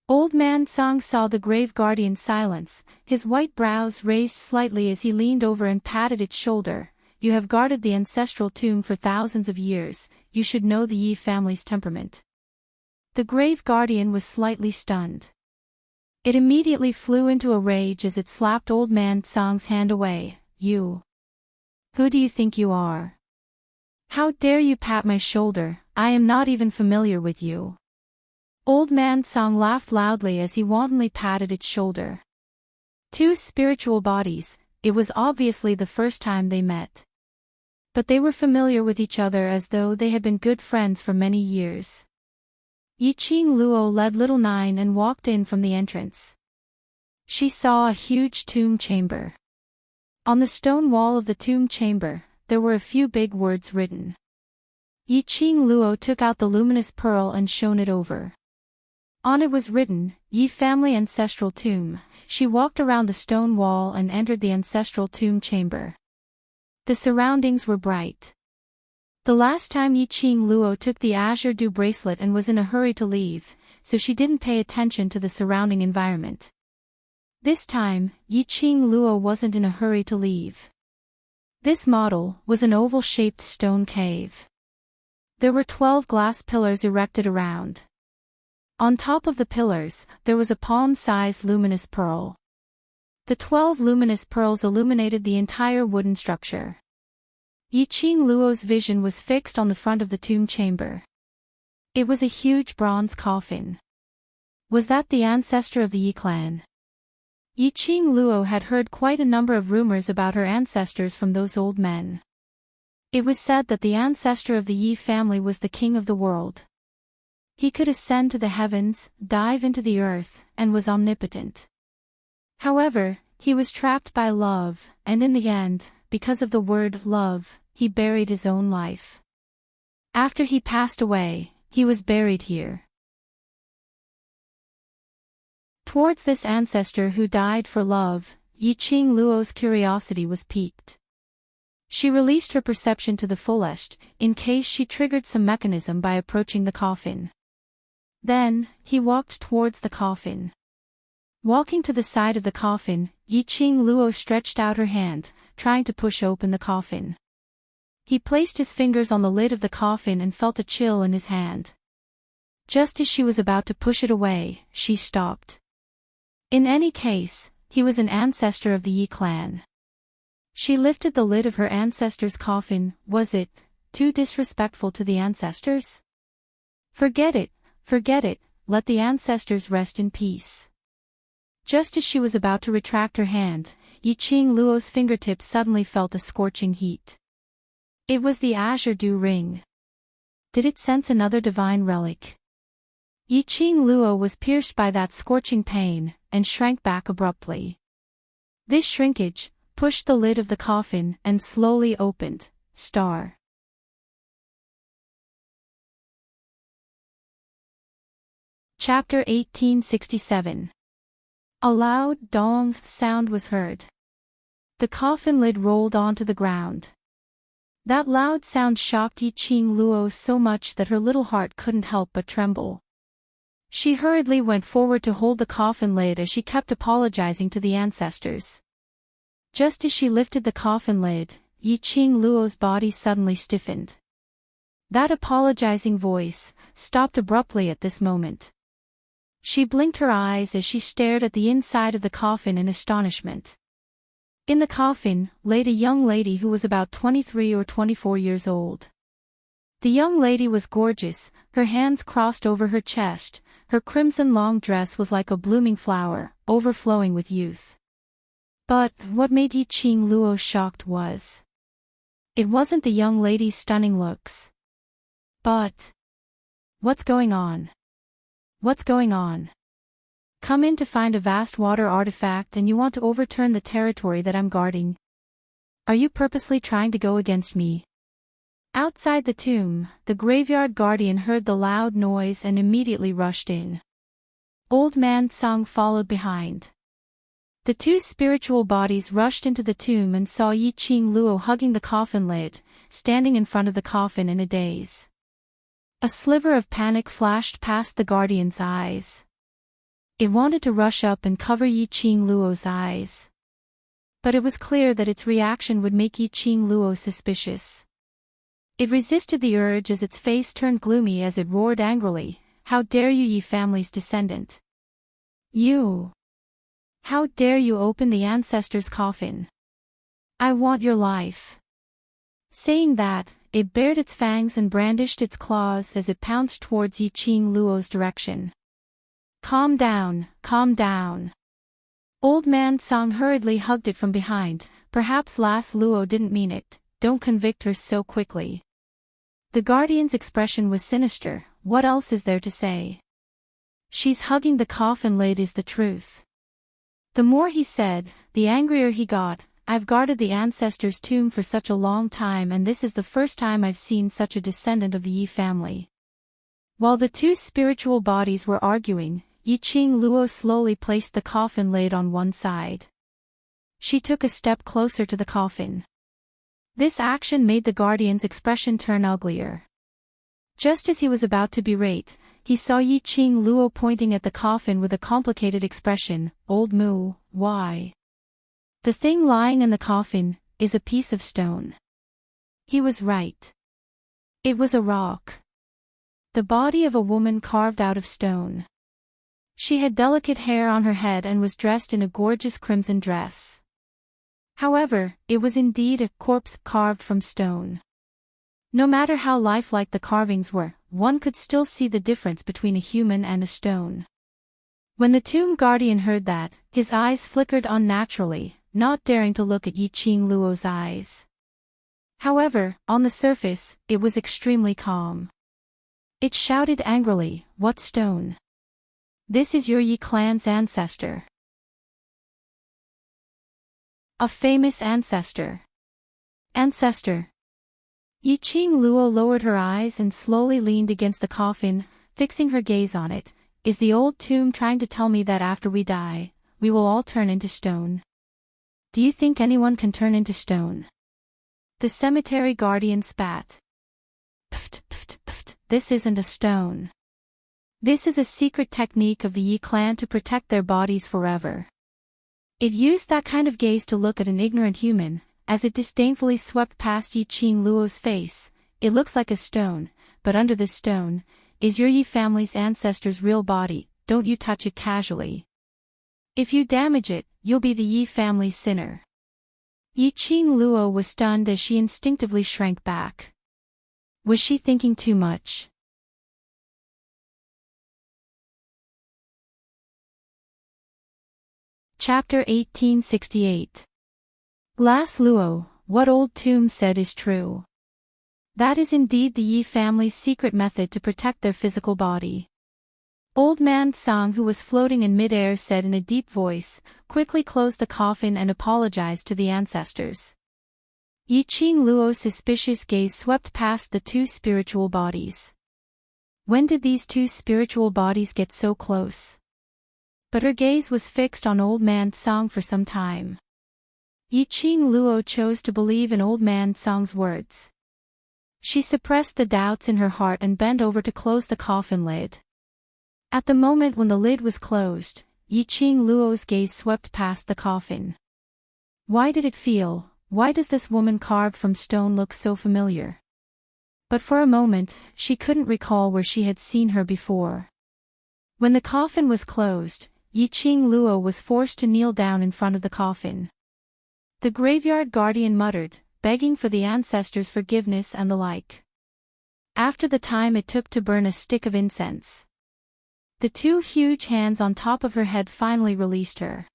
S1: Old Man Song saw the grave guardian's silence, his white brows raised slightly as he leaned over and patted its shoulder. You have guarded the ancestral tomb for thousands of years, you should know the Yi family's temperament. The grave guardian was slightly stunned. It immediately flew into a rage as it slapped Old Man Song's hand away. You. Who do you think you are? How dare you pat my shoulder? I am not even familiar with you. Old Man Song laughed loudly as he wantonly patted its shoulder. Two spiritual bodies, it was obviously the first time they met. But they were familiar with each other as though they had been good friends for many years. Yi Qing Luo led little Nine and walked in from the entrance. She saw a huge tomb chamber. On the stone wall of the tomb chamber, there were a few big words written. Yi Qing Luo took out the luminous pearl and shone it over. On it was written, Yi Family Ancestral Tomb. She walked around the stone wall and entered the ancestral tomb chamber. The surroundings were bright. The last time Yi Qing Luo took the azure dew bracelet and was in a hurry to leave, so she didn't pay attention to the surrounding environment. This time, Yi Qing Luo wasn't in a hurry to leave. This model was an oval-shaped stone cave. There were 12 glass pillars erected around. On top of the pillars, there was a palm-sized luminous pearl. The 12 luminous pearls illuminated the entire wooden structure. Yi Qing Luo's vision was fixed on the front of the tomb chamber. It was a huge bronze coffin. Was that the ancestor of the Yi clan? Yi Qing Luo had heard quite a number of rumors about her ancestors from those old men. It was said that the ancestor of the Yi family was the king of the world. He could ascend to the heavens, dive into the earth, and was omnipotent. However, he was trapped by love, and in the end, because of the word love, he buried his own life. After he passed away, he was buried here. Towards this ancestor who died for love, Yi Qing Luo's curiosity was piqued. She released her perception to the fullest, in case she triggered some mechanism by approaching the coffin. Then, he walked towards the coffin. Walking to the side of the coffin, Yi Qing Luo stretched out her hand, trying to push open the coffin. He placed his fingers on the lid of the coffin and felt a chill in his hand. Just as she was about to push it away, she stopped. In any case, he was an ancestor of the Yi clan. She lifted the lid of her ancestor's coffin. Was it too disrespectful to the ancestors? Forget it, let the ancestors rest in peace. Just as she was about to retract her hand, Yi Qing Luo's fingertips suddenly felt a scorching heat. It was the azure dew ring. Did it sense another divine relic? Yi Qing Luo was pierced by that scorching pain, and shrank back abruptly. This shrinkage pushed the lid of the coffin and slowly opened. Star. Chapter 1867. A loud dong sound was heard. The coffin lid rolled onto the ground. That loud sound shocked Yi Qing Luo so much that her little heart couldn't help but tremble. She hurriedly went forward to hold the coffin lid as she kept apologizing to the ancestors. Just as she lifted the coffin lid, Yi Qing Luo's body suddenly stiffened. That apologizing voice stopped abruptly at this moment. She blinked her eyes as she stared at the inside of the coffin in astonishment. In the coffin laid a young lady who was about 23 or 24 years old. The young lady was gorgeous, her hands crossed over her chest, her crimson long dress was like a blooming flower, overflowing with youth. But what made Yi-Ching Luo shocked was, it wasn't the young lady's stunning looks. But what's going on? What's going on? Come in to find a vast water artifact and you want to overturn the territory that I'm guarding? Are you purposely trying to go against me? Outside the tomb, the graveyard guardian heard the loud noise and immediately rushed in. Old Man Song followed behind. The two spiritual bodies rushed into the tomb and saw Yi-Ching Luo hugging the coffin lid, standing in front of the coffin in a daze. A sliver of panic flashed past the guardian's eyes. It wanted to rush up and cover Yi-Ching Luo's eyes. But it was clear that its reaction would make Yi-Ching Luo suspicious. It resisted the urge as its face turned gloomy as it roared angrily, "How dare you, Yi family's descendant! You! How dare you open the ancestor's coffin! I want your life!" Saying that, it bared its fangs and brandished its claws as it pounced towards Yi-Ching Luo's direction. "Calm down, calm down." Old Man Song hurriedly hugged it from behind. "Perhaps Las Luo didn't mean it, don't convict her so quickly." The guardian's expression was sinister. What else is there to say? She's hugging the coffin lid is the truth. The more he said, the angrier he got. "I've guarded the ancestor's tomb for such a long time and this is the first time I've seen such a descendant of the Yi family." While the two spiritual bodies were arguing, Yi-Ching Luo slowly placed the coffin lid on one side. She took a step closer to the coffin. This action made the guardian's expression turn uglier. Just as he was about to berate, he saw Yi-Ching Luo pointing at the coffin with a complicated expression. "Old Mu, why? The thing lying in the coffin is a piece of stone." He was right. It was a rock. The body of a woman carved out of stone. She had delicate hair on her head and was dressed in a gorgeous crimson dress. However, it was indeed a corpse carved from stone. No matter how lifelike the carvings were, one could still see the difference between a human and a stone. When the tomb guardian heard that, his eyes flickered unnaturally, not daring to look at Yi-Ching Luo's eyes. However, on the surface, it was extremely calm. It shouted angrily, "What stone? This is your Yi clan's ancestor. A famous ancestor. Ancestor." Yi-Ching Luo lowered her eyes and slowly leaned against the coffin, fixing her gaze on it. "Is the old tomb trying to tell me that after we die, we will all turn into stone? Do you think anyone can turn into stone?" The cemetery guardian spat. "Pft, pft, pft, this isn't a stone. This is a secret technique of the Yi clan to protect their bodies forever." It used that kind of gaze to look at an ignorant human. As it disdainfully swept past Yi-Ching Luo's face, "It looks like a stone, but under this stone is your Yi family's ancestor's real body. Don't you touch it casually. If you damage it, you'll be the Yi family's sinner." Yi-Ching Luo was stunned as she instinctively shrank back. Was she thinking too much? Chapter 1868. Las Luo, what old tomb said is true. That is indeed the Yi family's secret method to protect their physical body. Old Man Song, who was floating in mid-air, said in a deep voice, quickly closed the coffin and apologized to the ancestors. Yi-Ching Luo's suspicious gaze swept past the two spiritual bodies. When did these two spiritual bodies get so close? But her gaze was fixed on Old Man Song for some time. Yi-Ching Luo chose to believe in Old Man Song's words. She suppressed the doubts in her heart and bent over to close the coffin lid. At the moment when the lid was closed, Yi-Ching Luo's gaze swept past the coffin. Why does this woman carved from stone look so familiar? But for a moment, she couldn't recall where she had seen her before. When the coffin was closed, Yiqing Luo was forced to kneel down in front of the coffin. The graveyard guardian muttered, begging for the ancestors' forgiveness and the like. After the time it took to burn a stick of incense, the two huge hands on top of her head finally released her.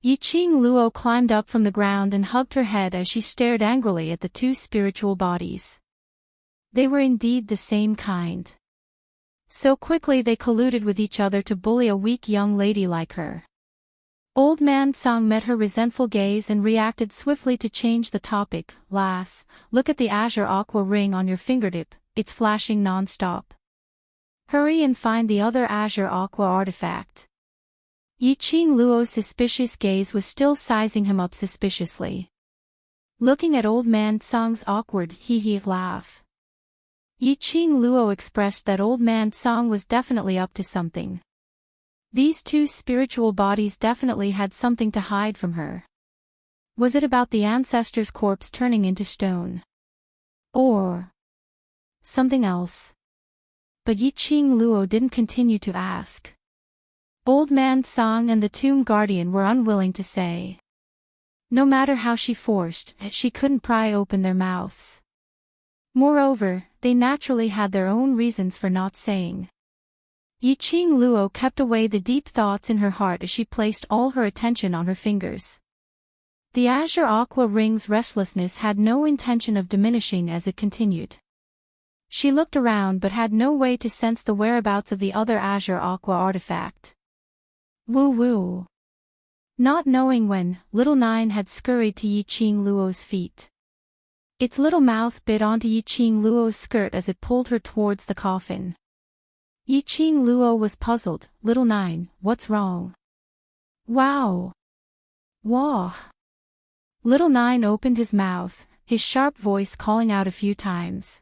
S1: Yiqing Luo climbed up from the ground and hugged her head as she stared angrily at the two spiritual bodies. They were indeed the same kind. So quickly they colluded with each other to bully a weak young lady like her. Old Man Tsang met her resentful gaze and reacted swiftly to change the topic. Lass, look at the azure aqua ring on your fingertip, it's flashing non-stop. Hurry and find the other azure aqua artifact. Yiqing Luo's suspicious gaze was still sizing him up suspiciously. Looking at Old Man Tsang's awkward hee-hee laugh, Yiqing Luo expressed that Old Man Tsang was definitely up to something. These two spiritual bodies definitely had something to hide from her. Was it about the ancestor's corpse turning into stone? Or something else? But Yiqing Luo didn't continue to ask. Old Man Tsang and the tomb guardian were unwilling to say. No matter how she forced, she couldn't pry open their mouths. Moreover, they naturally had their own reasons for not saying. Yiqing Luo kept away the deep thoughts in her heart as she placed all her attention on her fingers. The azure aqua ring's restlessness had no intention of diminishing as it continued. She looked around but had no way to sense the whereabouts of the other azure aqua artifact. Woo-woo. Not knowing when, Little Nine had scurried to Yiqing Luo's feet. Its little mouth bit onto Yiqing Luo's skirt as it pulled her towards the coffin. Yiqing Luo was puzzled. Little Nine, what's wrong? Wow. Wah. Little Nine opened his mouth, his sharp voice calling out a few times.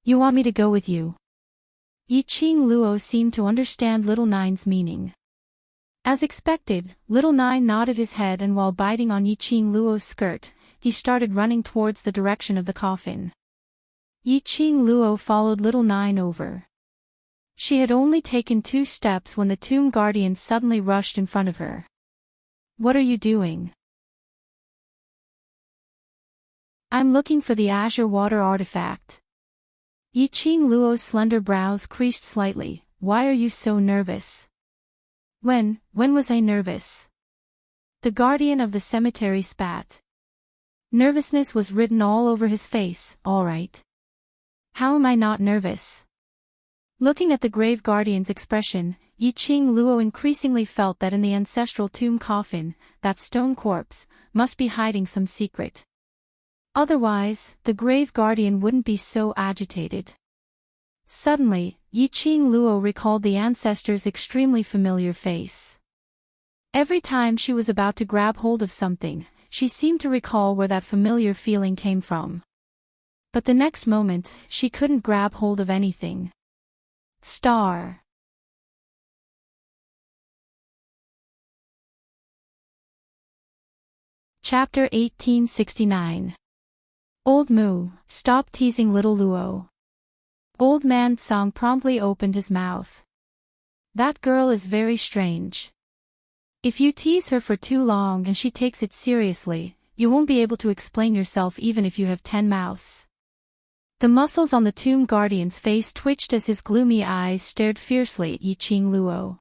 S1: You want me to go with you? Yiqing Luo seemed to understand Little Nine's meaning. As expected, Little Nine nodded his head and while biting on Yiqing Luo's skirt, he started running towards the direction of the coffin. Yiqing Luo followed Little Nine over. She had only taken 2 steps when the tomb guardian suddenly rushed in front of her. What are you doing? I'm looking for the azure water artifact. Yiqing Luo's slender brows creased slightly. Why are you so nervous? When was I nervous? The guardian of the cemetery spat. Nervousness was written all over his face. All right. How am I not nervous? Looking at the grave guardian's expression, Yiqing Luo increasingly felt that in the ancestral tomb coffin, that stone corpse must be hiding some secret. Otherwise, the grave guardian wouldn't be so agitated. Suddenly, Yiqing Luo recalled the ancestor's extremely familiar face. Every time she was about to grab hold of something, she seemed to recall where that familiar feeling came from. But the next moment, she couldn't grab hold of anything. Star. Chapter 1869. Old Mu, stop teasing little Luo. Old Man Tsang promptly opened his mouth. That girl is very strange. If you tease her for too long and she takes it seriously, you won't be able to explain yourself even if you have 10 mouths. The muscles on the tomb guardian's face twitched as his gloomy eyes stared fiercely at Yiqing Luo.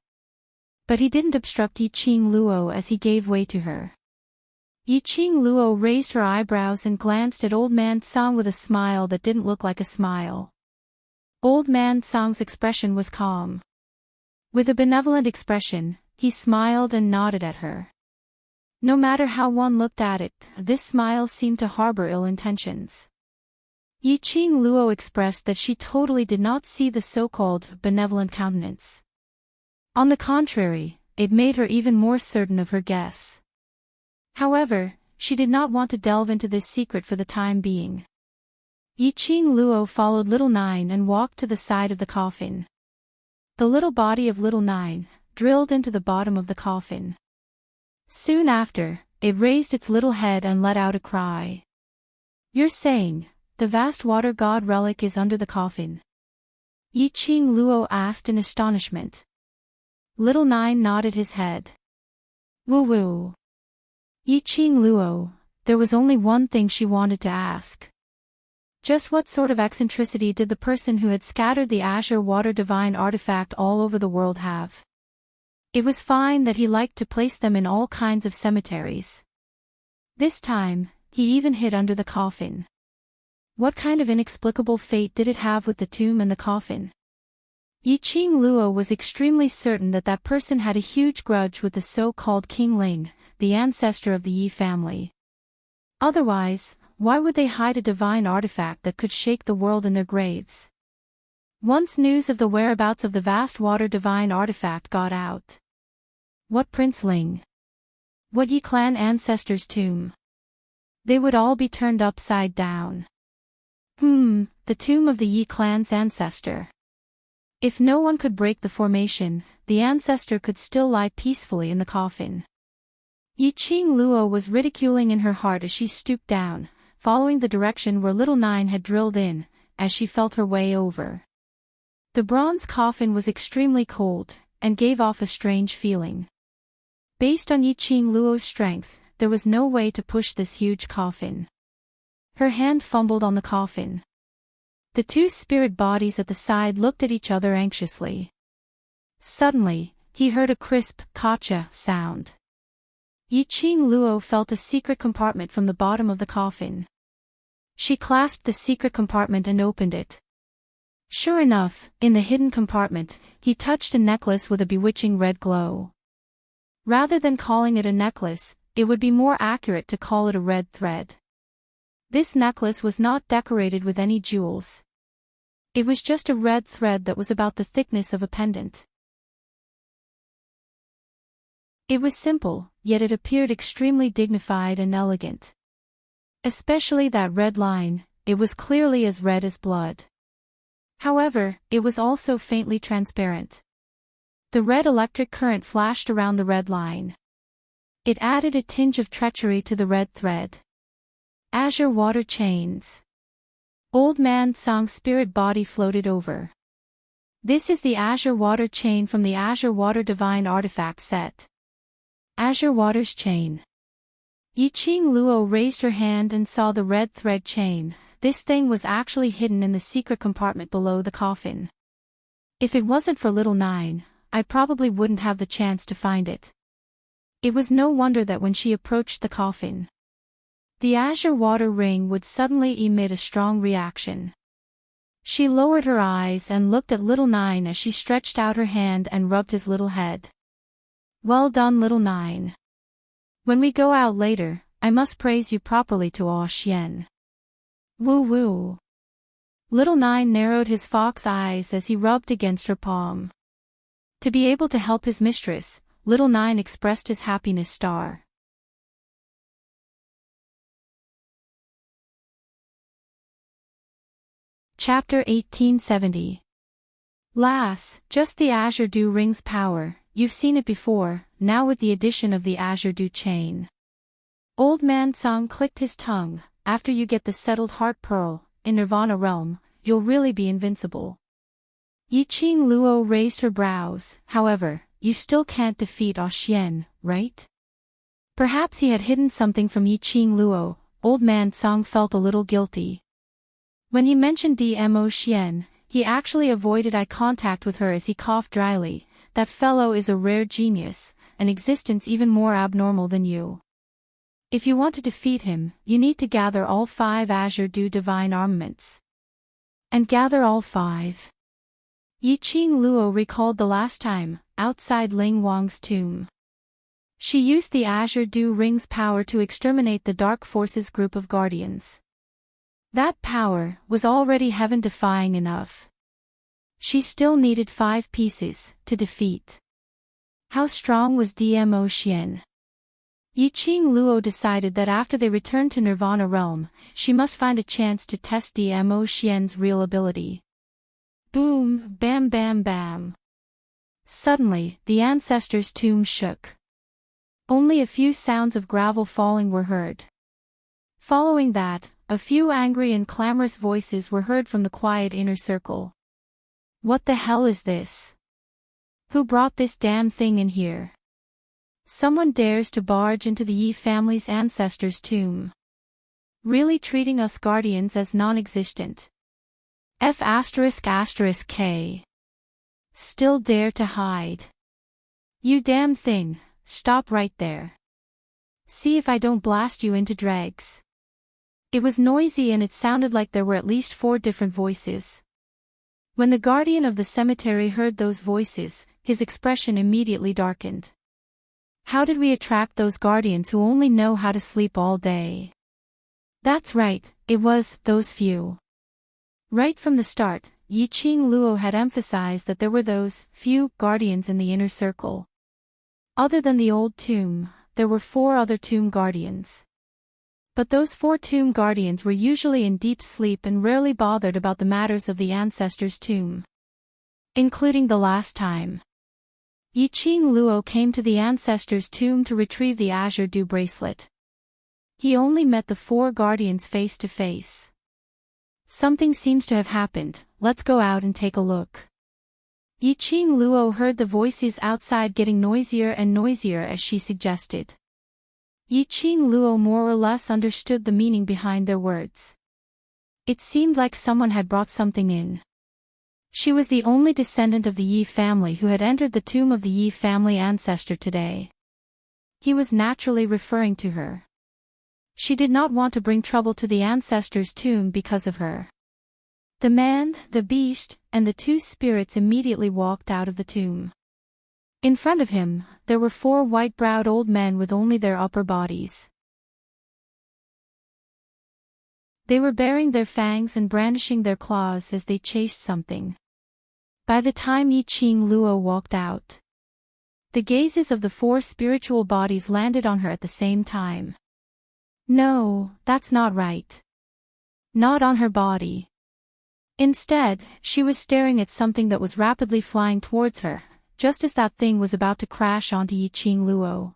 S1: But he didn't obstruct Yiqing Luo as he gave way to her. Yiqing Luo raised her eyebrows and glanced at Old Man Tsang with a smile that didn't look like a smile. Old Man Tsang's expression was calm. With a benevolent expression, he smiled and nodded at her. No matter how one looked at it, this smile seemed to harbor ill intentions. Yiqing Luo expressed that she totally did not see the so-called benevolent countenance. On the contrary, it made her even more certain of her guess. However, she did not want to delve into this secret for the time being. Yiqing Luo followed Little Nine and walked to the side of the coffin. The little body of Little Nine drilled into the bottom of the coffin. Soon after, it raised its little head and let out a cry. You're saying, the vast water god relic is under the coffin? Yi Qing Luo asked in astonishment. Little Nine nodded his head. Woo woo. Yi Qing Luo, there was only one thing she wanted to ask. Just what sort of eccentricity did the person who had scattered the azure water divine artifact all over the world have? It was fine that he liked to place them in all kinds of cemeteries. This time, he even hid under the coffin. What kind of inexplicable fate did it have with the tomb and the coffin? Yi Qing Luo was extremely certain that that person had a huge grudge with the so-called King Ling, the ancestor of the Yi family. Otherwise, why would they hide a divine artifact that could shake the world in their graves? Once news of the whereabouts of the vast water divine artifact got out. What Prince Ling? What Yi clan ancestor's tomb? They would all be turned upside down. The tomb of the Yi clan's ancestor. If no one could break the formation, the ancestor could still lie peacefully in the coffin. Yi Qing Luo was ridiculing in her heart as she stooped down, following the direction where Little Nine had drilled in, as she felt her way over. The bronze coffin was extremely cold, and gave off a strange feeling. Based on Yi Qing Luo's strength, there was no way to push this huge coffin. Her hand fumbled on the coffin. The two spirit bodies at the side looked at each other anxiously. Suddenly, he heard a crisp, "Kacha" sound. Yi Qing Luo felt a secret compartment from the bottom of the coffin. She clasped the secret compartment and opened it. Sure enough, in the hidden compartment, he touched a necklace with a bewitching red glow. Rather than calling it a necklace, it would be more accurate to call it a red thread. This necklace was not decorated with any jewels. It was just a red thread that was about the thickness of a pendant. It was simple, yet it appeared extremely dignified and elegant. Especially that red line, it was clearly as red as blood. However, it was also faintly transparent. The red electric current flashed around the red line. It added a tinge of treachery to the red thread. Azure water chains. Old Man Song's spirit body floated over. This is the azure water chain from the azure water divine artifact set. Azure water's chain. Yi Qing Luo raised her hand and saw the red thread chain. This thing was actually hidden in the secret compartment below the coffin. If it wasn't for Little Nine, I probably wouldn't have the chance to find it. It was no wonder that when she approached the coffin, the azure water ring would suddenly emit a strong reaction. She lowered her eyes and looked at Little Nine as she stretched out her hand and rubbed his little head. Well done, Little Nine. When we go out later, I must praise you properly to Aw Xian. Woo woo. Little Nine narrowed his fox eyes as he rubbed against her palm. To be able to help his mistress, Little Nine expressed his happiness star. Chapter 1870. Lass, just the Azure Dew Ring's power, you've seen it before, now with the addition of the Azure Dew chain. Old Man Song clicked his tongue. After you get the settled heart pearl, in Nirvana realm, you'll really be invincible. Yi Qing Luo raised her brows. However, you still can't defeat Aw Xian, right? Perhaps he had hidden something from Yi Qing Luo. Old Man Song felt a little guilty. When he mentioned Dmo Xian, he actually avoided eye contact with her as he coughed dryly. That fellow is a rare genius, an existence even more abnormal than you. If you want to defeat him, you need to gather all 5 Azure Dew divine armaments. And gather all 5. Yi Qing Luo recalled the last time, outside Ling Wang's tomb. She used the Azure Dew Ring's power to exterminate the Dark Forces group of guardians. That power was already heaven-defying enough. She still needed 5 pieces to defeat. How strong was Dmo Xian? Yi Qing Luo decided that after they returned to Nirvana realm, she must find a chance to test Dmo Xian's real ability. Boom, bam bam bam. Suddenly, the ancestor's tomb shook. Only a few sounds of gravel falling were heard. Following that, a few angry and clamorous voices were heard from the quiet inner circle. What the hell is this? Who brought this damn thing in here? Someone dares to barge into the Yi family's ancestors' tomb. Really treating us guardians as non-existent. F***K. Still dare to hide. You damn thing, stop right there. See if I don't blast you into dregs. It was noisy and it sounded like there were at least 4 different voices. When the guardian of the cemetery heard those voices, his expression immediately darkened. How did we attract those guardians who only know how to sleep all day? That's right, it was those few. Right from the start, Yiqing Luo had emphasized that there were those few guardians in the inner circle. Other than the old tomb, there were 4 other tomb guardians. But those 4 tomb guardians were usually in deep sleep and rarely bothered about the matters of the ancestors' tomb. Including the last time Yiqing Luo came to the ancestors' tomb to retrieve the Azure Dew bracelet. He only met the 4 guardians face to face. Something seems to have happened, let's go out and take a look. Yiqing Luo heard the voices outside getting noisier and noisier as she suggested. Yiqing Luo more or less understood the meaning behind their words. It seemed like someone had brought something in. She was the only descendant of the Yi family who had entered the tomb of the Yi family ancestor today. He was naturally referring to her. She did not want to bring trouble to the ancestor's tomb because of her. The man, the beast, and the 2 spirits immediately walked out of the tomb. In front of him, there were 4 white-browed old men with only their upper bodies. They were baring their fangs and brandishing their claws as they chased something. By the time Yiqing Luo walked out, the gazes of the 4 spiritual bodies landed on her at the same time. No, that's not right. Not on her body. Instead, she was staring at something that was rapidly flying towards her, just as that thing was about to crash onto Yiqing Luo.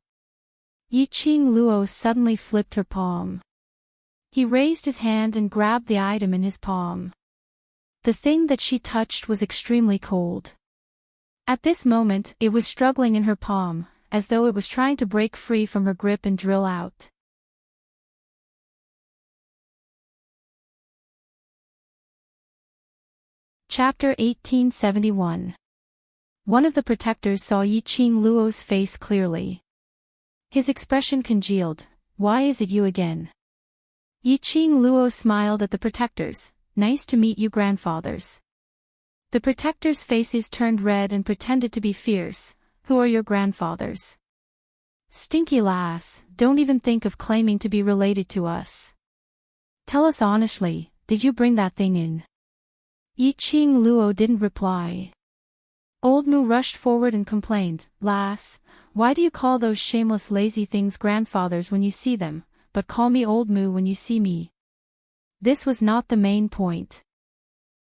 S1: Yiqing Luo suddenly flipped her palm. He raised his hand and grabbed the item in his palm. The thing that she touched was extremely cold. At this moment, it was struggling in her palm, as though it was trying to break free from her grip and drill out. Chapter 1871. One of the protectors saw Yiqing Luo's face clearly. His expression congealed. Why is it you again? Yiqing Luo smiled at the protectors. Nice to meet you, grandfathers. The protectors' faces turned red and pretended to be fierce. Who are your grandfathers? Stinky lass, don't even think of claiming to be related to us. Tell us honestly, did you bring that thing in? Yiqing Luo didn't reply. Old Mu rushed forward and complained, Lass, why do you call those shameless lazy things grandfathers when you see them, but call me Old Mu when you see me? This was not the main point.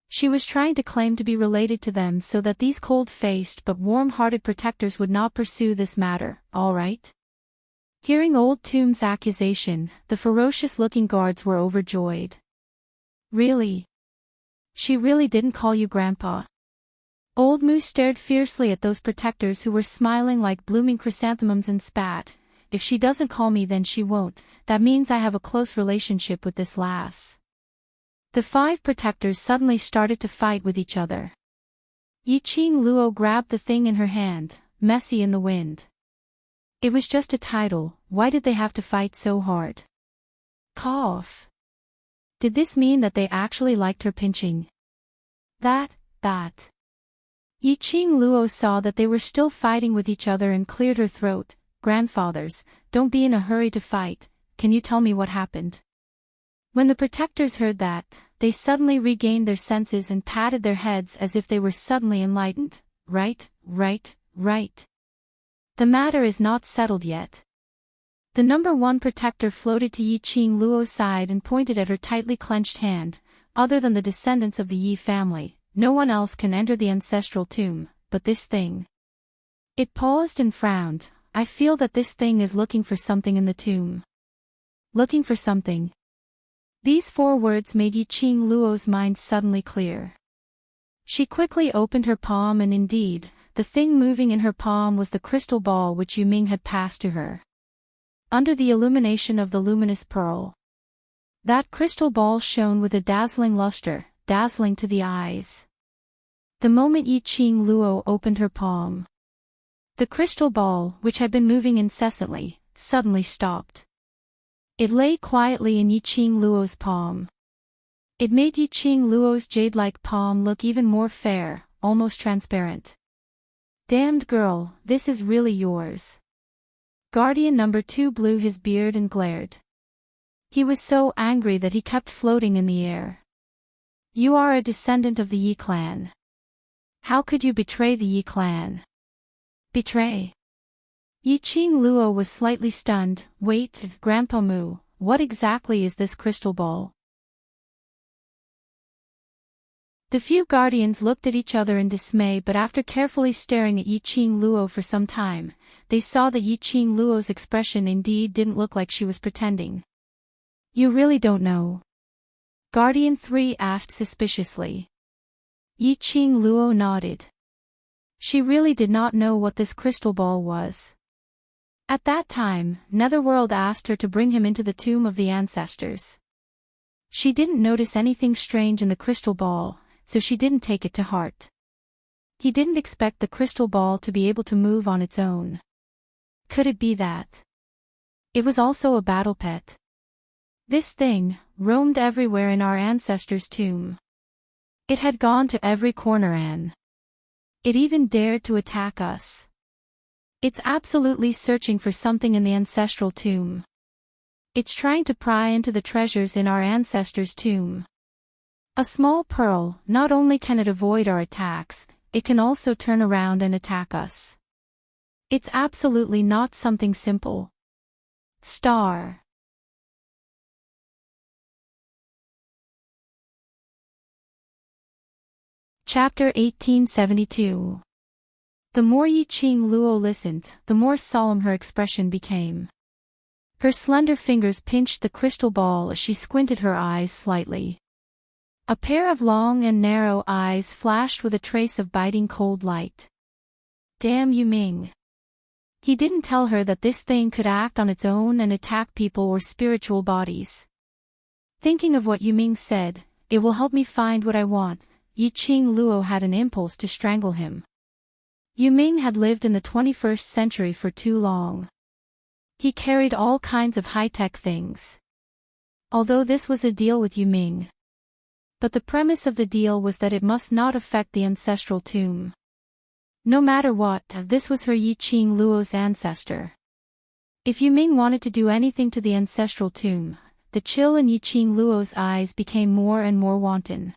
S1: She was trying to claim to be related to them so that these cold-faced but warm-hearted protectors would not pursue this matter, all right? Hearing Old Tomb's accusation, the ferocious-looking guards were overjoyed. Really? She really didn't call you Grandpa? Old Mu stared fiercely at those protectors who were smiling like blooming chrysanthemums and spat. If she doesn't call me then she won't, that means I have a close relationship with this lass. The 5 protectors suddenly started to fight with each other. Yiqing Luo grabbed the thing in her hand, messy in the wind. It was just a title, why did they have to fight so hard? Cough. Did this mean that they actually liked her pinching? That. Yiqing Luo saw that they were still fighting with each other and cleared her throat. Grandfathers, don't be in a hurry to fight, can you tell me what happened? When the protectors heard that, they suddenly regained their senses and patted their heads as if they were suddenly enlightened. Right. The matter is not settled yet. The number 1 protector floated to Yiqing Luo's side and pointed at her tightly clenched hand. Other than the descendants of the Yi family, no one else can enter the ancestral tomb, but this thing. It paused and frowned. I feel that this thing is looking for something in the tomb. Looking for something. These 4 words made Yiqing Luo's mind suddenly clear. She quickly opened her palm and indeed, the thing moving in her palm was the crystal ball which Yuming had passed to her. Under the illumination of the luminous pearl, that crystal ball shone with a dazzling luster, dazzling to the eyes. The moment Yiqing Luo opened her palm, the crystal ball, which had been moving incessantly, suddenly stopped. It lay quietly in Yiqing Luo's palm. It made Yiqing Luo's jade-like palm look even more fair, almost transparent. Damned girl, this is really yours. Guardian number 2 blew his beard and glared. He was so angry that he kept floating in the air. You are a descendant of the Yi clan. How could you betray the Yi clan? Betray? Yiqing Luo was slightly stunned. Wait, Grandpa Mu, what exactly is this crystal ball? The few guardians looked at each other in dismay, but after carefully staring at Yiqing Luo for some time, they saw that Yiqing Luo's expression indeed didn't look like she was pretending. You really don't know? Guardian 3 asked suspiciously. Yiqing Luo nodded. She really did not know what this crystal ball was. At that time, Netherworld asked her to bring him into the tomb of the ancestors. She didn't notice anything strange in the crystal ball, so she didn't take it to heart. He didn't expect the crystal ball to be able to move on its own. Could it be that it was also a battle pet? This thing roamed everywhere in our ancestors' tomb. It had gone to every corner and it even dared to attack us. It's absolutely searching for something in the ancestral tomb. It's trying to pry into the treasures in our ancestors' tomb. A small pearl, not only can it avoid our attacks, it can also turn around and attack us. It's absolutely not something simple. Star. Chapter 1872. The more Yiqing Luo listened, the more solemn her expression became. Her slender fingers pinched the crystal ball as she squinted her eyes slightly. A pair of long and narrow eyes flashed with a trace of biting cold light. Damn Yuming. He didn't tell her that this thing could act on its own and attack people or spiritual bodies. Thinking of what Yuming said, it will help me find what I want, Yiqing Luo had an impulse to strangle him. Yuming had lived in the 21st century for too long. He carried all kinds of high-tech things. Although this was a deal with Yuming. But the premise of the deal was that it must not affect the ancestral tomb. No matter what, this was her Yiqing Luo's ancestor. If Yuming wanted to do anything to the ancestral tomb, the chill in Yiqing Luo's eyes became more and more wanton.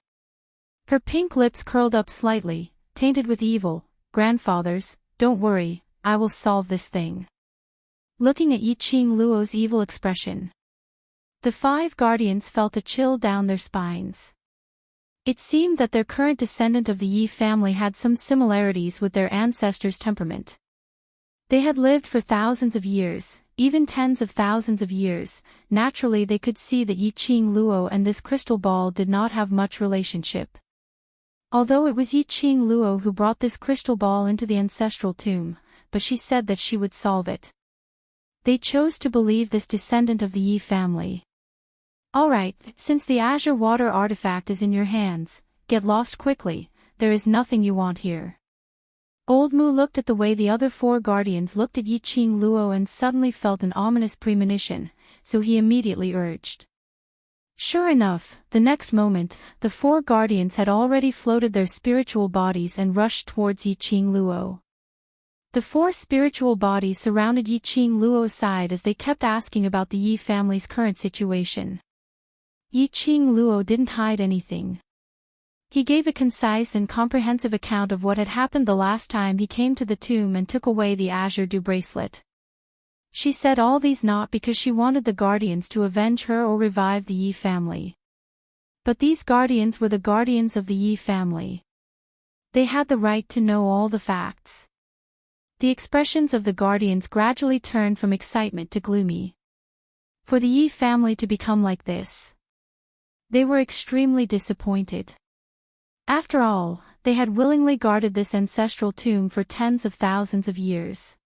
S1: Her pink lips curled up slightly, tainted with evil. Grandfathers, don't worry, I will solve this thing. Looking at Yiqing Luo's evil expression, the 5 guardians felt a chill down their spines. It seemed that their current descendant of the Yi family had some similarities with their ancestors' temperament. They had lived for thousands of years, even tens of thousands of years. Naturally they could see that Yiqing Luo and this crystal ball did not have much relationship. Although it was Yiqing Luo who brought this crystal ball into the ancestral tomb, but she said that she would solve it. They chose to believe this descendant of the Yi family. Alright, since the azure water artifact is in your hands, get lost quickly, there is nothing you want here. Old Mu looked at the way the other 4 guardians looked at Yiqing Luo and suddenly felt an ominous premonition, so he immediately urged. Sure enough, the next moment, the 4 guardians had already floated their spiritual bodies and rushed towards Yiqing Luo. The 4 spiritual bodies surrounded Yiqing Luo's side as they kept asking about the Yi family's current situation. Yiqing Luo didn't hide anything. He gave a concise and comprehensive account of what had happened the last time he came to the tomb and took away the azure dew bracelet. She said all these not because she wanted the guardians to avenge her or revive the Yi family. But these guardians were the guardians of the Yi family. They had the right to know all the facts. The expressions of the guardians gradually turned from excitement to gloomy. For the Yi family to become like this. They were extremely disappointed. After all, they had willingly guarded this ancestral tomb for tens of thousands of years.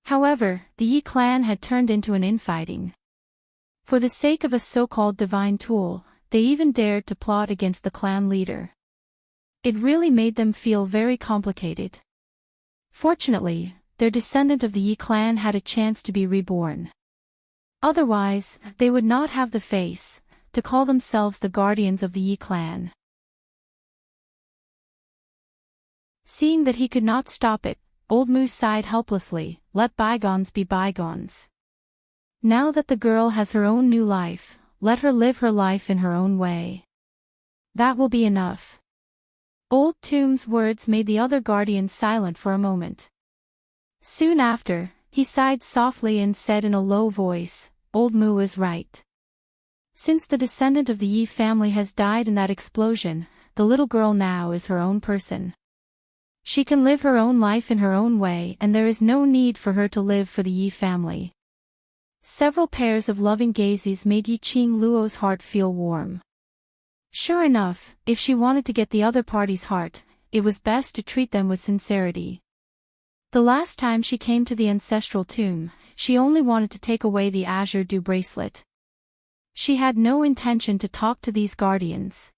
S1: However, the Yi clan had turned into an infighting. For the sake of a so-called divine tool, they even dared to plot against the clan leader. It really made them feel very complicated. Fortunately, their descendant of the Yi clan had a chance to be reborn. Otherwise, they would not have the face to call themselves the guardians of the Yi clan. Seeing that he could not stop it, Old Mu sighed helplessly, "Let bygones be bygones. Now that the girl has her own new life, let her live her life in her own way. That will be enough." Old Tomb's words made the other guardians silent for a moment. Soon after, he sighed softly and said in a low voice, "Old Mu is right. Since the descendant of the Yi family has died in that explosion, the little girl now is her own person. She can live her own life in her own way and there is no need for her to live for the Yi family." Several pairs of loving gazes made Yiqing Luo's heart feel warm. Sure enough, if she wanted to get the other party's heart, it was best to treat them with sincerity. The last time she came to the ancestral tomb, she only wanted to take away the azure dew bracelet. She had no intention to talk to these guardians.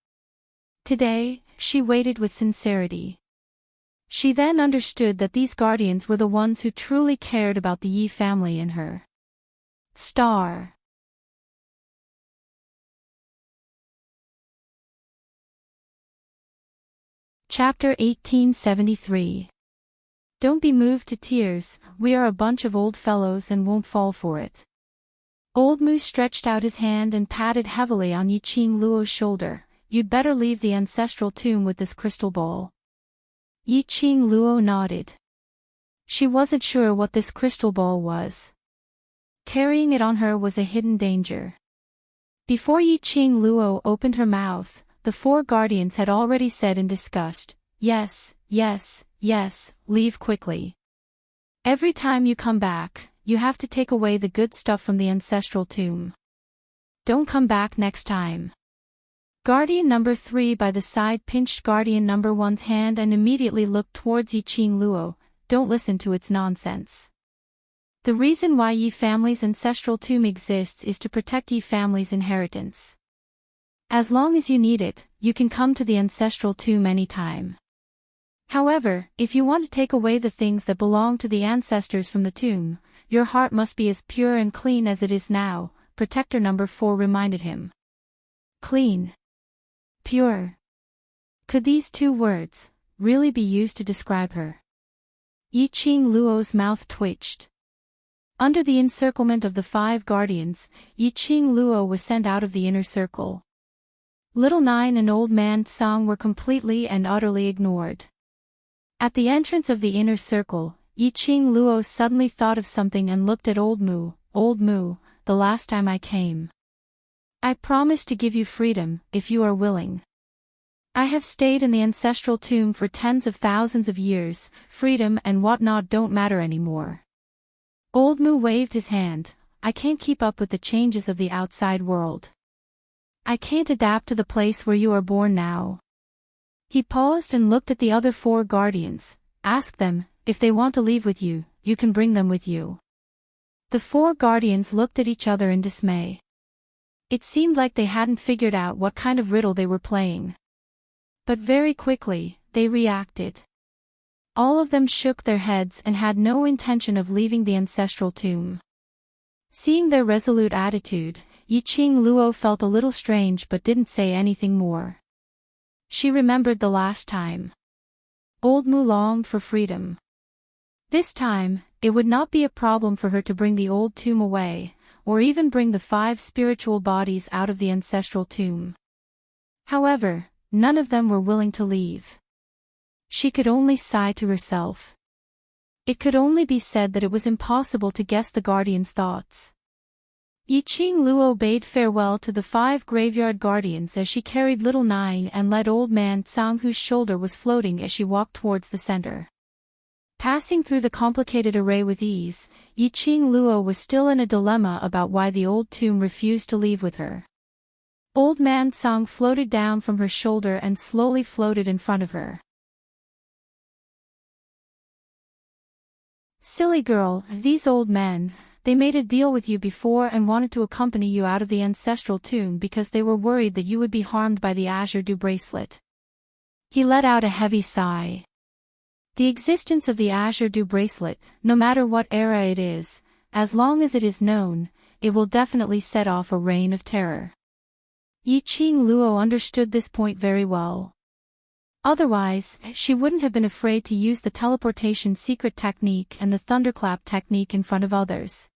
S1: Today, she waited with sincerity. She then understood that these guardians were the ones who truly cared about the Yi family and her. Star. Chapter 1873. Don't be moved to tears, we are a bunch of old fellows and won't fall for it. Old Mu stretched out his hand and patted heavily on Yiqing Luo's shoulder. "You'd better leave the ancestral tomb with this crystal ball." Yiqing Luo nodded. She wasn't sure what this crystal ball was. Carrying it on her was a hidden danger. Before Yiqing Luo opened her mouth, the four guardians had already said in disgust, "Yes, yes, yes, leave quickly. Every time you come back, you have to take away the good stuff from the ancestral tomb. Don't come back next time." Guardian number 3 by the side pinched Guardian number 1's hand and immediately looked towards Yiqing Luo. "Don't listen to its nonsense. The reason why Yi family's ancestral tomb exists is to protect Yi family's inheritance. As long as you need it, you can come to the ancestral tomb anytime. However, if you want to take away the things that belong to the ancestors from the tomb, your heart must be as pure and clean as it is now," Protector number 4 reminded him. Clean. Pure. Could these two words really be used to describe her? Yiqing Luo's mouth twitched. Under the encirclement of the 5 guardians, Yiqing Luo was sent out of the inner circle. Little Nine and Old Man Tsang were completely and utterly ignored. At the entrance of the inner circle, Yiqing Luo suddenly thought of something and looked at Old Mu. "Old Mu, the last time I came, I promised to give you freedom, if you are willing. I have stayed in the ancestral tomb for tens of thousands of years, freedom and whatnot don't matter anymore." Old Mu waved his hand. "I can't keep up with the changes of the outside world. I can't adapt to the place where you are born now." He paused and looked at the other 4 guardians. "Ask them, if they want to leave with you, you can bring them with you." The 4 guardians looked at each other in dismay. It seemed like they hadn't figured out what kind of riddle they were playing. But very quickly, they reacted. All of them shook their heads and had no intention of leaving the ancestral tomb. Seeing their resolute attitude, Yiqing Luo felt a little strange but didn't say anything more. She remembered the last time. Old Mu longed for freedom. This time, it would not be a problem for her to bring the old tomb away, or even bring the 5 spiritual bodies out of the ancestral tomb. However, none of them were willing to leave. She could only sigh to herself. It could only be said that it was impossible to guess the guardian's thoughts. Yiqing Luo bade farewell to the 5 graveyard guardians as she carried Little Nine and led Old Man Tsang, whose shoulder was floating as she walked towards the center. Passing through the complicated array with ease, Yiqing Luo was still in a dilemma about why the old tomb refused to leave with her. Old Man Song floated down from her shoulder and slowly floated in front of her. Silly girl, these old men, they made a deal with you before and wanted to accompany you out of the ancestral tomb because they were worried that you would be harmed by the Azure Dew bracelet. He let out a heavy sigh. The existence of the Azure Dew bracelet, no matter what era it is, as long as it is known, it will definitely set off a reign of terror. Yiqing Luo understood this point very well. Otherwise, she wouldn't have been afraid to use the teleportation secret technique and the thunderclap technique in front of others.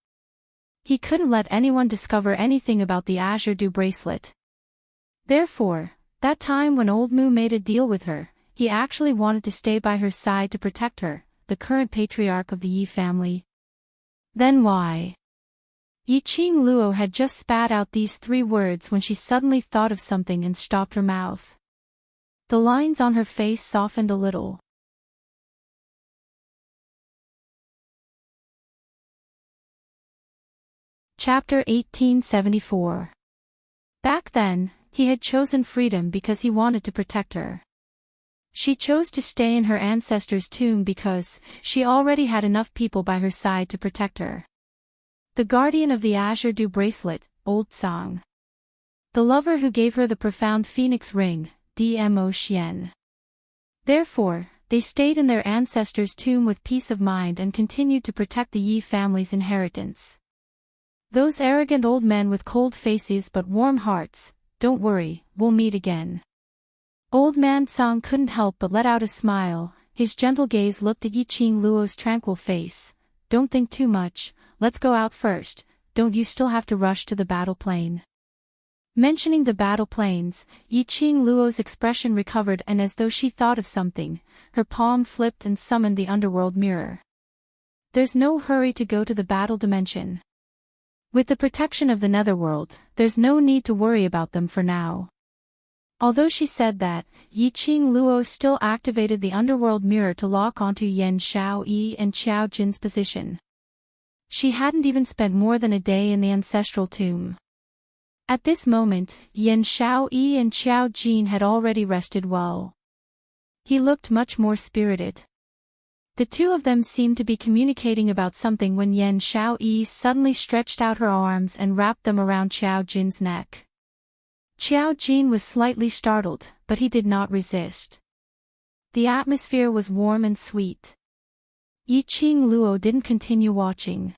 S1: He couldn't let anyone discover anything about the Azure Dew bracelet. Therefore, that time when Old Mu made a deal with her, he actually wanted to stay by her side to protect her, the current patriarch of the Yi family. Then why? Yiqing Luo had just spat out these 3 words when she suddenly thought of something and stopped her mouth. The lines on her face softened a little. Chapter 1874. Back then, he had chosen freedom because he wanted to protect her. She chose to stay in her ancestors' tomb because she already had enough people by her side to protect her. The guardian of the Azure Dew bracelet, Old Song. The lover who gave her the profound phoenix ring, Dmo Xian. Therefore, they stayed in their ancestors' tomb with peace of mind and continued to protect the Yi family's inheritance. Those arrogant old men with cold faces but warm hearts, don't worry, we'll meet again. Old Man Song couldn't help but let out a smile. His gentle gaze looked at Yiqing Luo's tranquil face. Don't think too much, let's go out first, don't you still have to rush to the battle plane? Mentioning the battle planes, Yiqing Luo's expression recovered, and as though she thought of something, her palm flipped and summoned the underworld mirror. There's no hurry to go to the battle dimension. With the protection of the netherworld, there's no need to worry about them for now. Although she said that, Yiqing Luo still activated the underworld mirror to lock onto Yan Xiaoyi and Qiao Jin's position. She hadn't even spent more than a day in the ancestral tomb. At this moment, Yan Xiaoyi and Qiao Jin had already rested well. He looked much more spirited. The two of them seemed to be communicating about something when Yan Xiaoyi suddenly stretched out her arms and wrapped them around Qiao Jin's neck. Qiao Jin was slightly startled, but he did not resist. The atmosphere was warm and sweet. Yiqing Luo didn't continue watching.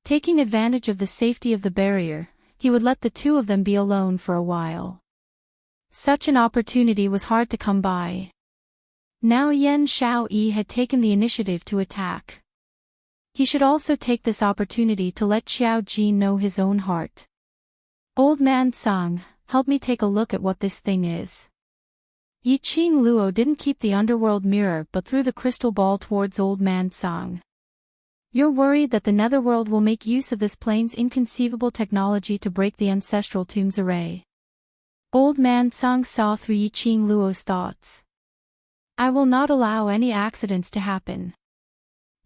S1: Taking advantage of the safety of the barrier, he would let the two of them be alone for a while. Such an opportunity was hard to come by. Now Yan Xiaoyi had taken the initiative to attack. He should also take this opportunity to let Qiao Jin know his own heart. Old Man Song, help me take a look at what this thing is. Yiqing Luo didn't keep the underworld mirror but threw the crystal ball towards Old Man Song. You're worried that the netherworld will make use of this plane's inconceivable technology to break the ancestral tomb's array. Old Man Song saw through Yiqing Luo's thoughts. I will not allow any accidents to happen.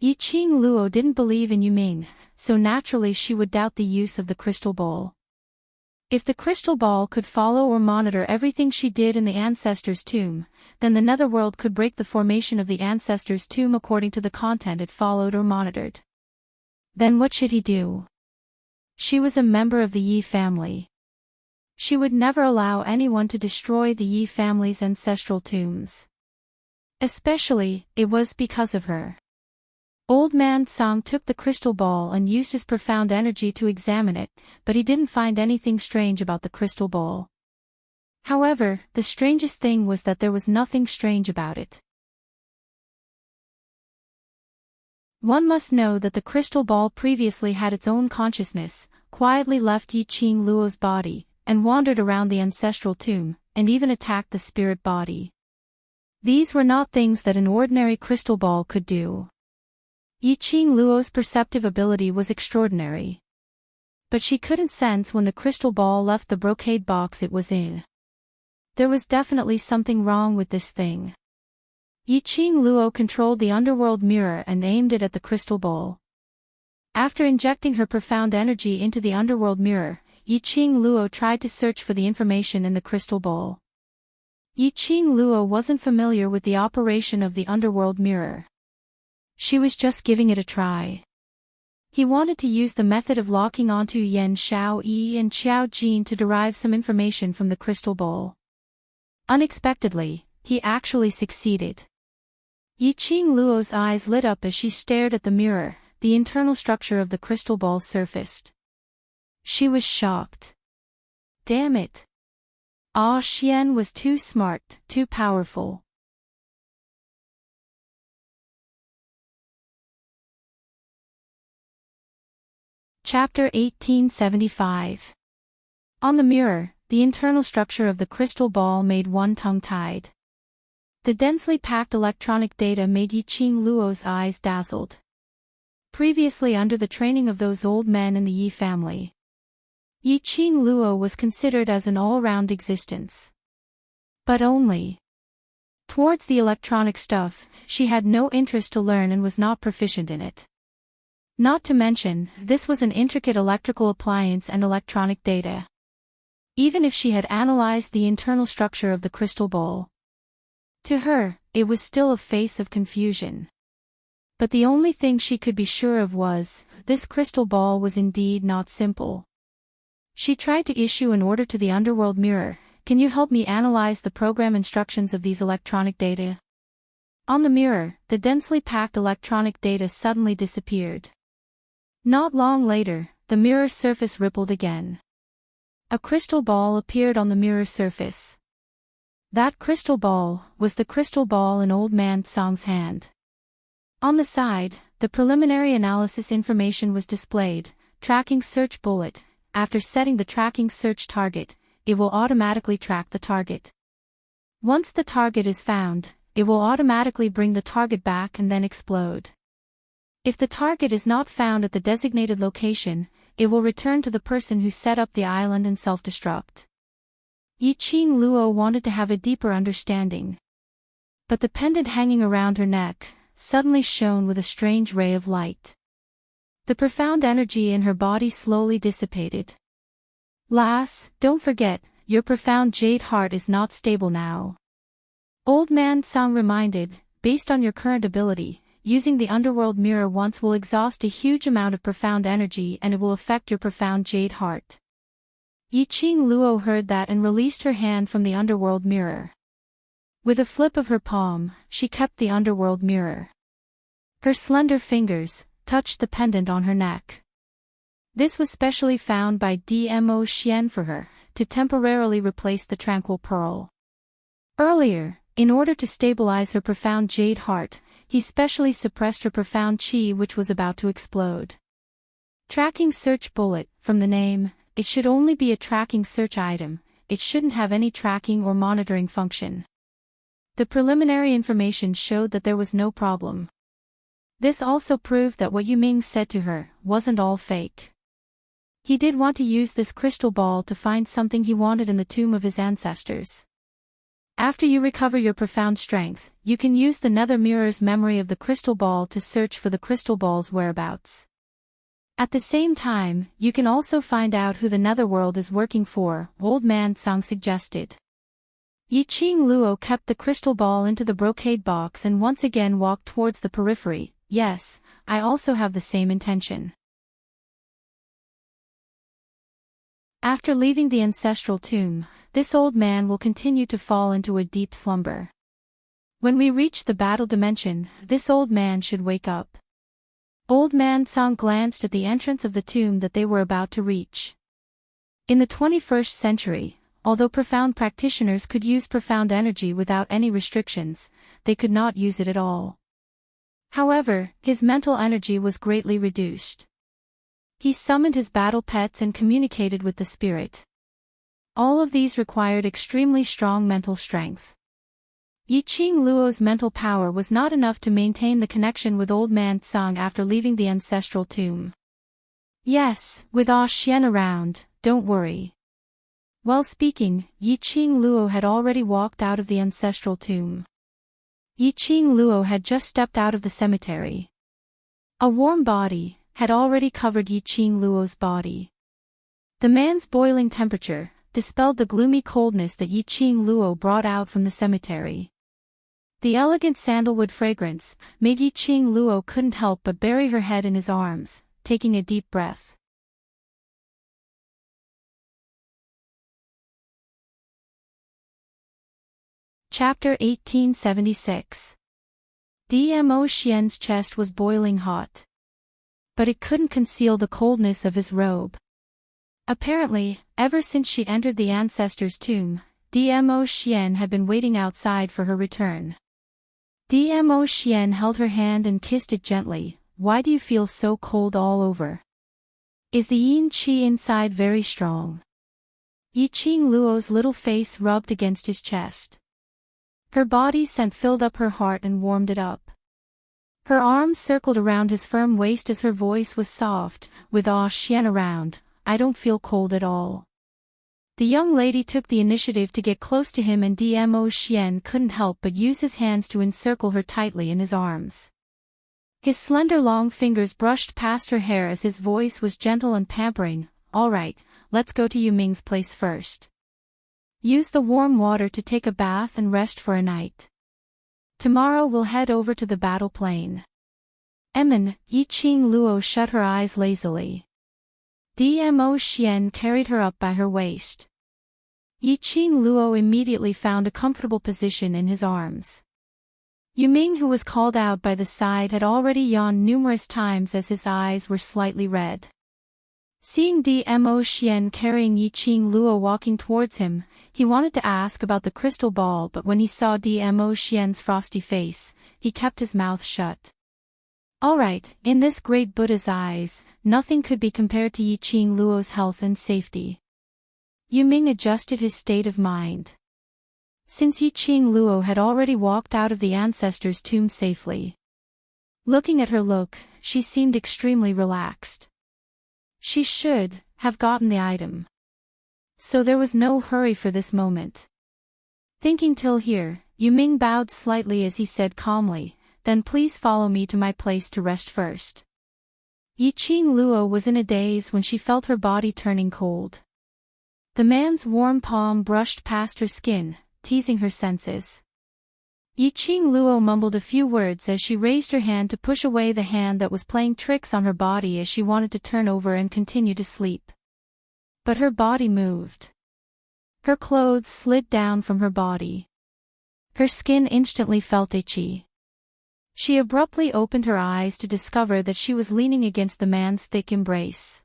S1: Yiqing Luo didn't believe in Yuming, so naturally she would doubt the use of the crystal ball. If the crystal ball could follow or monitor everything she did in the ancestor's tomb, then the netherworld could break the formation of the ancestor's tomb according to the content it followed or monitored. Then what should he do? She was a member of the Yi family. She would never allow anyone to destroy the Yi family's ancestral tombs. Especially, it was because of her. Old Man Song took the crystal ball and used his profound energy to examine it, but he didn't find anything strange about the crystal ball. However, the strangest thing was that there was nothing strange about it. One must know that the crystal ball previously had its own consciousness, quietly left Yiqing Luo's body, and wandered around the ancestral tomb, and even attacked the spirit body. These were not things that an ordinary crystal ball could do. Yiqing Luo's perceptive ability was extraordinary. But she couldn't sense when the crystal ball left the brocade box it was in. There was definitely something wrong with this thing. Yiqing Luo controlled the underworld mirror and aimed it at the crystal ball. After injecting her profound energy into the underworld mirror, Yiqing Luo tried to search for the information in the crystal ball. Yiqing Luo wasn't familiar with the operation of the underworld mirror. She was just giving it a try. He wanted to use the method of locking onto Yan Xiaoyi and Qiao Jin to derive some information from the crystal ball. Unexpectedly, he actually succeeded. Yiqing Luo's eyes lit up as she stared at the mirror. The internal structure of the crystal ball surfaced. She was shocked. Damn it. Ah, Xian was too smart, too powerful. Chapter 1875. On the mirror, the internal structure of the crystal ball made one tongue-tied. The densely packed electronic data made Yiqing Luo's eyes dazzled. Previously under the training of those old men in the Yi family, Yiqing Luo was considered as an all-round existence. But only. Towards the electronic stuff, she had no interest to learn and was not proficient in it. Not to mention, this was an intricate electrical appliance and electronic data. Even if she had analyzed the internal structure of the crystal ball, to her, it was still a face of confusion. But the only thing she could be sure of was, this crystal ball was indeed not simple. She tried to issue an order to the underworld mirror. Can you help me analyze the program instructions of these electronic data? On the mirror, the densely packed electronic data suddenly disappeared. Not long later, the mirror surface rippled again. A crystal ball appeared on the mirror surface. That crystal ball was the crystal ball in Old Man Tsang's hand. On the side, the preliminary analysis information was displayed. Tracking search bullet. After setting the tracking search target, it will automatically track the target. Once the target is found, it will automatically bring the target back and then explode. If the target is not found at the designated location, it will return to the person who set up the island and self-destruct. Yiqing Luo wanted to have a deeper understanding. But the pendant hanging around her neck suddenly shone with a strange ray of light. The profound energy in her body slowly dissipated. Lass, don't forget, your profound jade heart is not stable now. Old Man Tsang reminded, based on your current ability, using the underworld mirror once will exhaust a huge amount of profound energy and it will affect your profound jade heart. Yiqing Luo heard that and released her hand from the underworld mirror. With a flip of her palm, she kept the underworld mirror. Her slender fingers touched the pendant on her neck. This was specially found by Dmo Xian for her, to temporarily replace the tranquil pearl. Earlier, in order to stabilize her profound jade heart, he specially suppressed her profound qi which was about to explode. Tracking search bullet, from the name, it should only be a tracking search item, it shouldn't have any tracking or monitoring function. The preliminary information showed that there was no problem. This also proved that what Yu Ming said to her wasn't all fake. He did want to use this crystal ball to find something he wanted in the tomb of his ancestors. After you recover your profound strength, you can use the nether mirror's memory of the crystal ball to search for the crystal ball's whereabouts. At the same time, you can also find out who the netherworld is working for, Old Man Tsang suggested. Yiqing Luo kept the crystal ball into the brocade box and once again walked towards the periphery. Yes, I also have the same intention. After leaving the ancestral tomb, this old man will continue to fall into a deep slumber. When we reach the battle dimension, this old man should wake up. Old Man Tsang glanced at the entrance of the tomb that they were about to reach. In the 21st century, although profound practitioners could use profound energy without any restrictions, they could not use it at all. However, his mental energy was greatly reduced. He summoned his battle pets and communicated with the spirit. All of these required extremely strong mental strength. Yiqing Luo's mental power was not enough to maintain the connection with Old Man Tsang after leaving the ancestral tomb. Yes, with Ah Xian around, don't worry. While speaking, Yiqing Luo had already walked out of the ancestral tomb. Yiqing Luo had just stepped out of the cemetery. A warm body had already covered Yiqing Luo's body. The man's boiling temperature dispelled the gloomy coldness that Yiqing Luo brought out from the cemetery. The elegant sandalwood fragrance made Yiqing Luo couldn't help but bury her head in his arms, taking a deep breath. Chapter 1876. Dmo Xian's chest was boiling hot. But it couldn't conceal the coldness of his robe. Apparently, ever since she entered the ancestor's tomb, Dmo Xian had been waiting outside for her return. Dmo Xian held her hand and kissed it gently. Why do you feel so cold all over? Is the yin qi inside very strong? Yiqing Luo's little face rubbed against his chest. Her body scent filled up her heart and warmed it up. Her arms circled around his firm waist as her voice was soft, with Xian around. I don't feel cold at all. The young lady took the initiative to get close to him, and Dmo Xian couldn't help but use his hands to encircle her tightly in his arms. His slender long fingers brushed past her hair as his voice was gentle and pampering. All right, let's go to Yuming's place first. Use the warm water to take a bath and rest for a night. Tomorrow we'll head over to the battle plain. Yiqing Luo shut her eyes lazily. Dmo Xian carried her up by her waist. Yiqing Luo immediately found a comfortable position in his arms. Yuming, who was called out by the side, had already yawned numerous times as his eyes were slightly red. Seeing Dmo Xian carrying Yiqing Luo walking towards him, he wanted to ask about the crystal ball, but when he saw Dmo Xian's frosty face, he kept his mouth shut. Alright, in this great Buddha's eyes, nothing could be compared to Yiqing Luo's health and safety. Yuming adjusted his state of mind. Since Yiqing Luo had already walked out of the ancestor's tomb safely. Looking at her look, she seemed extremely relaxed. She should have gotten the item. So there was no hurry for this moment. Thinking till here, Yuming bowed slightly as he said calmly, then please follow me to my place to rest first. Yiqing Luo was in a daze when she felt her body turning cold. The man's warm palm brushed past her skin, teasing her senses. Yiqing Luo mumbled a few words as she raised her hand to push away the hand that was playing tricks on her body as she wanted to turn over and continue to sleep. But her body moved. Her clothes slid down from her body. Her skin instantly felt itchy. She abruptly opened her eyes to discover that she was leaning against the man's thick embrace.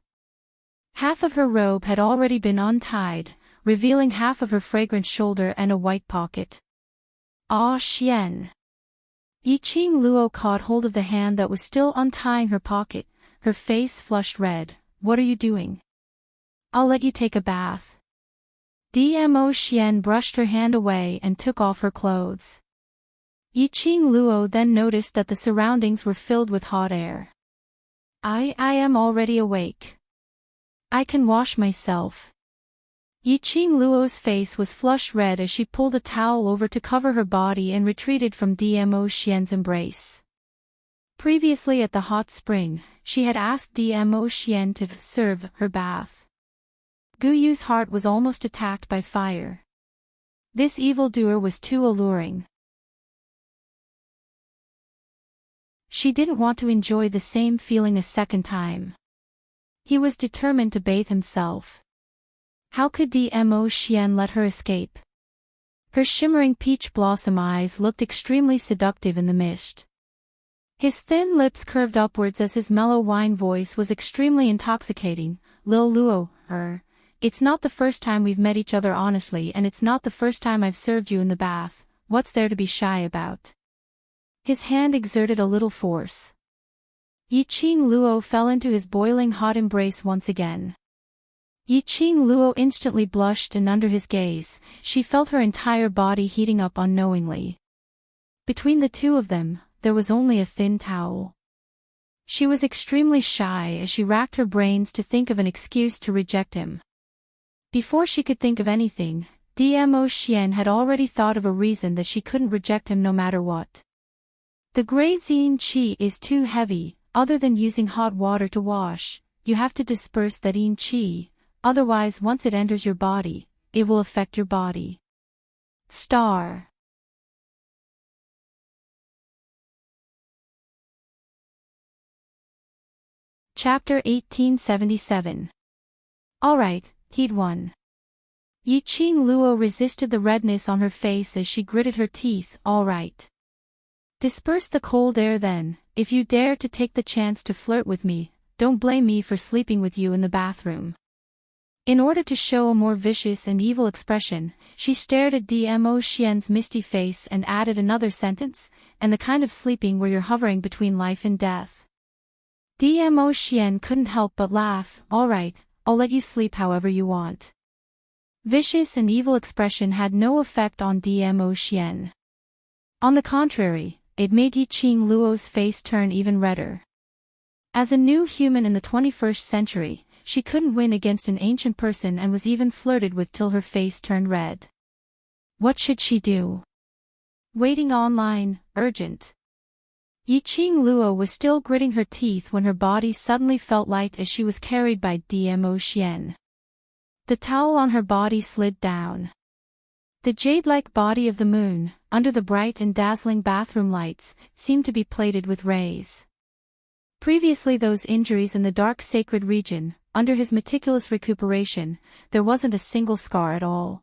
S1: Half of her robe had already been untied, revealing half of her fragrant shoulder and a white pocket. Xian. Yiqing Luo caught hold of the hand that was still untying her pocket, her face flushed red. What are you doing? I'll let you take a bath. Dmo Xian brushed her hand away and took off her clothes. Yiqing Luo then noticed that the surroundings were filled with hot air. I am already awake. I can wash myself. Yiqing Luo's face was flush red as she pulled a towel over to cover her body and retreated from Dmo Xian's embrace. Previously at the hot spring, she had asked Dmo Xian to serve her bath. Guyu's heart was almost attacked by fire. This evildoer was too alluring. She didn't want to enjoy the same feeling a second time. He was determined to bathe himself. How could Dmo Xian let her escape? Her shimmering peach blossom eyes looked extremely seductive in the mist. His thin lips curved upwards as his mellow wine voice was extremely intoxicating. Lil Luo, it's not the first time we've met each other honestly, and it's not the first time I've served you in the bath. What's there to be shy about? His hand exerted a little force. Yiqing Luo fell into his boiling hot embrace once again. Yiqing Luo instantly blushed, and under his gaze, she felt her entire body heating up unknowingly. Between the two of them, there was only a thin towel. She was extremely shy as she racked her brains to think of an excuse to reject him. Before she could think of anything, Dmo Xian had already thought of a reason that she couldn't reject him no matter what. The grade yin qi is too heavy. Other than using hot water to wash, you have to disperse that yin qi. otherwise once it enters your body, it will affect your body. Star. Chapter 1877. Alright, he'd won. Yi-Ching Luo resisted the redness on her face as she gritted her teeth. Alright. Disperse the cold air then. If you dare to take the chance to flirt with me, don't blame me for sleeping with you in the bathroom. In order to show a more vicious and evil expression, she stared at Dmo Xian's misty face and added another sentence, and the kind of sleeping where you're hovering between life and death. Dmo Xian couldn't help but laugh. Alright, I'll let you sleep however you want. Vicious and evil expression had no effect on Dmo Xian. On the contrary, it made Yi-Ching Luo's face turn even redder. As a new human in the 21st century, she couldn't win against an ancient person and was even flirted with till her face turned red. What should she do? Waiting online, urgent. Yi-Ching Luo was still gritting her teeth when her body suddenly felt light as she was carried by Dmo Xian. The towel on her body slid down. The jade-like body of the moon, under the bright and dazzling bathroom lights, seemed to be plated with rays. Previously those injuries in the dark sacred region, under his meticulous recuperation, there wasn't a single scar at all.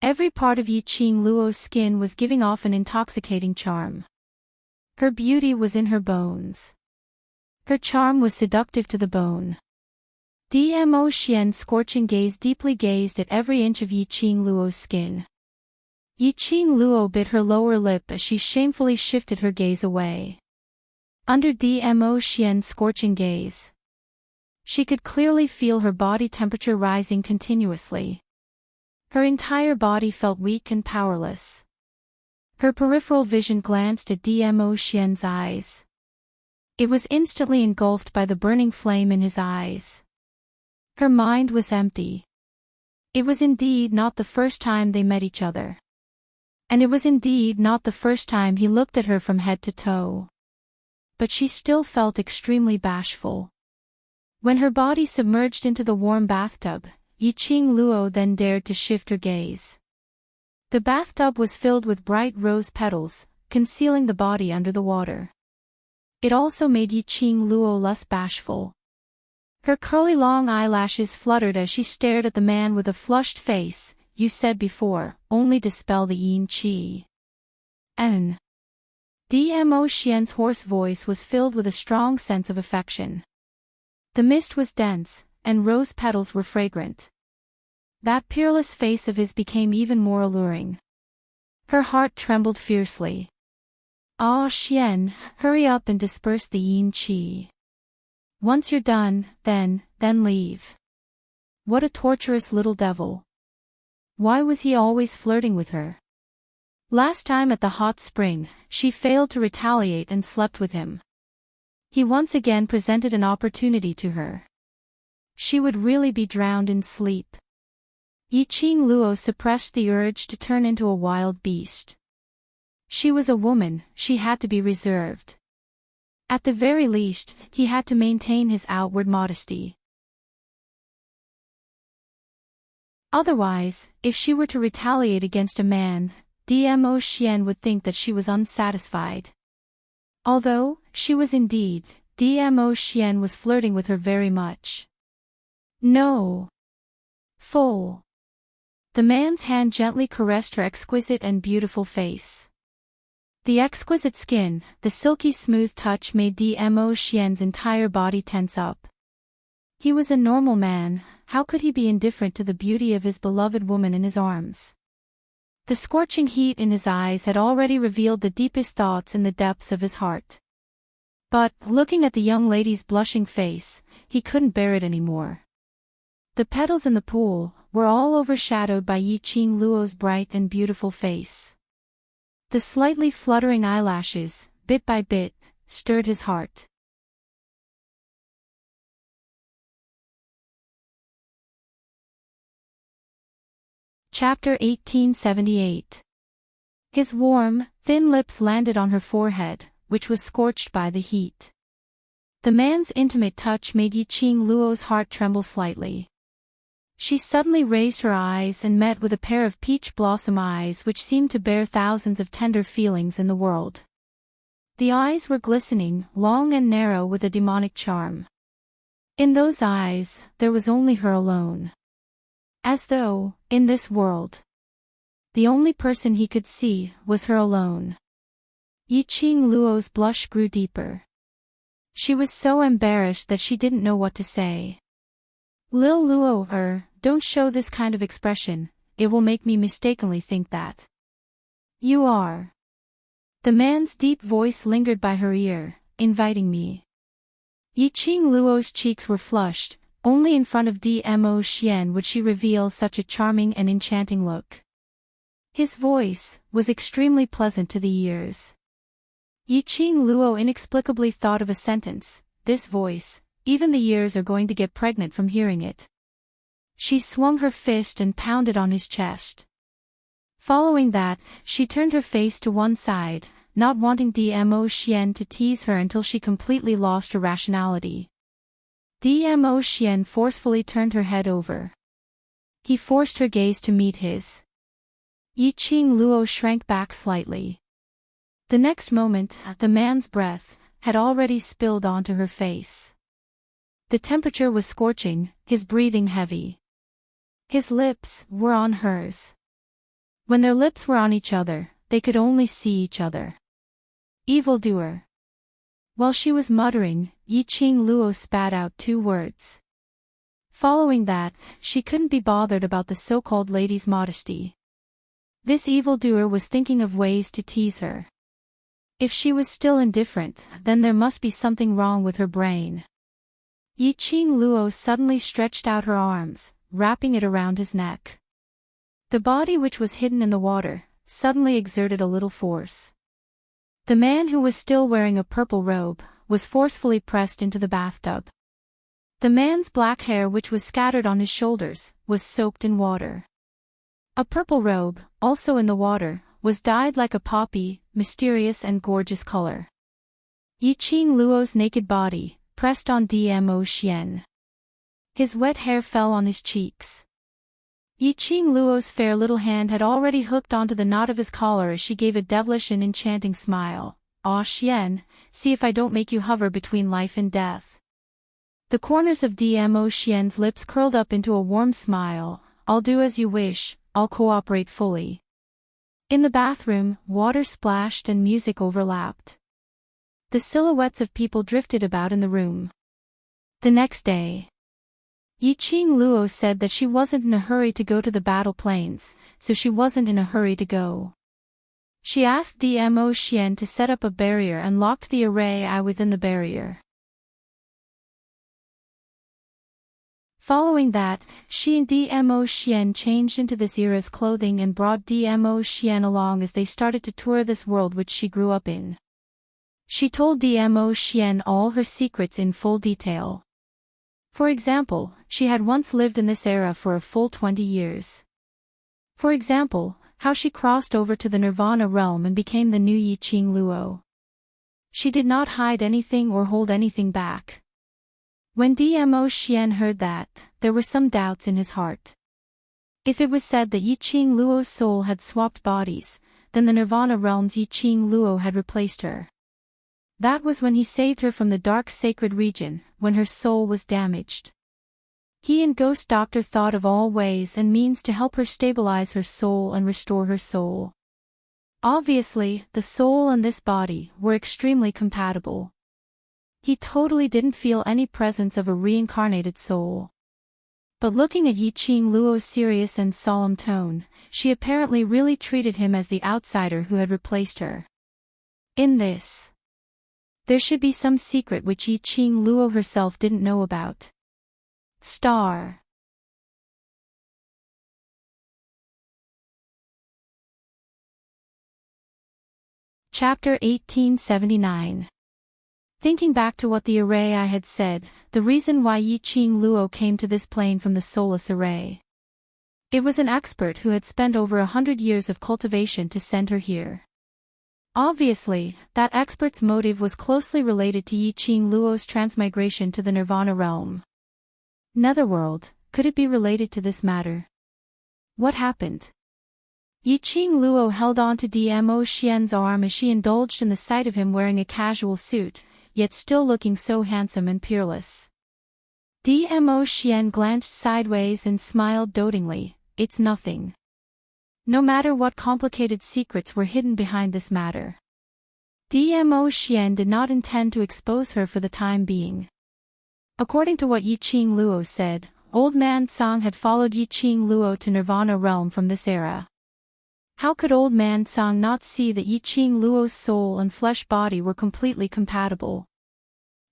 S1: Every part of Yi-Ching Luo's skin was giving off an intoxicating charm. Her beauty was in her bones. Her charm was seductive to the bone. Dmo Xian's scorching gaze deeply gazed at every inch of Yi-Ching Luo's skin. Yi-Ching Luo bit her lower lip as she shamefully shifted her gaze away. Under Dmo Xian's scorching gaze, she could clearly feel her body temperature rising continuously. Her entire body felt weak and powerless. Her peripheral vision glanced at Dmo Xian's eyes. It was instantly engulfed by the burning flame in his eyes. Her mind was empty. It was indeed not the first time they met each other. And it was indeed not the first time he looked at her from head to toe. But she still felt extremely bashful. When her body submerged into the warm bathtub, Yi-Ching Luo then dared to shift her gaze. The bathtub was filled with bright rose petals, concealing the body under the water. It also made Yi-Ching Luo less bashful. Her curly long eyelashes fluttered as she stared at the man with a flushed face. You said before, only dispel the yin qi. Dmo Xian's hoarse voice was filled with a strong sense of affection. The mist was dense, and rose petals were fragrant. That peerless face of his became even more alluring. Her heart trembled fiercely. Ah, Xian, hurry up and disperse the yin qi. Once you're done, then leave. What a torturous little devil. Why was he always flirting with her? Last time at the hot spring, she failed to retaliate and slept with him. He once again presented an opportunity to her. She would really be drowned in sleep. Yi-Ching Luo suppressed the urge to turn into a wild beast. She was a woman, she had to be reserved. At the very least, he had to maintain his outward modesty. Otherwise, if she were to retaliate against a man, Dmo Xian would think that she was unsatisfied. Although, she was indeed, Dmo Xian was flirting with her very much. No. Full. The man's hand gently caressed her exquisite and beautiful face. The exquisite skin, the silky smooth touch made Dmo Xian's entire body tense up. He was a normal man, how could he be indifferent to the beauty of his beloved woman in his arms? The scorching heat in his eyes had already revealed the deepest thoughts in the depths of his heart. But, looking at the young lady's blushing face, he couldn't bear it anymore. The petals in the pool were all overshadowed by Yi-Ching Luo's bright and beautiful face. The slightly fluttering eyelashes, bit by bit, stirred his heart. Chapter 1878. His warm, thin lips landed on her forehead, which was scorched by the heat. The man's intimate touch made Yi-Ching Luo's heart tremble slightly. She suddenly raised her eyes and met with a pair of peach blossom eyes which seemed to bear thousands of tender feelings in the world. The eyes were glistening, long and narrow with a demonic charm. In those eyes, there was only her alone. As though, in this world, the only person he could see was her alone. Yiqing Luo's blush grew deeper. She was so embarrassed that she didn't know what to say. Lil Luo, don't show this kind of expression, it will make me mistakenly think that you are. The man's deep voice lingered by her ear, inviting me. Yiqing Luo's cheeks were flushed, only in front of Dmo Xian would she reveal such a charming and enchanting look. His voice was extremely pleasant to the ears. Yiqing Luo inexplicably thought of a sentence, this voice, even the ears are going to get pregnant from hearing it. She swung her fist and pounded on his chest. Following that, she turned her face to one side, not wanting Dmo Xian to tease her until she completely lost her rationality. Dmo Xian forcefully turned her head over. He forced her gaze to meet his. Yiqing Luo shrank back slightly. The next moment, the man's breath had already spilled onto her face. The temperature was scorching, his breathing heavy. His lips were on hers. When their lips were on each other, they could only see each other. Evildoer. While she was muttering, Yiqing Luo spat out 2 words. Following that, she couldn't be bothered about the so-called lady's modesty. This evildoer was thinking of ways to tease her. If she was still indifferent, then there must be something wrong with her brain. Yiqing Luo suddenly stretched out her arms, wrapping it around his neck. The body which was hidden in the water, suddenly exerted a little force. The man who was still wearing a purple robe, was forcefully pressed into the bathtub. The man's black hair which was scattered on his shoulders, was soaked in water. A purple robe, also in the water, was dyed like a poppy, mysterious and gorgeous color. Yiqing Luo's naked body, pressed on Dmo Xian. His wet hair fell on his cheeks. Yiqing Luo's fair little hand had already hooked onto the knot of his collar as she gave a devilish and enchanting smile. "Ah Xian, see if I don't make you hover between life and death." The corners of Dmo Xian's lips curled up into a warm smile. "I'll do as you wish, I'll cooperate fully." In the bathroom, water splashed and music overlapped. The silhouettes of people drifted about in the room. The next day, Yiqing Luo said that she wasn't in a hurry to go to the battle plains, so she wasn't in a hurry to go. She asked Dmo Xian to set up a barrier and locked the array within the barrier. Following that, she and Dmo Xian changed into this era's clothing and brought Dmo Xian along as they started to tour this world which she grew up in. She told Dmo Xian all her secrets in full detail. For example, she had once lived in this era for a full 20 years. For example, how she crossed over to the Nirvana realm and became the new Yiqing Luo. She did not hide anything or hold anything back. When Dmo Xian heard that, there were some doubts in his heart. If it was said that Yiqing Luo's soul had swapped bodies, then the Nirvana realm's Yiqing Luo had replaced her. That was when he saved her from the dark sacred region, when her soul was damaged. He and Ghost Doctor thought of all ways and means to help her stabilize her soul and restore her soul. Obviously, the soul and this body were extremely compatible. He totally didn't feel any presence of a reincarnated soul. But looking at Yiqing Luo's serious and solemn tone, she apparently really treated him as the outsider who had replaced her. In this, there should be some secret which Yiqing Luo herself didn't know about. Star. Chapter 1879. Thinking back to what the array had said, the reason why Yiqing Luo came to this plane from the soulless array. It was an expert who had spent over 100 years of cultivation to send her here. Obviously, that expert's motive was closely related to Yiqing Luo's transmigration to the Nirvana realm. Netherworld, Could it be related to this matter? What happened? Yiqing Luo held on to Dmo Xian's arm as she indulged in the sight of him wearing a casual suit, yet still looking so handsome and peerless. Dmo Xian glanced sideways and smiled dotingly. It's nothing. No matter what complicated secrets were hidden behind this matter. Dmo Xian did not intend to expose her for the time being. According to what Yiqing Luo said, Old Man Song had followed Yiqing Luo to Nirvana realm from this era. How could Old Man Song not see that Yiqing Luo's soul and flesh body were completely compatible?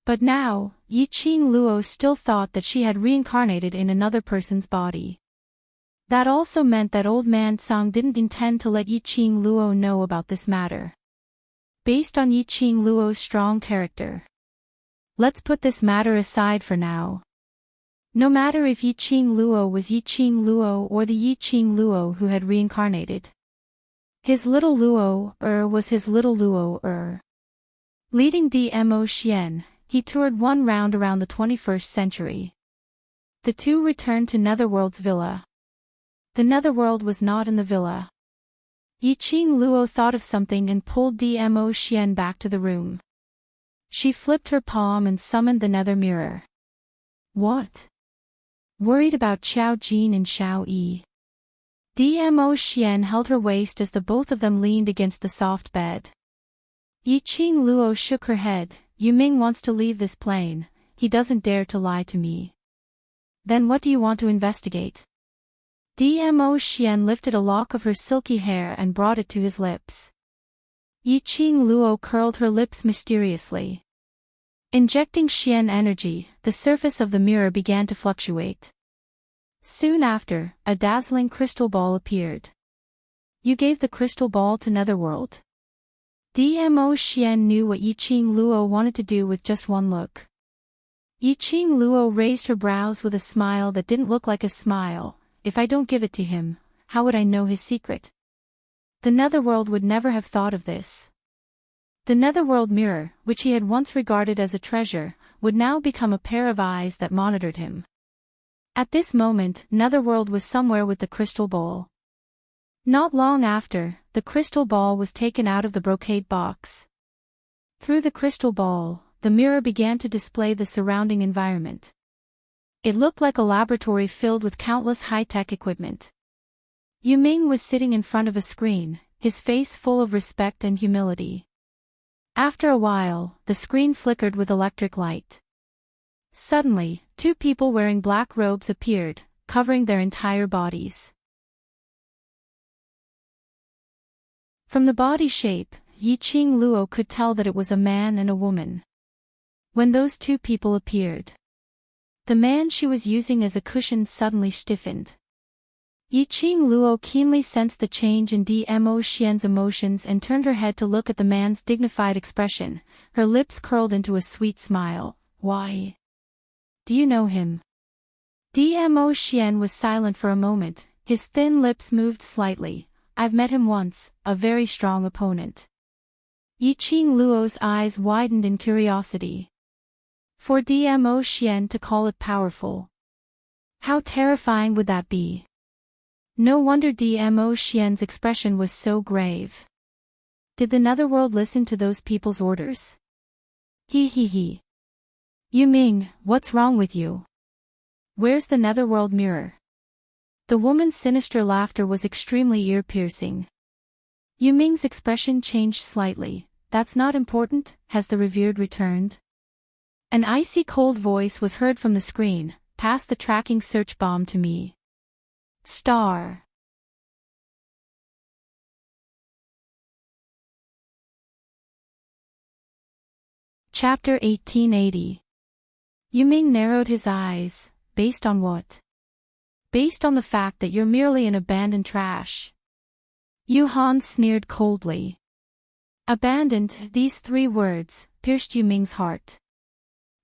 S1: But now, Yiqing Luo still thought that she had reincarnated in another person's body. That also meant that Old Man Song didn't intend to let Yiqing Luo know about this matter. Based on Yiqing Luo's strong character. Let's put this matter aside for now. No matter if Yiqing Luo was Yiqing Luo or the Yiqing Luo who had reincarnated. His little Luo was his little Luo. Leading Dmo Xian, he toured one round around the 21st century. The two returned to Netherworld's villa. The Netherworld was not in the villa. Yiqing Luo thought of something and pulled Dmo Xian back to the room. She flipped her palm and summoned the nether mirror. What? Worried about Xiao Jin and Xiao Yi. Dmo Xian held her waist as the both of them leaned against the soft bed. Yiqing Luo shook her head. Yu Ming wants to leave this plane, he doesn't dare to lie to me. Then what do you want to investigate? Dmo Xian lifted a lock of her silky hair and brought it to his lips. Yiqing Luo curled her lips mysteriously. Injecting Xian energy, the surface of the mirror began to fluctuate. Soon after, a dazzling crystal ball appeared. You gave the crystal ball to Netherworld. Dmo Xian knew what Yiqing Luo wanted to do with just one look. Yiqing Luo raised her brows with a smile that didn't look like a smile. If I don't give it to him, how would I know his secret? The Netherworld would never have thought of this. The Netherworld mirror, which he had once regarded as a treasure, would now become a pair of eyes that monitored him. At this moment, Netherworld was somewhere with the crystal ball. Not long after, the crystal ball was taken out of the brocade box. Through the crystal ball, the mirror began to display the surrounding environment. It looked like a laboratory filled with countless high-tech equipment. Yu Ming was sitting in front of a screen, his face full of respect and humility. After a while, the screen flickered with electric light. Suddenly, two people wearing black robes appeared, covering their entire bodies. From the body shape, Yiqing Luo could tell that it was a man and a woman. When those two people appeared, the man she was using as a cushion suddenly stiffened. Yiqing Luo keenly sensed the change in Dmo Xian's emotions and turned her head to look at the man's dignified expression. Her lips curled into a sweet smile. Why? Do you know him? Dmo Xian was silent for a moment, his thin lips moved slightly. I've met him once, a very strong opponent. Yiqing Luo's eyes widened in curiosity. For Dmo Xian to call it powerful. How terrifying would that be? No wonder Dmo Xian's expression was so grave. Did the Netherworld listen to those people's orders? He. Yu Ming, what's wrong with you? Where's the Netherworld mirror? The woman's sinister laughter was extremely ear-piercing. Yu Ming's expression changed slightly. That's not important, has the revered returned? An icy cold voice was heard from the screen. Pass the tracking search bomb to me. Star. Chapter 1880. Yu Ming narrowed his eyes. Based on what? Based on the fact that you're merely an abandoned trash. Yu Han sneered coldly. Abandoned, these three words, pierced Yu Ming's heart.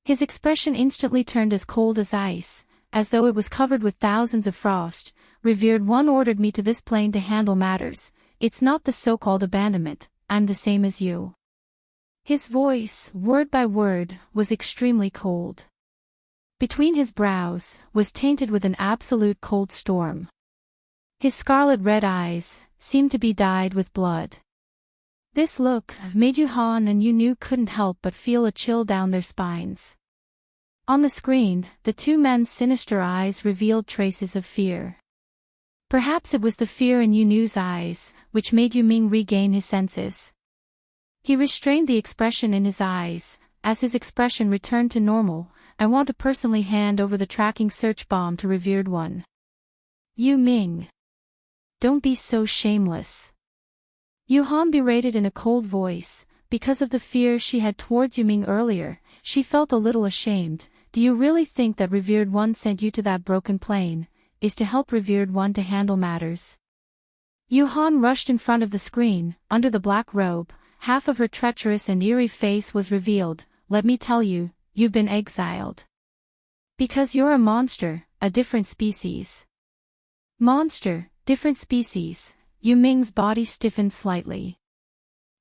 S1: His expression instantly turned as cold as ice, as though it was covered with thousands of frost. Revered one ordered me to this plane to handle matters. It's not the so-called abandonment, I'm the same as you. His voice, word by word, was extremely cold. between his brows, was tainted with an absolute cold storm. His scarlet-red eyes seemed to be dyed with blood. This look made Yuhan and Yunu couldn't help but feel a chill down their spines. On the screen, the two men's sinister eyes revealed traces of fear. Perhaps it was the fear in Yunu's eyes, which made Yuming regain his senses. He restrained the expression in his eyes. As his expression returned to normal, I want to personally hand over the tracking search bomb to Revered One. Yuming. Don't be so shameless. Yuhan berated in a cold voice. Because of the fear she had towards Yuming earlier, she felt a little ashamed. Do you really think that Revered One sent you to that broken plane, is to help Revered One to handle matters? Yuhan rushed in front of the screen. Under the black robe, half of her treacherous and eerie face was revealed. Let me tell you, you've been exiled. Because you're a monster, a different species. Monster, different species. Yuming's body stiffened slightly.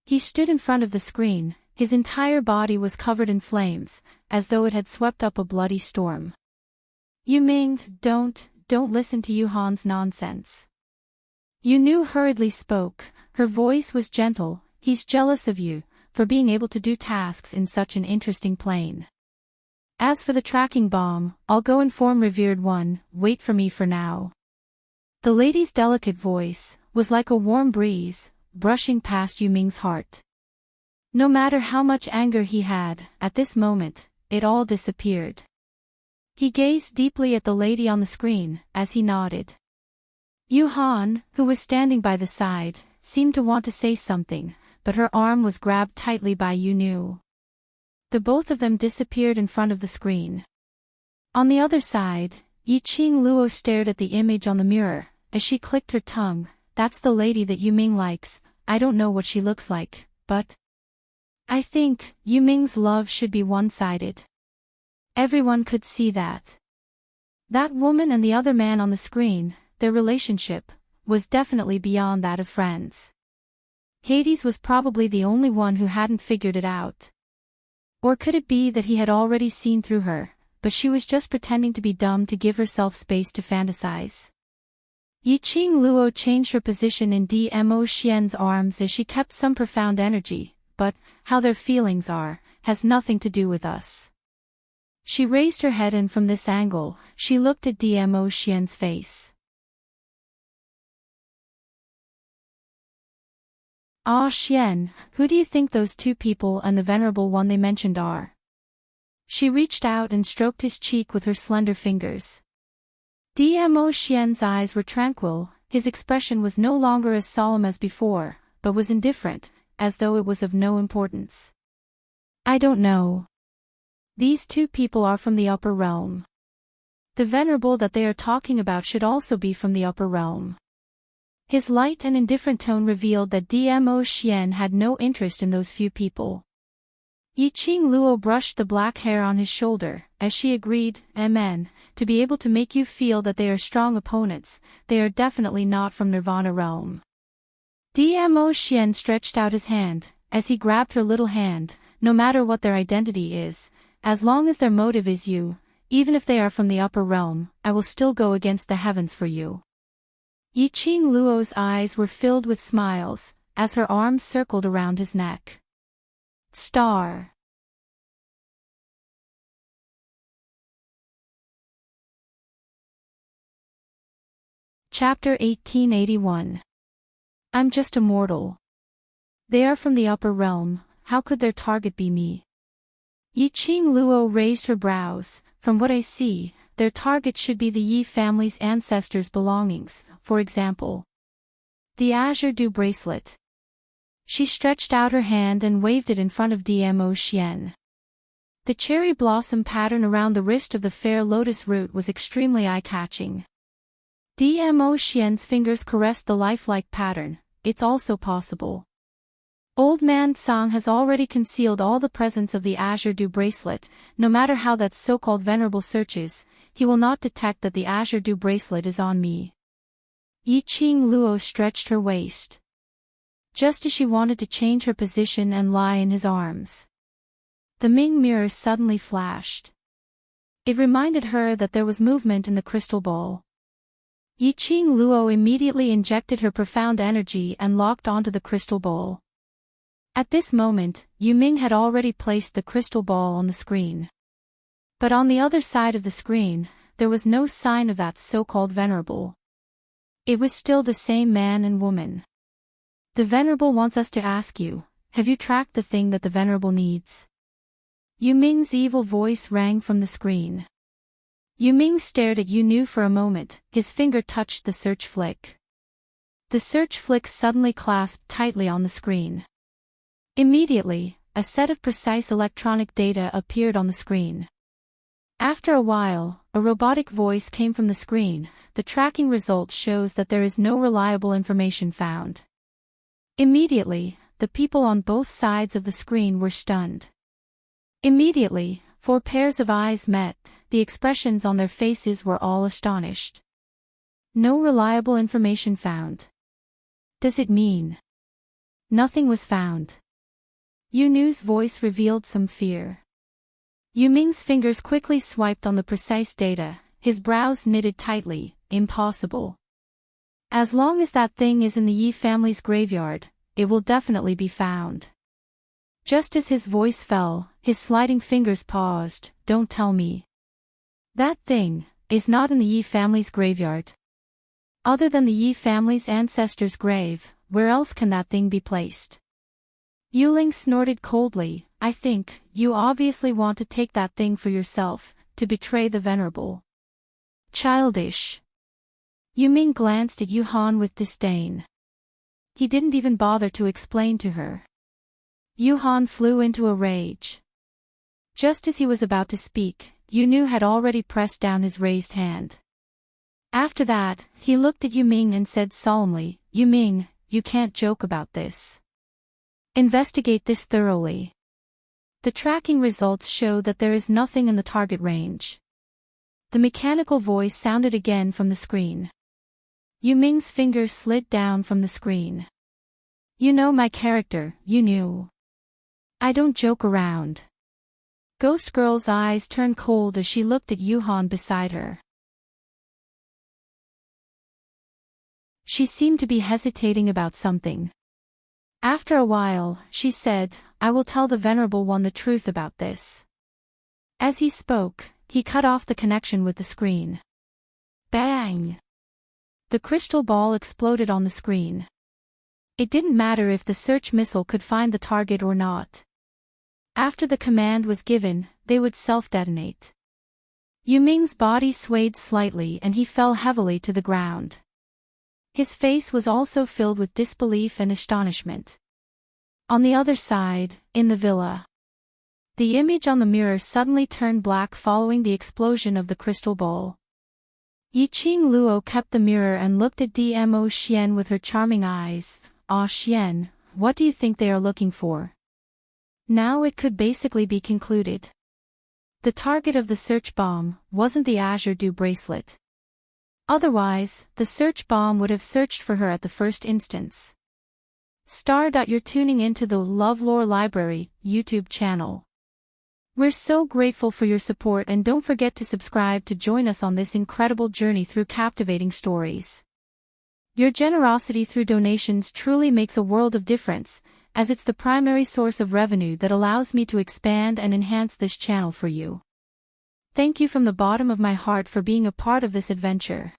S1: He stood in front of the screen. His entire body was covered in flames, as though it had swept up a bloody storm. Yuming, don't listen to Yuhan's nonsense. Yunu hurriedly spoke. Her voice was gentle. He's jealous of you, for being able to do tasks in such an interesting plane. As for the tracking bomb, I'll go inform Revered One, wait for me for now. The lady's delicate voice was like a warm breeze, brushing past Yuming's heart. No matter how much anger he had, at this moment, it all disappeared. He gazed deeply at the lady on the screen, as he nodded. Yuhan, who was standing by the side, seemed to want to say something, but her arm was grabbed tightly by Yunu. The both of them disappeared in front of the screen. On the other side, Yiqing Luo stared at the image on the mirror, as she clicked her tongue. That's the lady that Yuming likes. I don't know what she looks like, but I think Yuming's love should be one-sided. Everyone could see that. That woman and the other man on the screen, their relationship, was definitely beyond that of friends. Hades was probably the only one who hadn't figured it out. Or could it be that he had already seen through her, but she was just pretending to be dumb to give herself space to fantasize? Yiqing Luo changed her position in Dmo Xian's arms as she kept some profound energy, but how their feelings are, has nothing to do with us. She raised her head and from this angle, she looked at Dmo Xian's face. Ah Xian, who do you think those two people and the venerable one they mentioned are? She reached out and stroked his cheek with her slender fingers. Dmo Xian's eyes were tranquil, his expression was no longer as solemn as before, but was indifferent, as though it was of no importance. I don't know. These two people are from the upper realm. The venerable that they are talking about should also be from the upper realm. His light and indifferent tone revealed that Dmo Xian had no interest in those few people. Yiqing Luo brushed the black hair on his shoulder, as she agreed, Amen, to be able to make you feel that they are strong opponents, they are definitely not from Nirvana realm. Dmo Xian stretched out his hand, as he grabbed her little hand. No matter what their identity is, as long as their motive is you, even if they are from the upper realm, I will still go against the heavens for you. Yiqing Luo's eyes were filled with smiles, as her arms circled around his neck. Star. Chapter 1881. I'm just a mortal. They are from the upper realm, how could their target be me? Yiqing Luo raised her brows. From what I see, their target should be the Yi family's ancestors' belongings, for example, the Azure Dew bracelet. She stretched out her hand and waved it in front of Dmo Xian. The cherry blossom pattern around the wrist of the fair lotus root was extremely eye-catching. Dmo Xian's fingers caressed the lifelike pattern. It's also possible. Old Man Tsang has already concealed all the presence of the Azure Dew bracelet. No matter how that so-called venerable searches, he will not detect that the Azure Dew bracelet is on me. Yiqing Luo stretched her waist, just as she wanted to change her position and lie in his arms. The Ming mirror suddenly flashed. It reminded her that there was movement in the crystal ball. Yiqing Luo immediately injected her profound energy and locked onto the crystal ball. At this moment, Yuming had already placed the crystal ball on the screen. But on the other side of the screen, there was no sign of that so-called venerable. It was still the same man and woman. The venerable wants us to ask you, have you tracked the thing that the venerable needs? Yuming's evil voice rang from the screen. Yuming stared at Yunu for a moment, his finger touched the search flick. The search flick suddenly clasped tightly on the screen. Immediately, a set of precise electronic data appeared on the screen. After a while, a robotic voice came from the screen. The tracking result shows that there is no reliable information found. Immediately, the people on both sides of the screen were stunned. Immediately, 4 pairs of eyes met, the expressions on their faces were all astonished. No reliable information found. Does it mean nothing was found? Yunu's voice revealed some fear. Yuming's fingers quickly swiped on the precise data, his brows knitted tightly. Impossible. As long as that thing is in the Yi family's graveyard, it will definitely be found. Just as his voice fell, his sliding fingers paused. Don't tell me that thing is not in the Yi family's graveyard. Other than the Yi family's ancestors' grave, where else can that thing be placed? Yuling snorted coldly. I think, you obviously want to take that thing for yourself, to betray the venerable. Childish. Yuming glanced at Yuhan with disdain. He didn't even bother to explain to her. Yuhan flew into a rage. Just as he was about to speak, Yunu had already pressed down his raised hand. After that, he looked at Yuming and said solemnly, Yuming, you can't joke about this. Investigate this thoroughly. The tracking results show that there is nothing in the target range. The mechanical voice sounded again from the screen. Yuming's fingers slid down from the screen. You know my character, Yunu. I don't joke around. Ghost Girl's eyes turned cold as she looked at Yuhan beside her. She seemed to be hesitating about something. After a while, she said, I will tell the Venerable One the truth about this. As he spoke, he cut off the connection with the screen. Bang! The crystal ball exploded on the screen. It didn't matter if the search missile could find the target or not. After the command was given, they would self-detonate. Yuming's body swayed slightly and he fell heavily to the ground. His face was also filled with disbelief and astonishment. On the other side, in the villa, the image on the mirror suddenly turned black following the explosion of the crystal ball. Yiqing Luo kept the mirror and looked at Dmo Xian with her charming eyes. Ah Xian, what do you think they are looking for? Now it could basically be concluded. The target of the search bomb wasn't the Azure Dew bracelet. Otherwise, the search bomb would have searched for her at the first instance. You're tuning into the LoveLore Library YouTube channel. We're so grateful for your support and don't forget to subscribe to join us on this incredible journey through captivating stories. Your generosity through donations truly makes a world of difference, as it's the primary source of revenue that allows me to expand and enhance this channel for you. Thank you from the bottom of my heart for being a part of this adventure.